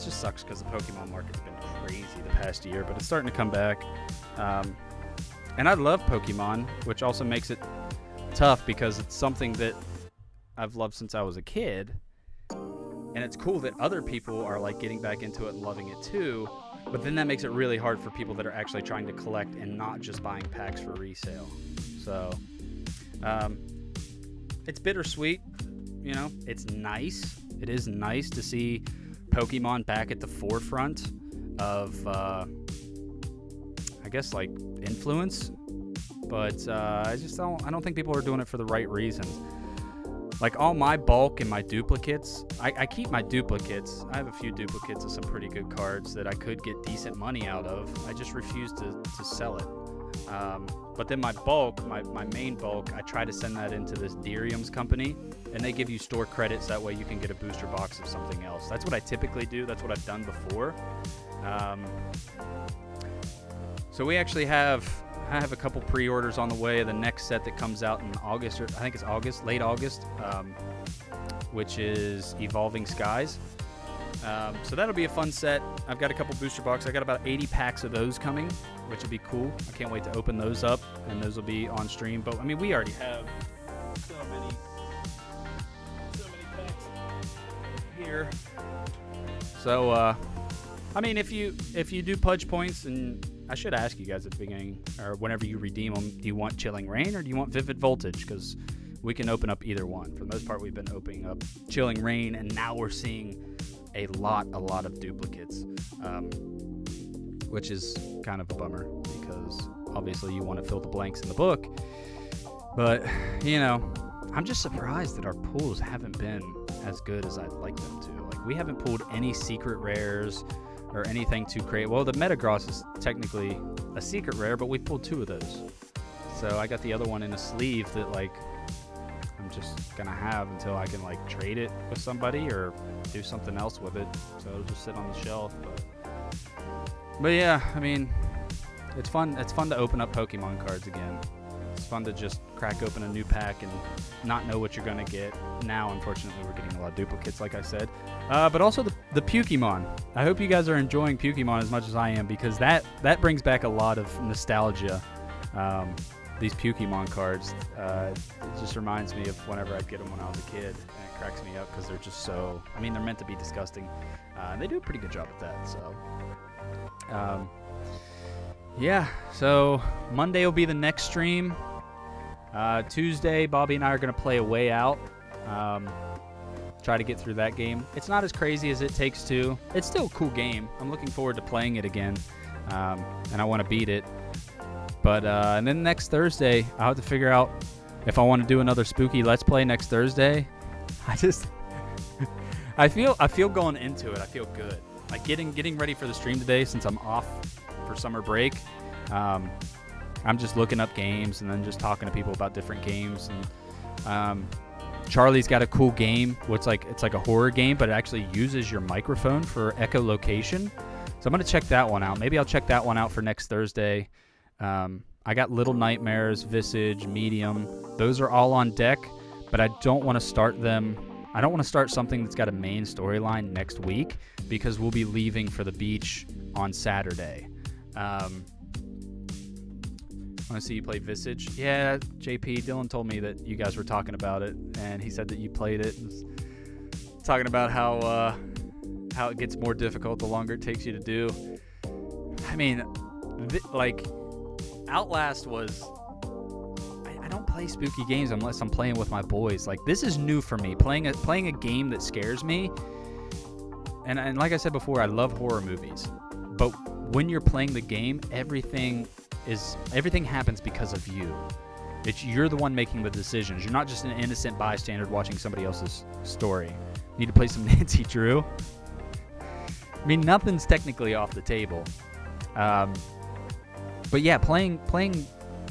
Speaker 1: just sucks because the Pokemon market's been crazy the past year, but it's starting to come back. And I love Pokemon, which also makes it tough because it's something that I've loved since I was a kid. And it's cool that other people are like getting back into it and loving it too. But then that makes it really hard for people that are actually trying to collect and not just buying packs for resale. So it's bittersweet. You know, it's nice. It is nice to see Pokemon back at the forefront of, I guess, like, influence. But I don't think people are doing it for the right reasons. Like, all my bulk and my duplicates, I keep my duplicates. I have a few duplicates of some pretty good cards that I could get decent money out of. I just refuse to sell it. But then my bulk, my main bulk, I try to send that into this Derium's company, and they give you store credits. That way you can get a booster box of something else. That's what I typically do. That's what I've done before. So we actually I have a couple pre-orders on the way. The next set that comes out in August, or I think it's August, late August, which is Evolving Skies. So that'll be a fun set. I've got a couple booster boxes. I got about 80 packs of those coming, which would be cool. I can't wait to open those up, and those will be on stream. But I mean, we already have so many packs here. So I mean, if you do pudge points, and I should ask you guys at the beginning or whenever you redeem them, do you want Chilling Reign or do you want Vivid Voltage? Because we can open up either one. For the most part, we've been opening up Chilling Reign, and now we're seeing a lot of duplicates, which is kind of a bummer because obviously you want to fill the blanks in the book. But, you know, I'm just surprised that our pulls haven't been as good as I'd like them to. Like, we haven't pulled any secret rares or anything too crazy. Well, the Metagross is technically a secret rare, but we pulled 2 of those. So I got the other one in a sleeve that, like, I'm just gonna have until I can like trade it with somebody or do something else with it. So it'll just sit on the shelf. But yeah, I mean, it's fun. It's fun to open up Pokemon cards again. It's fun to just crack open a new pack and not know what you're gonna get. Now, unfortunately, we're getting a lot of duplicates, like I said. But also the Pokemon. I hope you guys are enjoying Pokemon as much as I am, because that brings back a lot of nostalgia. These Pokemon cards, it just reminds me of whenever I'd get them when I was a kid, and it cracks me up because they're just so, I mean, they're meant to be disgusting, and they do a pretty good job at that. So yeah, so Monday will be the next stream. Tuesday, Bobby and I are going to play A Way Out, try to get through that game. It's not as crazy as It Takes Two. It's still a cool game. I'm looking forward to playing it again, and I want to beat it. But and then next Thursday, I'll have to figure out if I want to do another spooky Let's Play next Thursday. I feel going into it, I feel good. Like getting ready for the stream today, since I'm off for summer break. I'm just looking up games and then just talking to people about different games. And Charlie's got a cool game where it's like a horror game, but it actually uses your microphone for echolocation. So I'm gonna check that one out. Maybe I'll check that one out for next Thursday. I got Little Nightmares, Visage, Medium. Those are all on deck, but I don't want to start them. I don't want to start something that's got a main storyline next week because we'll be leaving for the beach on Saturday. I want to see you play Visage. Yeah, JP, Dylan told me that you guys were talking about it, and he said that you played it. Talking about how it gets more difficult the longer it takes you to do. I mean, Outlast was... I don't play spooky games unless I'm playing with my boys. Like, this is new for me. Playing a game that scares me. And like I said before, I love horror movies. But when you're playing the game, everything is everything happens because of you. You're the one making the decisions. You're not just an innocent bystander watching somebody else's story. You need to play some Nancy Drew. I mean, nothing's technically off the table. But yeah, playing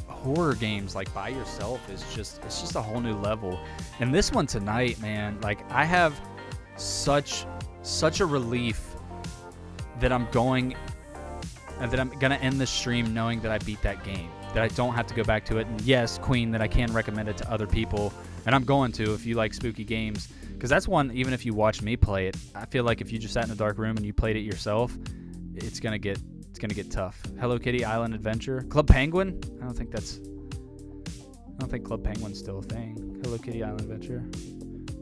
Speaker 1: horror games like by yourself it's just a whole new level. And this one tonight, man, like I have such a relief that I'm gonna end the stream knowing that I beat that game, that I don't have to go back to it. And yes, Queen, that I can recommend it to other people, and I'm going to if you like spooky games, because that's one, even if you watch me play it, I feel like if you just sat in a dark room and you played it yourself, it's gonna get tough. Hello Kitty Island Adventure, Club Penguin. I don't think Club Penguin's still a thing. Hello Kitty Island Adventure.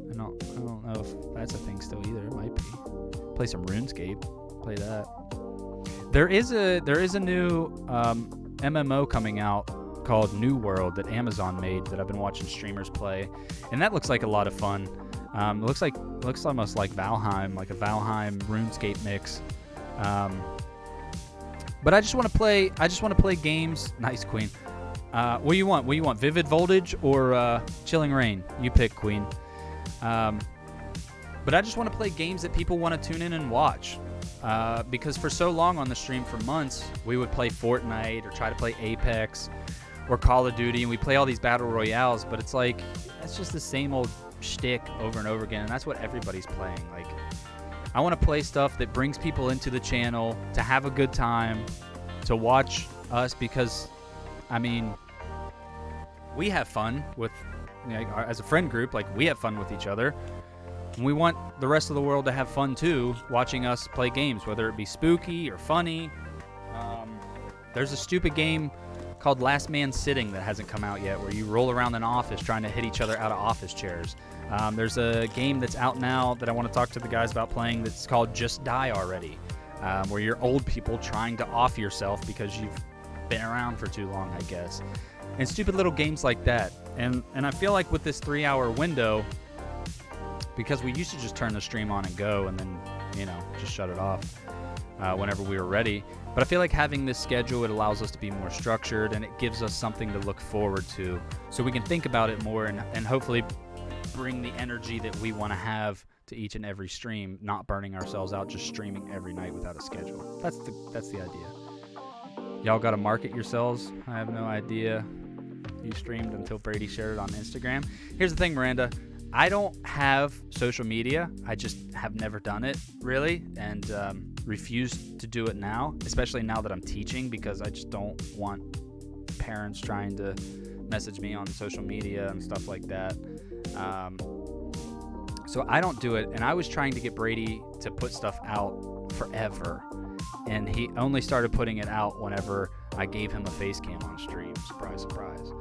Speaker 1: I don't know if that's a thing still either. It might be. Play some RuneScape. Play that. There is a new MMO coming out called New World that Amazon made that I've been watching streamers play, and that looks like a lot of fun. It looks almost like Valheim, like a Valheim RuneScape mix. But I just want to play games. Nice, Queen. What do you want? Vivid Voltage or Chilling Reign? You pick, Queen. But I just want to play games that people want to tune in and watch. Because for so long on the stream, for months, we would play Fortnite or try to play Apex or Call of Duty, and we play all these battle royales, but it's like, that's just the same old shtick over and over again, and that's what everybody's playing. Like, I want to play stuff that brings people into the channel to have a good time, to watch us, because, I mean, we have fun with, as a friend group, like, we have fun with each other. And we want the rest of the world to have fun too, watching us play games, whether it be spooky or funny. There's a stupid game called Last Man Sitting that hasn't come out yet, where you roll around an office trying to hit each other out of office chairs. There's a game that's out now that I want to talk to the guys about playing that's called Just Die Already, where you're old people trying to off yourself because you've been around for too long, I guess. And stupid little games like that. And I feel like with this 3-hour window, because we used to just turn the stream on and go and then, just shut it off whenever we were ready. But I feel like having this schedule, it allows us to be more structured, and it gives us something to look forward to, so we can think about it more and hopefully bring the energy that we want to have to each and every stream, not burning ourselves out just streaming every night without a schedule. That's the idea. Y'all got to market yourselves. I have no idea. You streamed until Brady shared it on Instagram. Here's the thing, Miranda. I don't have social media. I just have never done it, really, and refuse to do it now, especially now that I'm teaching, because I just don't want parents trying to message me on social media and stuff like that. So I don't do it, and I was trying to get Brady to put stuff out forever, and he only started putting it out whenever I gave him a face cam on stream. Surprise, surprise.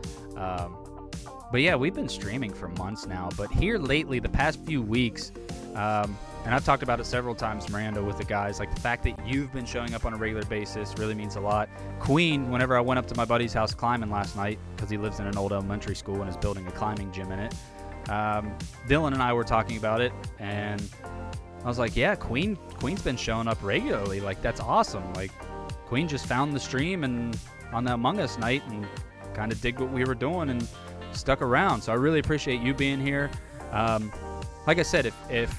Speaker 1: But yeah, we've been streaming for months now, but here lately, the past few weeks, and I've talked about it several times, Miranda, with the guys, like the fact that you've been showing up on a regular basis really means a lot. Queen, whenever I went up to my buddy's house climbing last night, because he lives in an old elementary school and is building a climbing gym in it, Dylan and I were talking about it, and I was like, yeah, Queen's been showing up regularly. Like, that's awesome. Like, Queen just found the stream and on the Among Us night and kind of digged what we were doing and stuck around. So I really appreciate you being here. Like I said, if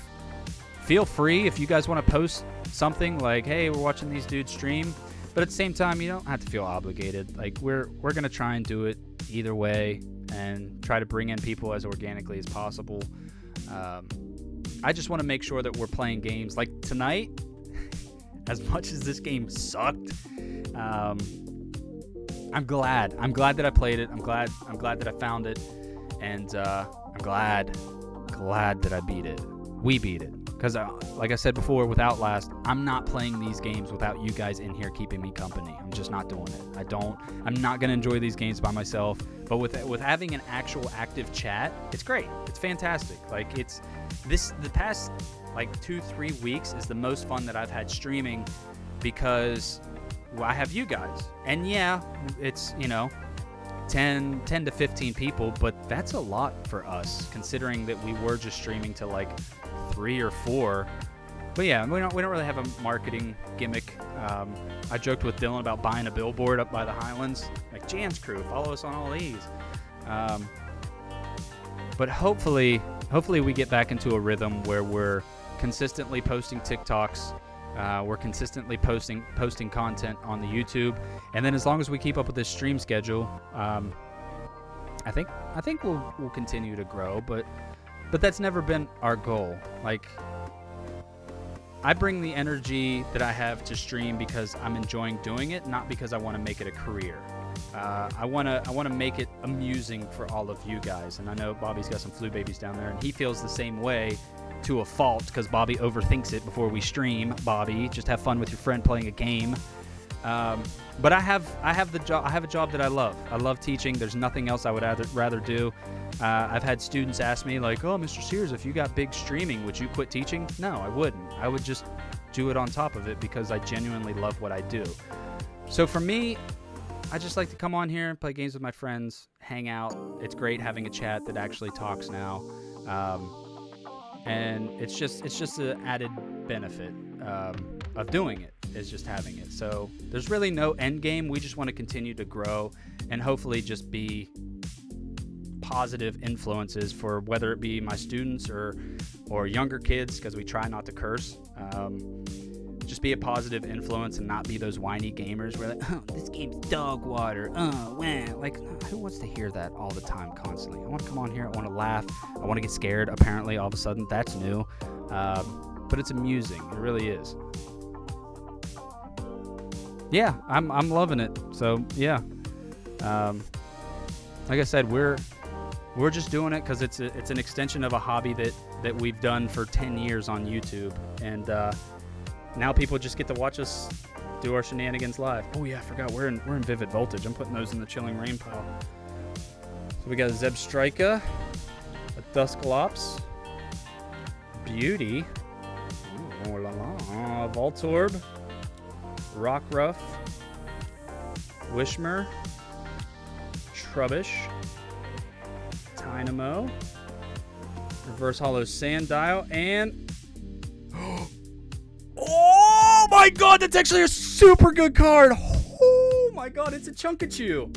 Speaker 1: feel free if you guys want to post something like, hey, we're watching these dudes stream, but at the same time, you don't have to feel obligated. Like, we're gonna try and do it either way and try to bring in people as organically as possible. I just want to make sure that we're playing games like tonight. As much as this game sucked, I'm glad that I played it. I'm glad that I found it, and I'm glad that I beat it. We beat it, because like I said before with Outlast, I'm not playing these games without you guys in here keeping me company. I'm just not doing it. I'm not gonna enjoy these games by myself. But with having an actual active chat, it's great. It's fantastic. Like, the past like 2-3 weeks is the most fun that I've had streaming, because I have you guys. And yeah, it's 10 to 15 people, but that's a lot for us, considering that we were just streaming to like 3 or 4. But yeah, we don't really have a marketing gimmick. I joked with Dylan about buying a billboard up by the Highlands, like Jan's crew, follow us on all these. But hopefully we get back into a rhythm where we're consistently posting TikToks. We're consistently posting content on the YouTube, and then as long as we keep up with this stream schedule, I think we'll continue to grow. But that's never been our goal. Like, I bring the energy that I have to stream because I'm enjoying doing it, not because I want to make it a career. I want to make it amusing for all of you guys. And I know Bobby's got some flu babies down there, and he feels the same way to a fault because Bobby overthinks it before we stream. Bobby, just have fun with your friend playing a game. But I have a job that I love. I love teaching. There's nothing else I would rather do. I've had students ask me like, "Oh, Mr. Sears, if you got big streaming, would you quit teaching?" No, I wouldn't. I would just do it on top of it because I genuinely love what I do. So for me, I just like to come on here and play games with my friends, hang out. It's great having a chat that actually talks now. And it's just an added benefit of doing it, is just having it. So there's really no end game. We just want to continue to grow and hopefully just be positive influences for whether it be my students or younger kids, because we try not to curse. Just be a positive influence and not be those whiny gamers where like, "Oh, this game's dog water. Oh, wow." Like, who wants to hear that all the time, constantly? I want to come on here. I want to laugh. I want to get scared. Apparently, all of a sudden, that's new. But it's amusing. It really is. Yeah, I'm loving it. So yeah, like I said, we're just doing it because it's an extension of a hobby that we've done for 10 years on YouTube, and now people just get to watch us do our shenanigans live. Oh yeah, I forgot we're in Vivid Voltage. I'm putting those in the Chilling Rain pile. So we got a Zeb Strika, a Dusclops, Beauty, ooh, oh la la, Voltorb, Rockruff, Wishmer, Trubbish, Dynamo, Reverse Hollow Sandile, and oh my god, that's actually a super good card. Oh my god, it's a Chunkachu.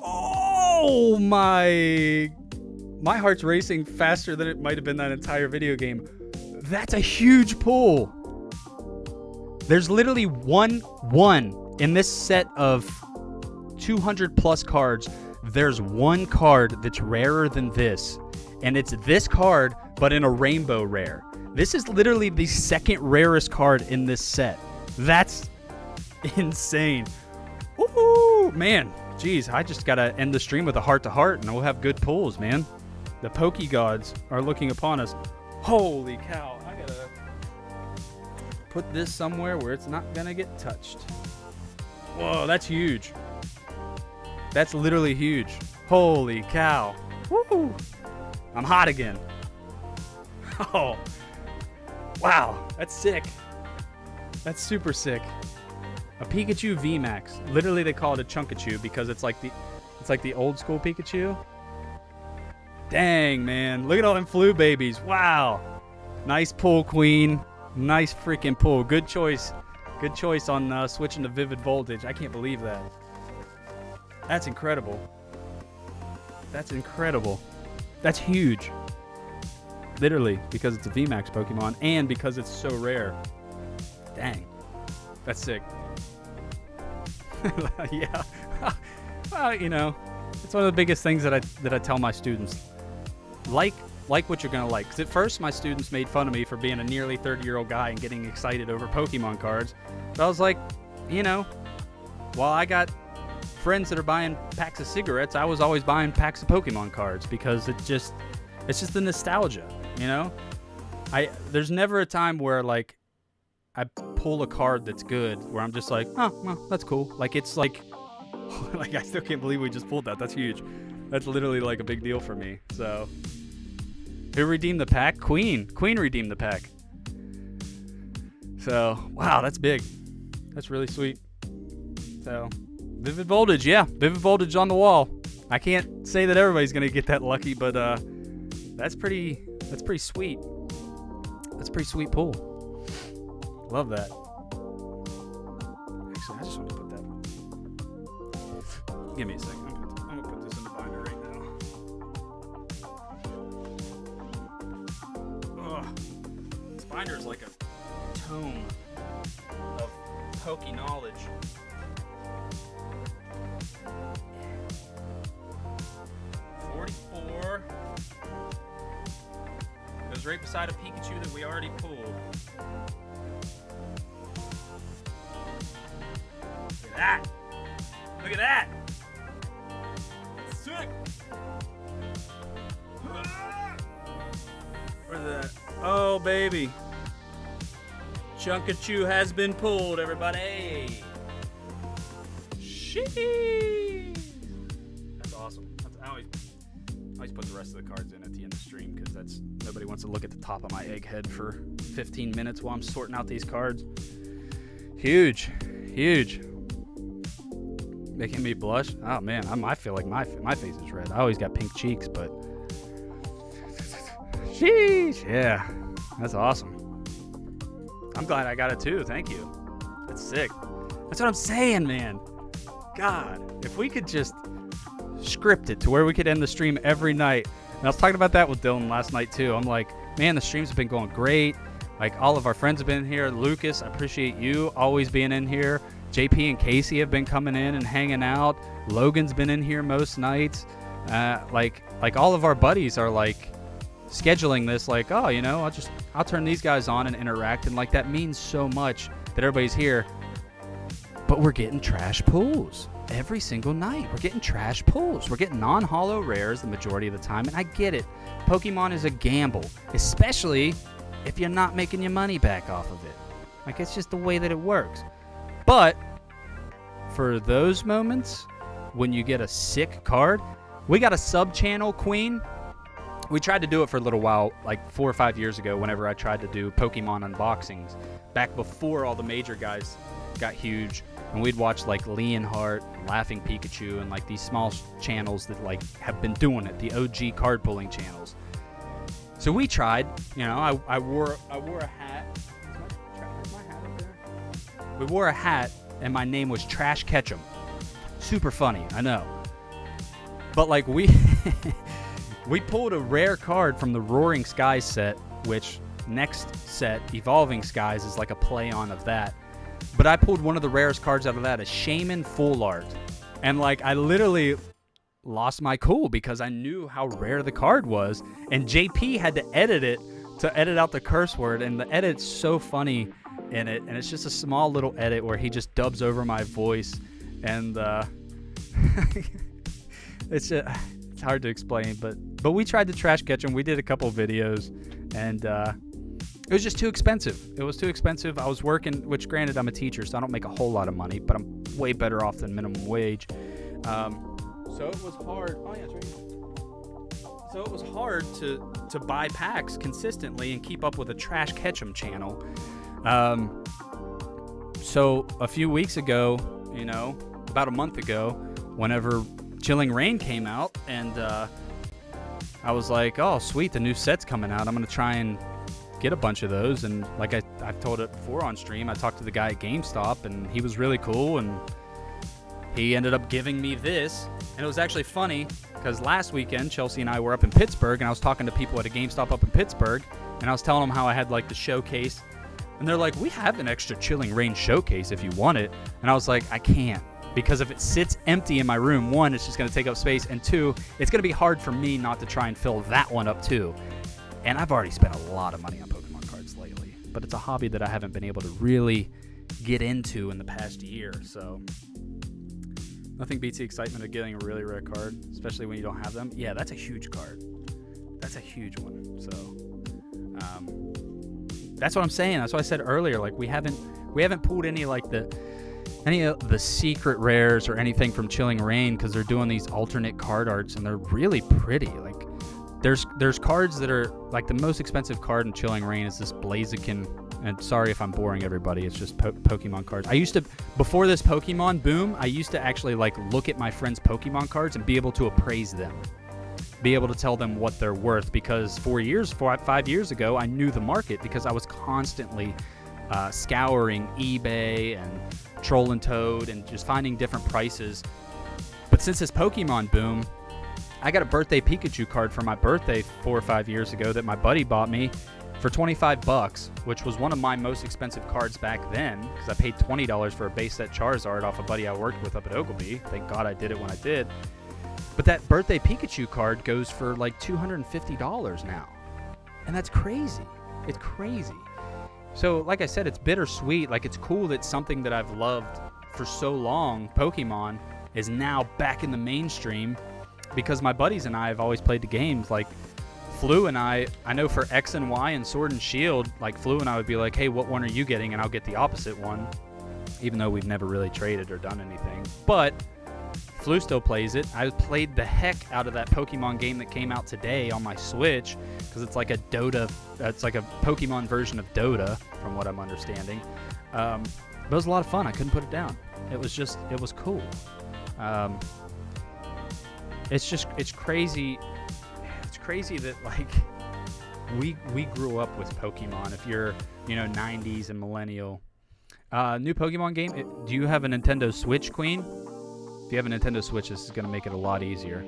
Speaker 1: Oh my heart's racing faster than it might have been that entire video game. That's a huge pull. There's literally one in this set of 200 plus cards. There's one card that's rarer than this, and it's this card but in a rainbow rare. This is literally the second rarest card in this set. That's insane. Woohoo, man. Jeez, I just gotta end the stream with a heart-to-heart and we'll have good pulls, man. The Poke Gods are looking upon us. Holy cow. I gotta put this somewhere where it's not gonna get touched. Whoa, that's huge. That's literally huge. Holy cow. Woo! I'm hot again. Oh. Wow, that's sick. That's super sick. A Pikachu VMAX. Literally, they call it a Chunkachu because it's like the old school Pikachu. Dang, man. Look at all them flu babies. Wow. Nice pull, Queen. Nice freaking pull. Good choice. Good choice on switching to Vivid Voltage. I can't believe that. That's incredible. That's incredible. That's huge. Literally, because it's a VMAX Pokemon and because it's so rare. Dang. That's sick. Yeah. Well, you know, it's one of the biggest things that I tell my students. Like what you're going to like. Because at first, my students made fun of me for being a nearly 30-year-old guy and getting excited over Pokemon cards. But I was like, you know, while I got friends that are buying packs of cigarettes, I was always buying packs of Pokemon cards because it's just the nostalgia, you know? There's never a time where, like, I pull a card that's good where I'm just like, oh, well, that's cool. Like, it's like, like, I still can't believe we just pulled that. That's huge. That's literally, like, a big deal for me. So, who redeemed the pack? Queen. Queen redeemed the pack. So, wow, that's big. That's really sweet. So, Vivid Voltage, yeah. Vivid Voltage on the wall. I can't say that everybody's going to get that lucky, but that's pretty sweet. That's a pretty sweet pull. Love that. actually, I just want to put that. Give me a second. I'm gonna put this in the binder right now. Ugh. This binder is like a tome of pokey knowledge. 44. Goes right beside a Pikachu that we already pulled. Look at that! Look at that! Sick! Where's that? Oh, baby. Chunkachu has been pulled, everybody. Sheesh. That's awesome. I always put the rest of the cards in at the end of the stream because nobody wants to look at the top of my egghead for 15 minutes while I'm sorting out these cards. Huge. Making me blush. Oh man, I feel like my face is red. I always got pink cheeks, but sheesh. Yeah, that's awesome. I'm glad I got it too. Thank you. That's sick. That's what I'm saying, man. God, if we could just script it to where we could end the stream every night. And I was talking about that with Dylan last night too. I'm like, man, the streams have been going great. Like all of our friends have been here. Lucas, I appreciate you always being in here. JP and Casey have been coming in and hanging out. Logan's been in here most nights. Like all of our buddies are like scheduling this. Like, oh, you know, I'll turn these guys on and interact, and like that means so much that everybody's here. But we're getting trash pulls every single night. We're getting trash pulls. We're getting non-holo rares the majority of the time, and I get it. Pokemon is a gamble, especially if you're not making your money back off of it. Like, it's just the way that it works. But for those moments when you get a sick card, we got a sub-channel queen. We tried to do it for a little while, like 4 or 5 years ago, whenever I tried to do Pokemon unboxings, back before all the major guys got huge. And we'd watch like Leonhardt, Laughing Pikachu, and like these small channels that like have been doing it, the OG card pulling channels. So we tried, you know, I wore a hat. Is my hat up there? We wore a hat, and my name was Trash Ketchum. Super funny, I know. But like we pulled a rare card from the Roaring Skies set, which next set, Evolving Skies, is like a play on of that. But I pulled one of the rarest cards out of that, a Shaman Full Art. And like I literally lost my cool because I knew how rare the card was. And JP had to edit it to edit out the curse word. And the edit's so funny in it. And it's just a small little edit where he just dubs over my voice. And it's hard to explain. But we tried to trash catch him. We did a couple videos. And it was just too expensive. It was too expensive. I was working, which granted I'm a teacher, so I don't make a whole lot of money. But I'm way better off than minimum wage. So it was hard. Oh yeah, it's right here. So it was hard to buy packs consistently and keep up with a Trash Ketchum channel. So a few weeks ago, you know, about a month ago, whenever Chilling Reign came out, and I was like, oh sweet, the new set's coming out. I'm gonna try and get a bunch of those. And like I've told it before on stream, I talked to the guy at GameStop, and he was really cool, and he ended up giving me this. And it was actually funny because last weekend Chelsea and I were up in Pittsburgh, and I was talking to people at a GameStop up in Pittsburgh, and I was telling them how I had like the showcase, and they're like, we have an extra Chilling Reign showcase if you want it. And I was like, I can't, because if it sits empty in my room, one, it's just going to take up space, and two, it's going to be hard for me not to try and fill that one up too. And I've already spent a lot of money on Pokemon cards lately, but it's a hobby that I haven't been able to really get into in the past year. So nothing beats the excitement of getting a really rare card, especially when you don't have them. Yeah, that's a huge card. That's a huge one. So that's what I'm saying. That's what I said earlier. Like we haven't pulled any of the secret rares or anything from Chilling Reign, because they're doing these alternate card arts, and they're really pretty. Like there's cards that are like, the most expensive card in Chilling Reign is this Blaziken. And sorry if I'm boring everybody, it's just Pokemon cards. I used to, before this Pokemon boom, I used to actually like look at my friends' Pokemon cards and be able to appraise them, be able to tell them what they're worth, because 5 years ago, I knew the market because I was constantly scouring eBay and Troll and Toad and just finding different prices. But since this Pokemon boom, I got a birthday Pikachu card for my birthday 4 or 5 years ago that my buddy bought me for $25, which was one of my most expensive cards back then, because I paid $20 for a base set Charizard off a buddy I worked with up at Ogleby. Thank God I did it when I did. But that birthday Pikachu card goes for like $250 now. And that's crazy. It's crazy. So, like I said, it's bittersweet. Like, it's cool that something that I've loved for so long, Pokemon, is now back in the mainstream, because my buddies and I have always played the games. Like, Flu and I know for X and Y and Sword and Shield, like, Flu and I would be like, hey, what one are you getting? And I'll get the opposite one, even though we've never really traded or done anything. But Flu still plays it. I played the heck out of that Pokemon game that came out today on my Switch, because it's like a Dota, it's like a Pokemon version of Dota, from what I'm understanding. But it was a lot of fun. I couldn't put it down. It was cool. It's crazy. It's crazy that, like, we grew up with Pokemon. If you're, 90s and millennial. New Pokemon game. Do you have a Nintendo Switch, Queen? If you have a Nintendo Switch, this is going to make it a lot easier.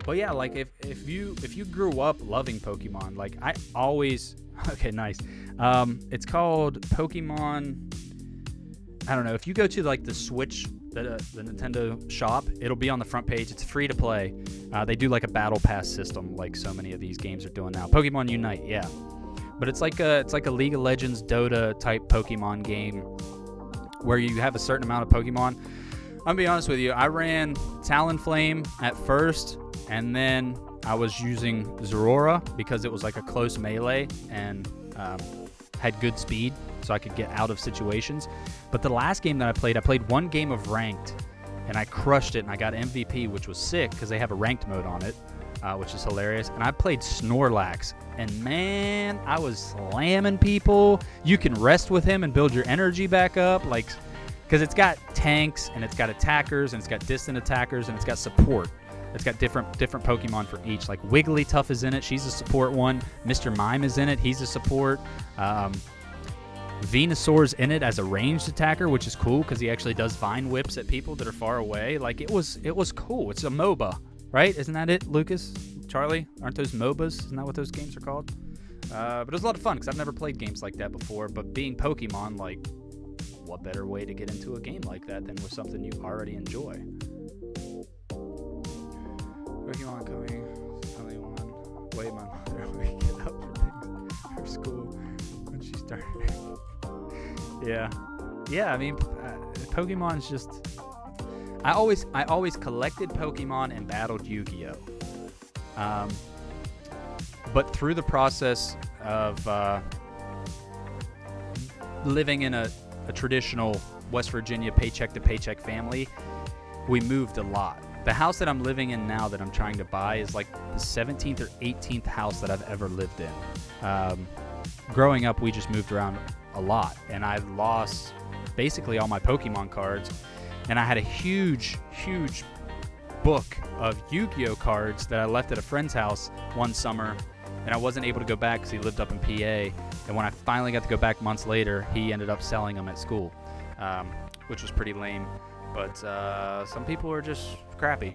Speaker 1: But yeah, like, if you grew up loving Pokemon, like, I always... Okay, nice. It's called Pokemon... I don't know. If you go to, like, the Switch, the Nintendo shop, it'll be on the front page. It's free to play. They do, like, a battle pass system, like so many of these games are doing now. Pokemon Unite, yeah. But it's like a League of Legends Dota type Pokemon game, where you have a certain amount of Pokemon. I'm gonna be honest with you, I ran Talonflame at first, and then I was using Zorora because it was like a close melee and had good speed, so I could get out of situations. But the last game that I played one game of ranked, and I crushed it, and I got MVP, which was sick because they have a ranked mode on it, which is hilarious. And I played Snorlax, and man, I was slamming people. You can rest with him and build your energy back up, like, because it's got tanks, and it's got attackers, and it's got distant attackers, and it's got support. It's got different Pokemon for each. Like, Wigglytuff is in it. She's a support one. Mr. Mime is in it. He's a support. Venusaur's in it as a ranged attacker, which is cool because he actually does Vine Whips at people that are far away. Like, it was cool. It's a MOBA, right? Isn't that it, Lucas? Charlie? Aren't those MOBAs? Isn't that what those games are called? But it was a lot of fun because I've never played games like that before. But being Pokemon, like, what better way to get into a game like that than with something you already enjoy? Pokemon coming. Only one. Wait, my mother would get up for things for school when she started. Yeah. I mean, Pokemon's just. I always collected Pokemon and battled Yu-Gi-Oh. But through the process of living in a traditional West Virginia paycheck to paycheck family, we moved a lot. The house that I'm living in now that I'm trying to buy is like the 17th or 18th house that I've ever lived in. Growing up, we just moved around a lot, and I lost basically all my Pokemon cards, and I had a huge book of Yu-Gi-Oh cards that I left at a friend's house one summer, and I wasn't able to go back because he lived up in PA, and when I finally got to go back months later, he ended up selling them at school, which was pretty lame. But some people are just crappy.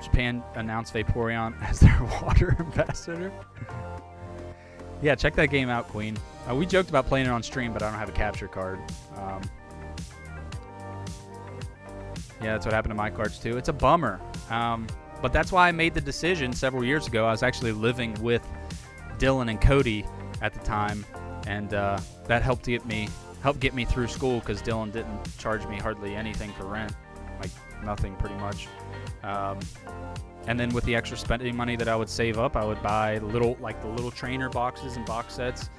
Speaker 1: Japan announced Vaporeon as their water ambassador. Yeah, check that game out, Queen. We joked about playing it on stream, but I don't have a capture card. Yeah, that's what happened to my cards too. It's a bummer. But that's why I made the decision several years ago. I was actually living with Dylan and Cody at the time, and that helped get me through school because Dylan didn't charge me hardly anything for rent, like nothing pretty much. And then with the extra spending money that I would save up, I would buy the little trainer boxes and box sets,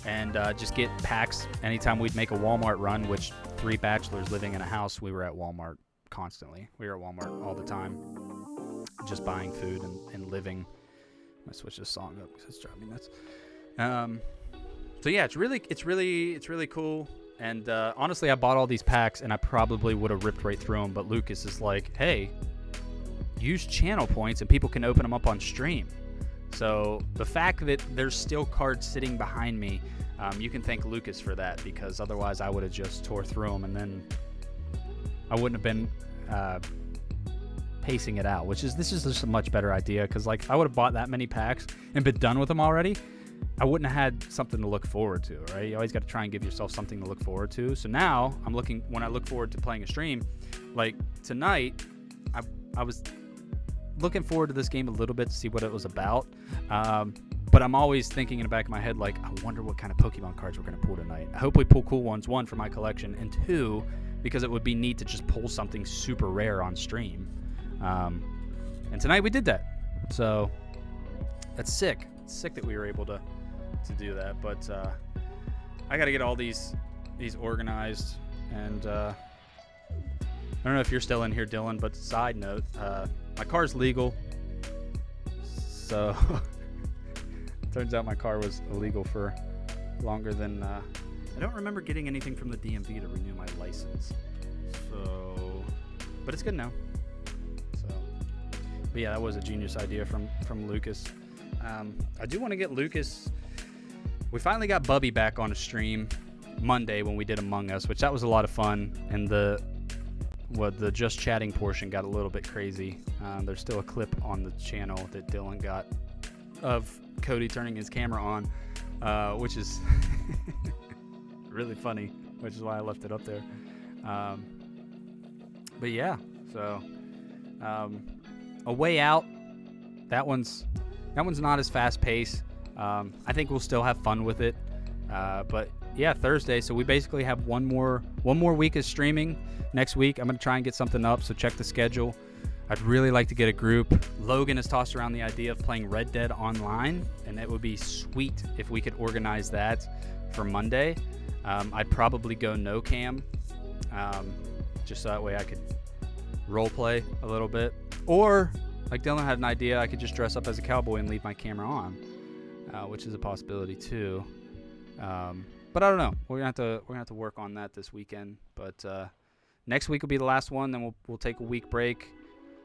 Speaker 1: and just get packs anytime we'd make a Walmart run, which 3 bachelors living in a house, we were at Walmart constantly. We were at Walmart all the time, just buying food and living. I'm gonna switch this song up because it's driving me nuts. So yeah, it's really cool. And honestly, I bought all these packs, and I probably would have ripped right through them. But Lucas is like, hey, use channel points, and people can open them up on stream. So the fact that there's still cards sitting behind me, you can thank Lucas for that, because otherwise I would have just tore through them and then I wouldn't have been pacing it out, this is just a much better idea, because like if I would have bought that many packs and been done with them already, I wouldn't have had something to look forward to, right? You always got to try and give yourself something to look forward to. So now when I look forward to playing a stream, like tonight, I was looking forward to this game a little bit to see what it was about. But I'm always thinking in the back of my head, like, I wonder what kind of Pokemon cards we're going to pull tonight. I hope we pull cool ones, one, for my collection, and two, because it would be neat to just pull something super rare on stream. And tonight we did that. So that's sick. It's sick that we were able to do that. But I got to get all these organized. And I don't know if you're still in here, Dylan, but side note, my car's legal. So turns out my car was illegal for longer than I don't remember getting anything from the DMV to renew my license. So, but it's good now. So, but yeah, that was a genius idea from Lucas. I do want to get Lucas. We finally got Bubby back on a stream Monday when we did Among Us, which that was a lot of fun. And the just chatting portion got a little bit crazy. There's still a clip on the channel that Dylan got of Cody turning his camera on, which is really funny, which is why I left it up there. But yeah, so A Way Out, that one's not as fast paced. I think we'll still have fun with it. But yeah, Thursday. So we basically have one more week of streaming. Next week, I'm gonna try and get something up. So check the schedule. I'd really like to get a group. Logan has tossed around the idea of playing Red Dead online, and it would be sweet if we could organize that for Monday. I'd probably go no cam, just so that way I could role play a little bit. Or like Dylan had an idea, I could just dress up as a cowboy and leave my camera on, which is a possibility too. But I don't know. We're gonna have to work on that this weekend. But next week will be the last one. Then we'll take a week break.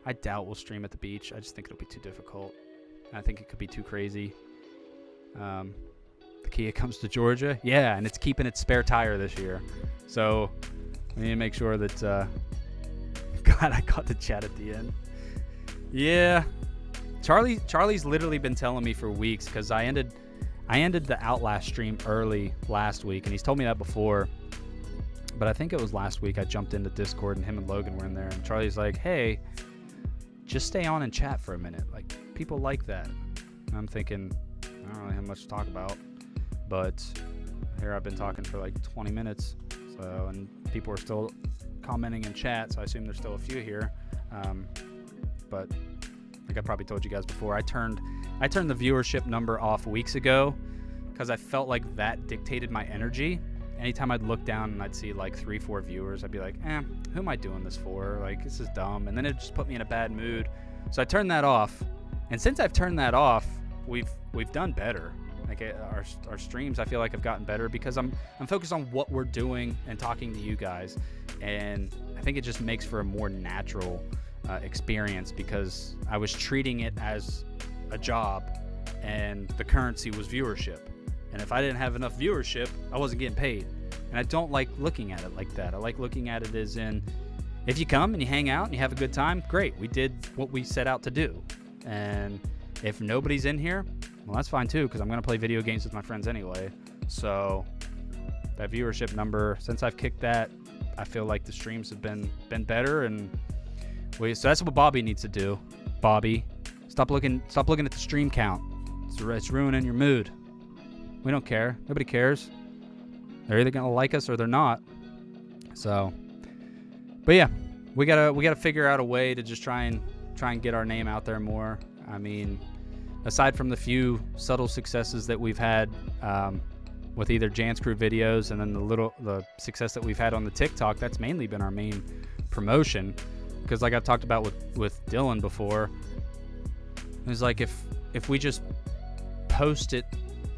Speaker 1: I doubt we'll stream at the beach. I just think it'll be too difficult. I think it could be too crazy. The Kia comes to Georgia. Yeah, and it's keeping its spare tire this year. So we need to make sure that... God, I caught the chat at the end. Yeah. Charlie's literally been telling me for weeks, because I ended the Outlast stream early last week, and he's told me that before. But I think it was last week I jumped into Discord, and him and Logan were in there, and Charlie's like, hey, just stay on and chat for a minute. Like, people like that. And I'm thinking, I don't really have much to talk about. But here I've been talking for like 20 minutes. So, and people are still commenting in chat, so I assume there's still a few here. But like I probably told you guys before, I turned the viewership number off weeks ago because I felt like that dictated my energy. Anytime I'd look down and I'd see like 3-4 viewers, I'd be like, who am I doing this for? Like, this is dumb. And then it just put me in a bad mood. So I turned that off. And since I've turned that off, we've done better. Like our streams, I feel like have gotten better because I'm focused on what we're doing and talking to you guys. And I think it just makes for a more natural experience because I was treating it as a job and the currency was viewership. And if I didn't have enough viewership, I wasn't getting paid. And I don't like looking at it like that. I like looking at it as in, if you come and you hang out and you have a good time, great. We did what we set out to do. And if nobody's in here, well, that's fine too, because I'm going to play video games with my friends anyway. So that viewership number, since I've kicked that, I feel like the streams have been better. And so that's what Bobby needs to do. Bobby, stop looking at the stream count. It's ruining your mood. We don't care. Nobody cares. They're either gonna like us or they're not. So, but yeah, we gotta figure out a way to just try and get our name out there more. I mean, aside from the few subtle successes that we've had with either Jan's Crew videos and then the success that we've had on the TikTok, that's mainly been our main promotion. Because like I've talked about with Dylan before, it's like if we just post it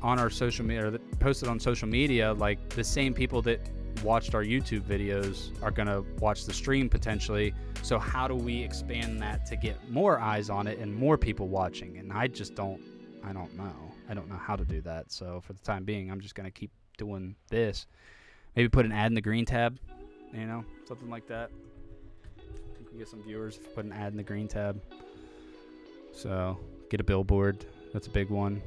Speaker 1: on our social media, or post it on social media, like the same people that watched our YouTube videos are gonna watch the stream potentially. So how do we expand that to get more eyes on it and more people watching? And I just don't I don't know. I don't know how to do that. So for the time being, I'm just gonna keep doing this. Maybe put an ad in the green tab, something like that. I think we get some viewers if we put an ad in the green tab. So get a billboard. That's a big one.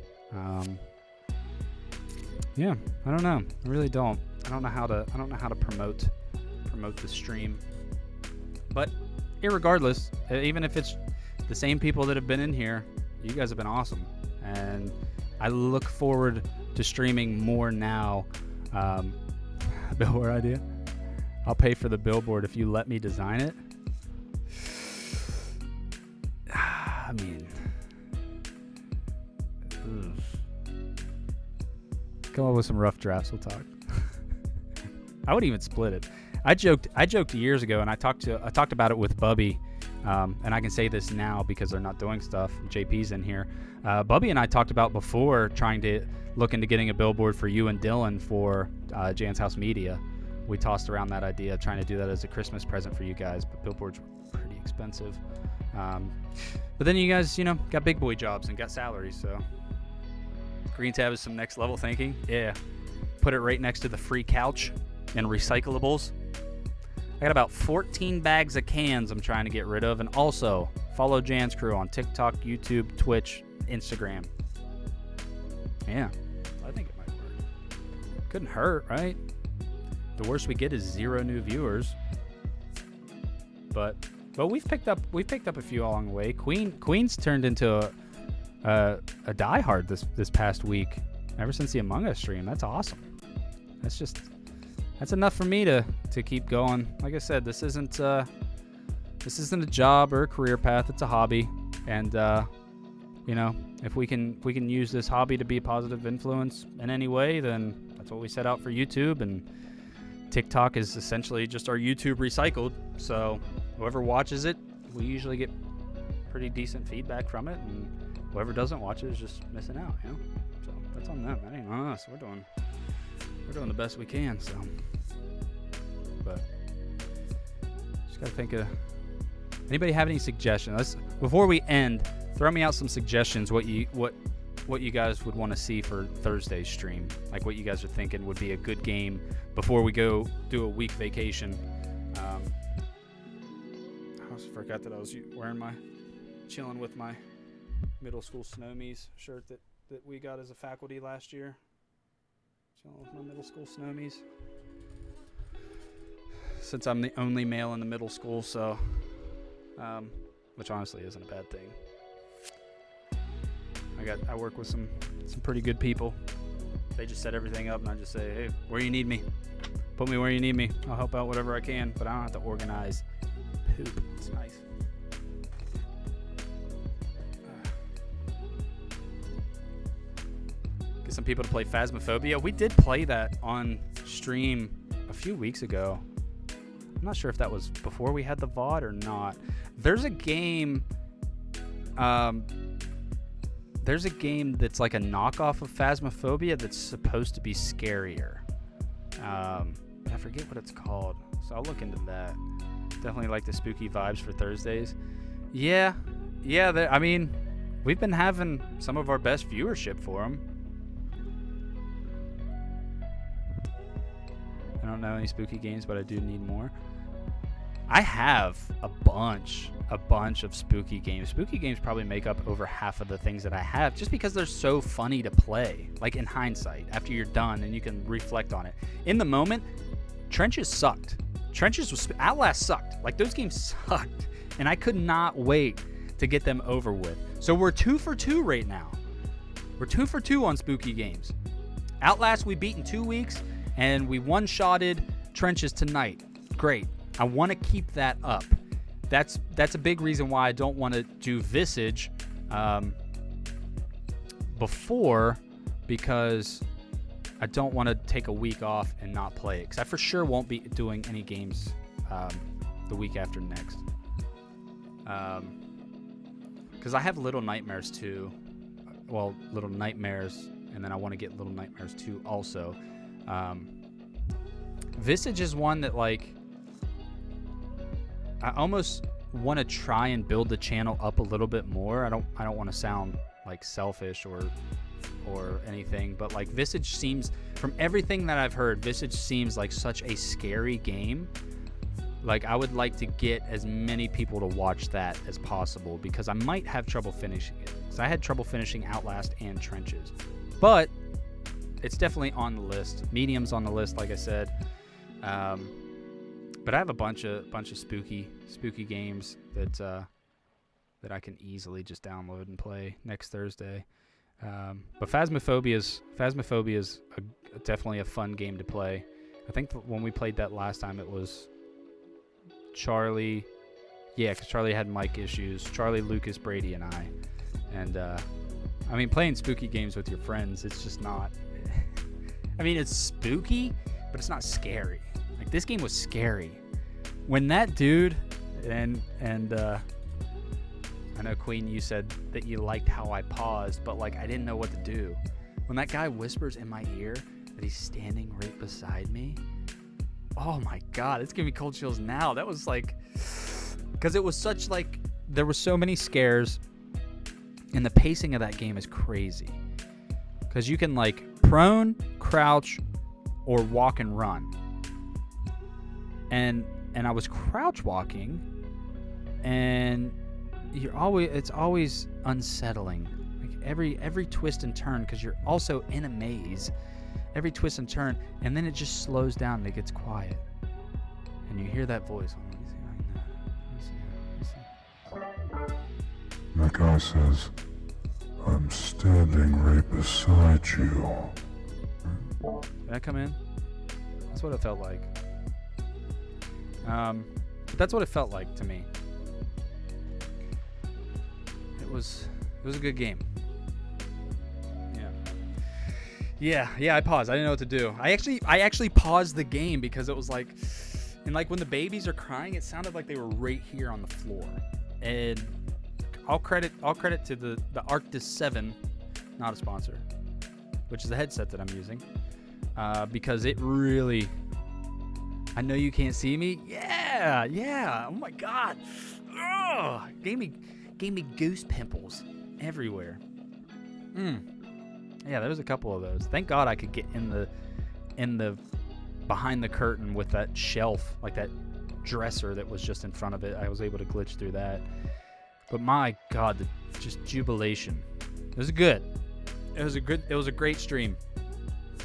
Speaker 1: Yeah, I don't know. I really don't. I don't know how to promote the stream. But irregardless, even if it's the same people that have been in here, you guys have been awesome, and I look forward to streaming more now. Billboard idea. I'll pay for the billboard if you let me design it. I mean, come up with some rough drafts. We'll talk. I would even split it. I joked years ago, and I talked about it with Bubby, and I can say this now because they're not doing stuff. JP's in here. Bubby and I talked about before trying to look into getting a billboard for you and Dylan for Jan's House Media. We tossed around that idea, trying to do that as a Christmas present for you guys, but billboards were pretty expensive. But then you guys, got big boy jobs and got salaries, so green tab is some next level thinking. Yeah, put it right next to the free couch and recyclables. I got about 14 bags of cans I'm trying to get rid of, and also follow Jan's Crew on TikTok, YouTube, Twitch, Instagram. Yeah, I think it might work. Couldn't hurt, right? The worst we get is 0 new viewers. But we've picked up a few along the way. Queen's turned into a diehard this past week. Ever since the Among Us stream, that's awesome. That's enough for me to keep going. Like I said, this isn't a job or a career path. It's a hobby, and if we can use this hobby to be a positive influence in any way, then that's what we set out for YouTube. And TikTok is essentially just our YouTube recycled. So whoever watches it, we usually get pretty decent feedback from it, and whoever doesn't watch it is just missing out. So that's on them. That ain't on us. We're doing the best we can. So, but just gotta think of anybody have any suggestions. Before we end, throw me out some suggestions. What you guys would want to see for Thursday's stream, like what you guys are thinking would be a good game before we go do a week vacation. I almost forgot that I was chilling with my middle school Snowmies shirt that we got as a faculty last year. Chilling with my middle school Snowmies. Since I'm the only male in the middle school, so which honestly isn't a bad thing. I work with some pretty good people. They just set everything up, and I just say, hey, where you need me, put me where you need me. I'll help out whatever I can, but I don't have to organize poop. It's nice. Get some people to play Phasmophobia. We did play that on stream a few weeks ago. I'm not sure if that was before we had the VOD or not. There's a game that's like a knockoff of Phasmophobia that's supposed to be scarier. But I forget what it's called, so I'll look into that. Definitely like the spooky vibes for Thursdays. Yeah. I mean, we've been having some of our best viewership for them. I don't know any spooky games, but I do need more. I have a bunch of spooky games. Spooky games probably make up over half of the things that I have, just because they're so funny to play. Like in hindsight, after you're done and you can reflect on it. In the moment, Trenches sucked. Outlast sucked. Like, those games sucked, and I could not wait to get them over with. So we're 2 for 2 right now. We're 2 for 2 on spooky games. Outlast we beat in 2 weeks, and we one-shotted Trenches tonight. Great. I want to keep that up. That's a big reason why I don't want to do Visage before, because I don't want to take a week off and not play it, because I for sure won't be doing any games the week after next. Because I have Little Nightmares 2. Well, Little Nightmares, and then I want to get Little Nightmares 2 also. Visage is one that, like, I almost want to try and build the channel up a little bit more. I don't want to sound like selfish or anything, but like Visage seems, from everything that I've heard, Visage seems like such a scary game. Like I would like to get as many people to watch that as possible, because I might have trouble finishing it. Because I had trouble finishing Outlast and Trenches, but it's definitely on the list. Medium's on the list, like I said. But I have a bunch of spooky games that I can easily just download and play next Thursday. But Phasmophobia is definitely a fun game to play. I think when we played that last time, it was Charlie. Yeah, because Charlie had mic issues. Charlie, Lucas, Brady, and I. And, I mean, playing spooky games with your friends, it's just not... I mean, it's spooky, but it's not scary. Like, this game was scary. When that dude, and I know, Queen, you said that you liked how I paused, but, like, I didn't know what to do. When that guy whispers in my ear that he's standing right beside me, oh, my God, it's giving me cold chills now. That was, like... Because it was such, like... There were so many scares, and the pacing of that game is crazy. Because you can, like, prone, crouch, or walk and run. And I was crouch walking, and it's always unsettling. Like every twist and turn, because you're also in a maze. Every twist and turn, and then it just slows down and it gets quiet. And you hear that voice. Let me see.
Speaker 3: That guy says, I'm standing right beside you.
Speaker 1: Did that come in? That's what it felt like. That's what it felt like to me. It was a good game. Yeah, I paused. I didn't know what to do. I actually paused the game because it was like, and like when the babies are crying, it sounded like they were right here on the floor. And I'll credit to the Arctis 7, not a sponsor, which is the headset that I'm using, because it really, I know you can't see me. Yeah. Oh my God. Ugh. Gave me goose pimples everywhere. Yeah, there was a couple of those. Thank God I could get in the behind the curtain with that shelf, like that dresser that was just in front of it. I was able to glitch through that. But my God, just jubilation. It was good. It was a great stream.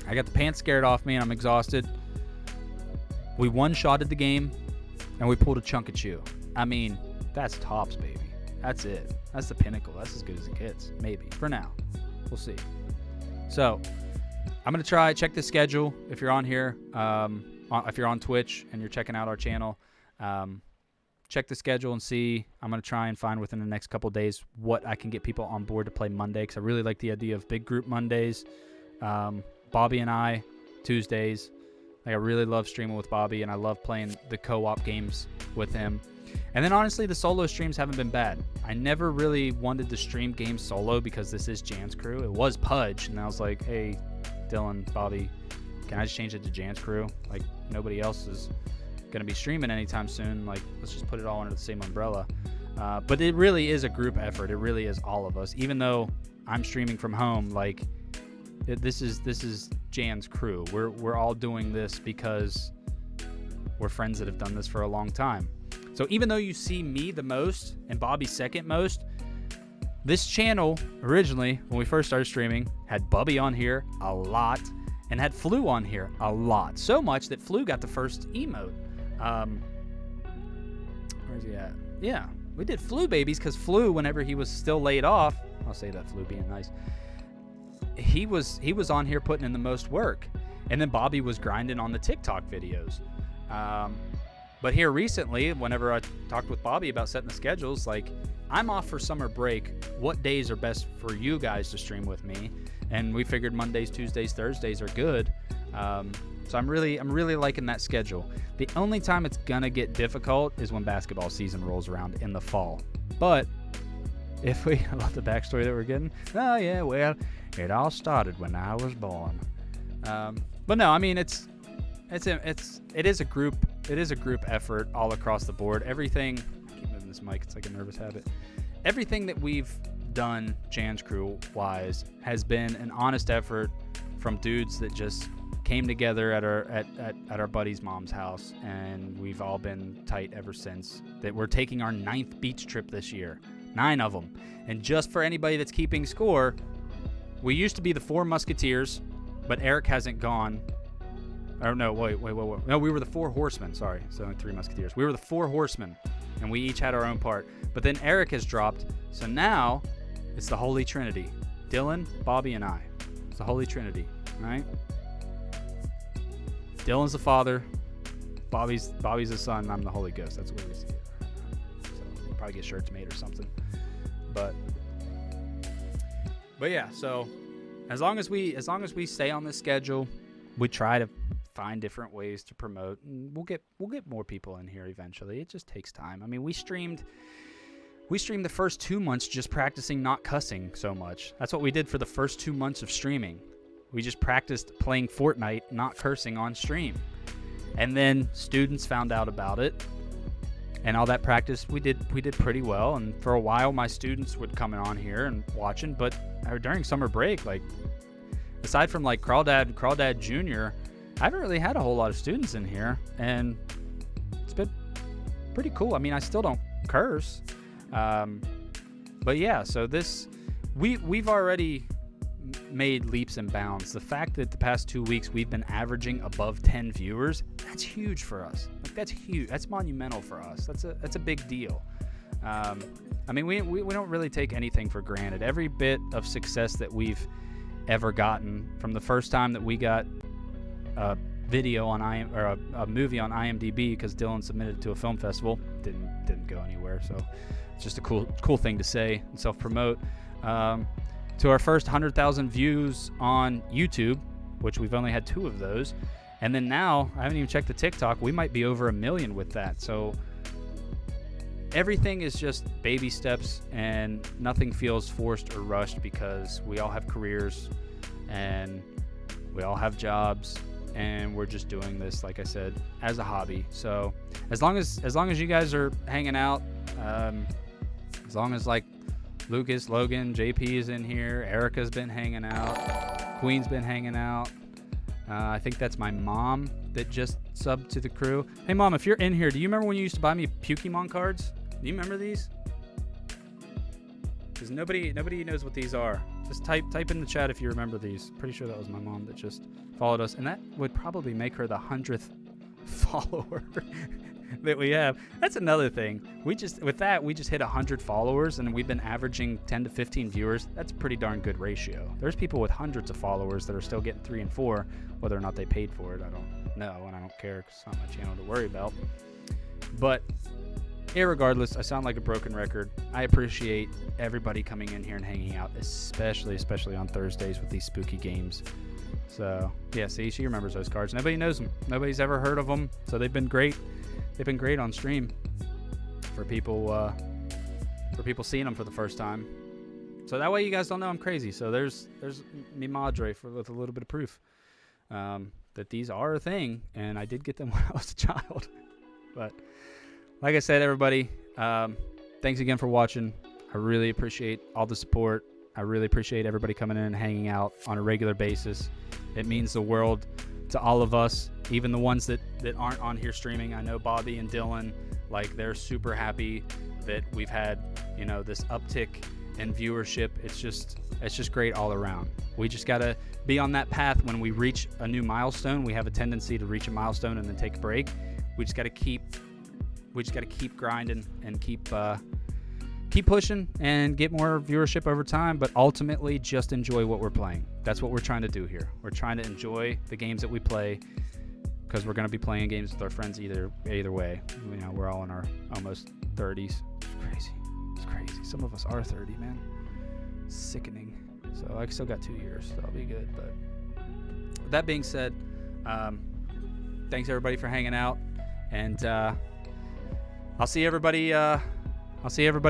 Speaker 1: I got the pants scared off me and I'm exhausted. We one-shotted the game and we pulled a chunk of chew. I mean, that's tops, baby. That's it. That's the pinnacle. That's as good as it gets. Maybe. For now. We'll see. So, I'm going to check the schedule if you're on here. If you're on Twitch and you're checking out our channel, check the schedule and see. I'm going to try and find within the next couple days what I can get people on board to play Monday, because I really like the idea of big group Mondays. Bobby and I, Tuesdays. Like, I really love streaming with Bobby, and I love playing the co-op games with him. And then, honestly, the solo streams haven't been bad. I never really wanted to stream games solo because this is Jan's crew. It was Pudge, and I was like, hey, Dylan, Bobby, can I just change it to Jan's crew? Like, nobody else is going to be streaming anytime soon. Like, let's just put it all under the same umbrella. But it really is a group effort. It really is all of us. Even though I'm streaming from home, like, this is Jan's crew. We're all doing this because we're friends that have done this for a long time. So even though you see me the most and Bobby second most, this channel originally, when we first started streaming, had Bubby on here a lot and had Flu on here a lot. So much that Flu got the first emote. Where's he at? Yeah, we did Flu babies because Flu, whenever he was still laid off, I'll say that, Flu being nice, he was on here putting in the most work. And then Bobby was grinding on the TikTok videos. But here recently, whenever I talked with Bobby about setting the schedules, like, I'm off for summer break. What days are best for you guys to stream with me? And we figured Mondays, Tuesdays, Thursdays are good. So I'm really liking that schedule. The only time it's gonna get difficult is when basketball season rolls around in the fall. But if we, I love the backstory that we're getting. Oh yeah, well, it all started when I was born. But no, I mean, it is a group effort all across the board. Everything, I keep moving this mic, it's like a nervous habit. Everything that we've done Jan's crew wise has been an honest effort from dudes that just came together at our buddy's mom's house, and we've all been tight ever since. That we're taking our 9th beach trip this year, 9 of them. And just for anybody that's keeping score, we used to be the 4 Musketeers, but Eric hasn't gone. Or no, wait. No, we were the 4 Horsemen. Sorry, so only 3 Musketeers. We were the 4 Horsemen, and we each had our own part. But then Eric has dropped, so now it's the Holy Trinity: Dylan, Bobby, and I. It's the Holy Trinity, all right? Dylan's the father, Bobby's the son, and I'm the Holy Ghost. That's what we see it. So we'll probably get shirts made or something. But yeah, so as long as we stay on this schedule, we try to find different ways to promote, and we'll get more people in here eventually. It just takes time. I mean, we streamed the first 2 months just practicing not cussing so much. That's what we did for the first 2 months of streaming. We just practiced playing Fortnite, not cursing on stream. And then students found out about it, and all that practice, we did pretty well. And for a while, my students would come on here and watching. But during summer break, like aside from like Crawdad Jr., I haven't really had a whole lot of students in here, and it's been pretty cool. I mean, I still don't curse, but yeah. So we've already made leaps and bounds. The fact that the past 2 weeks we've been averaging above 10 viewers, that's huge for us. Like, that's huge. That's monumental for us. That's a big deal. I mean, we don't really take anything for granted. Every bit of success that we've ever gotten, from the first time that we got a video on a movie on IMDb because Dylan submitted it to a film festival, didn't go anywhere. So it's just a cool thing to say and self-promote. To our first 100,000 views on YouTube, which we've only had 2 of those. And then now, I haven't even checked the TikTok, we might be over 1 million with that. So everything is just baby steps, and nothing feels forced or rushed because we all have careers and we all have jobs, and we're just doing this, like I said, as a hobby. So as long as you guys are hanging out, as long as like Lucas, Logan, JP is in here, Erica's been hanging out, Queen's been hanging out. I think that's my mom that just subbed to the crew. Hey mom, if you're in here, do you remember when you used to buy me Pokemon cards? Do you remember these? Because nobody knows what these are. Just type in the chat if you remember these. Pretty sure that was my mom that just followed us, and that would probably make her the 100th follower that we have. That's another thing. We just hit 100 followers, and we've been averaging 10 to 15 viewers. That's a pretty darn good ratio. There's people with hundreds of followers that are still getting 3 and 4. Whether or not they paid for it, I don't know, and I don't care because it's not my channel to worry about. But irregardless, I sound like a broken record. I appreciate everybody coming in here and hanging out, especially on Thursdays with these spooky games. So yeah, see, she remembers those cards. Nobody knows them. Nobody's ever heard of them. So they've been great. They've been great on stream for people seeing them for the first time. So that way you guys don't know I'm crazy. So there's mi madre with a little bit of proof that these are a thing, and I did get them when I was a child. But like I said, everybody, thanks again for watching. I really appreciate all the support. I really appreciate everybody coming in and hanging out on a regular basis. It means the world to all of us, even the ones that aren't on here streaming. I know Bobby and Dylan, like, they're super happy that we've had, this uptick in viewership. It's just great all around. We just got to be on that path. When we reach a new milestone, we have a tendency to reach a milestone and then take a break. We just got to keep grinding and keep pushing and get more viewership over time, but ultimately just enjoy what we're playing. That's what we're trying to do here. We're trying to enjoy the games that we play, because we're going to be playing games with our friends either way. We're all in our almost 30s. It's crazy. Some of us are 30, man. Sickening. So I still got 2 years, so I'll be good. But with that being said, thanks everybody for hanging out, and I'll see everybody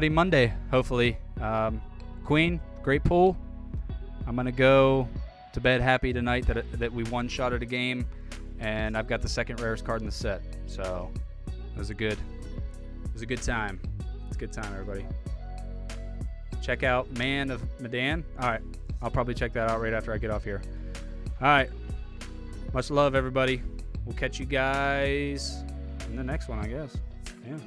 Speaker 1: Monday, hopefully. Queen, great pool. I'm gonna go to bed happy tonight that we one-shotted a game, and I've got the second rarest card in the set. So it was a good time. It's a good time, everybody. check out Man of Medan. All right. I'll probably check that out right after I get off here. All right. Much love, everybody. We'll catch you guys in the next one, I guess. Yeah.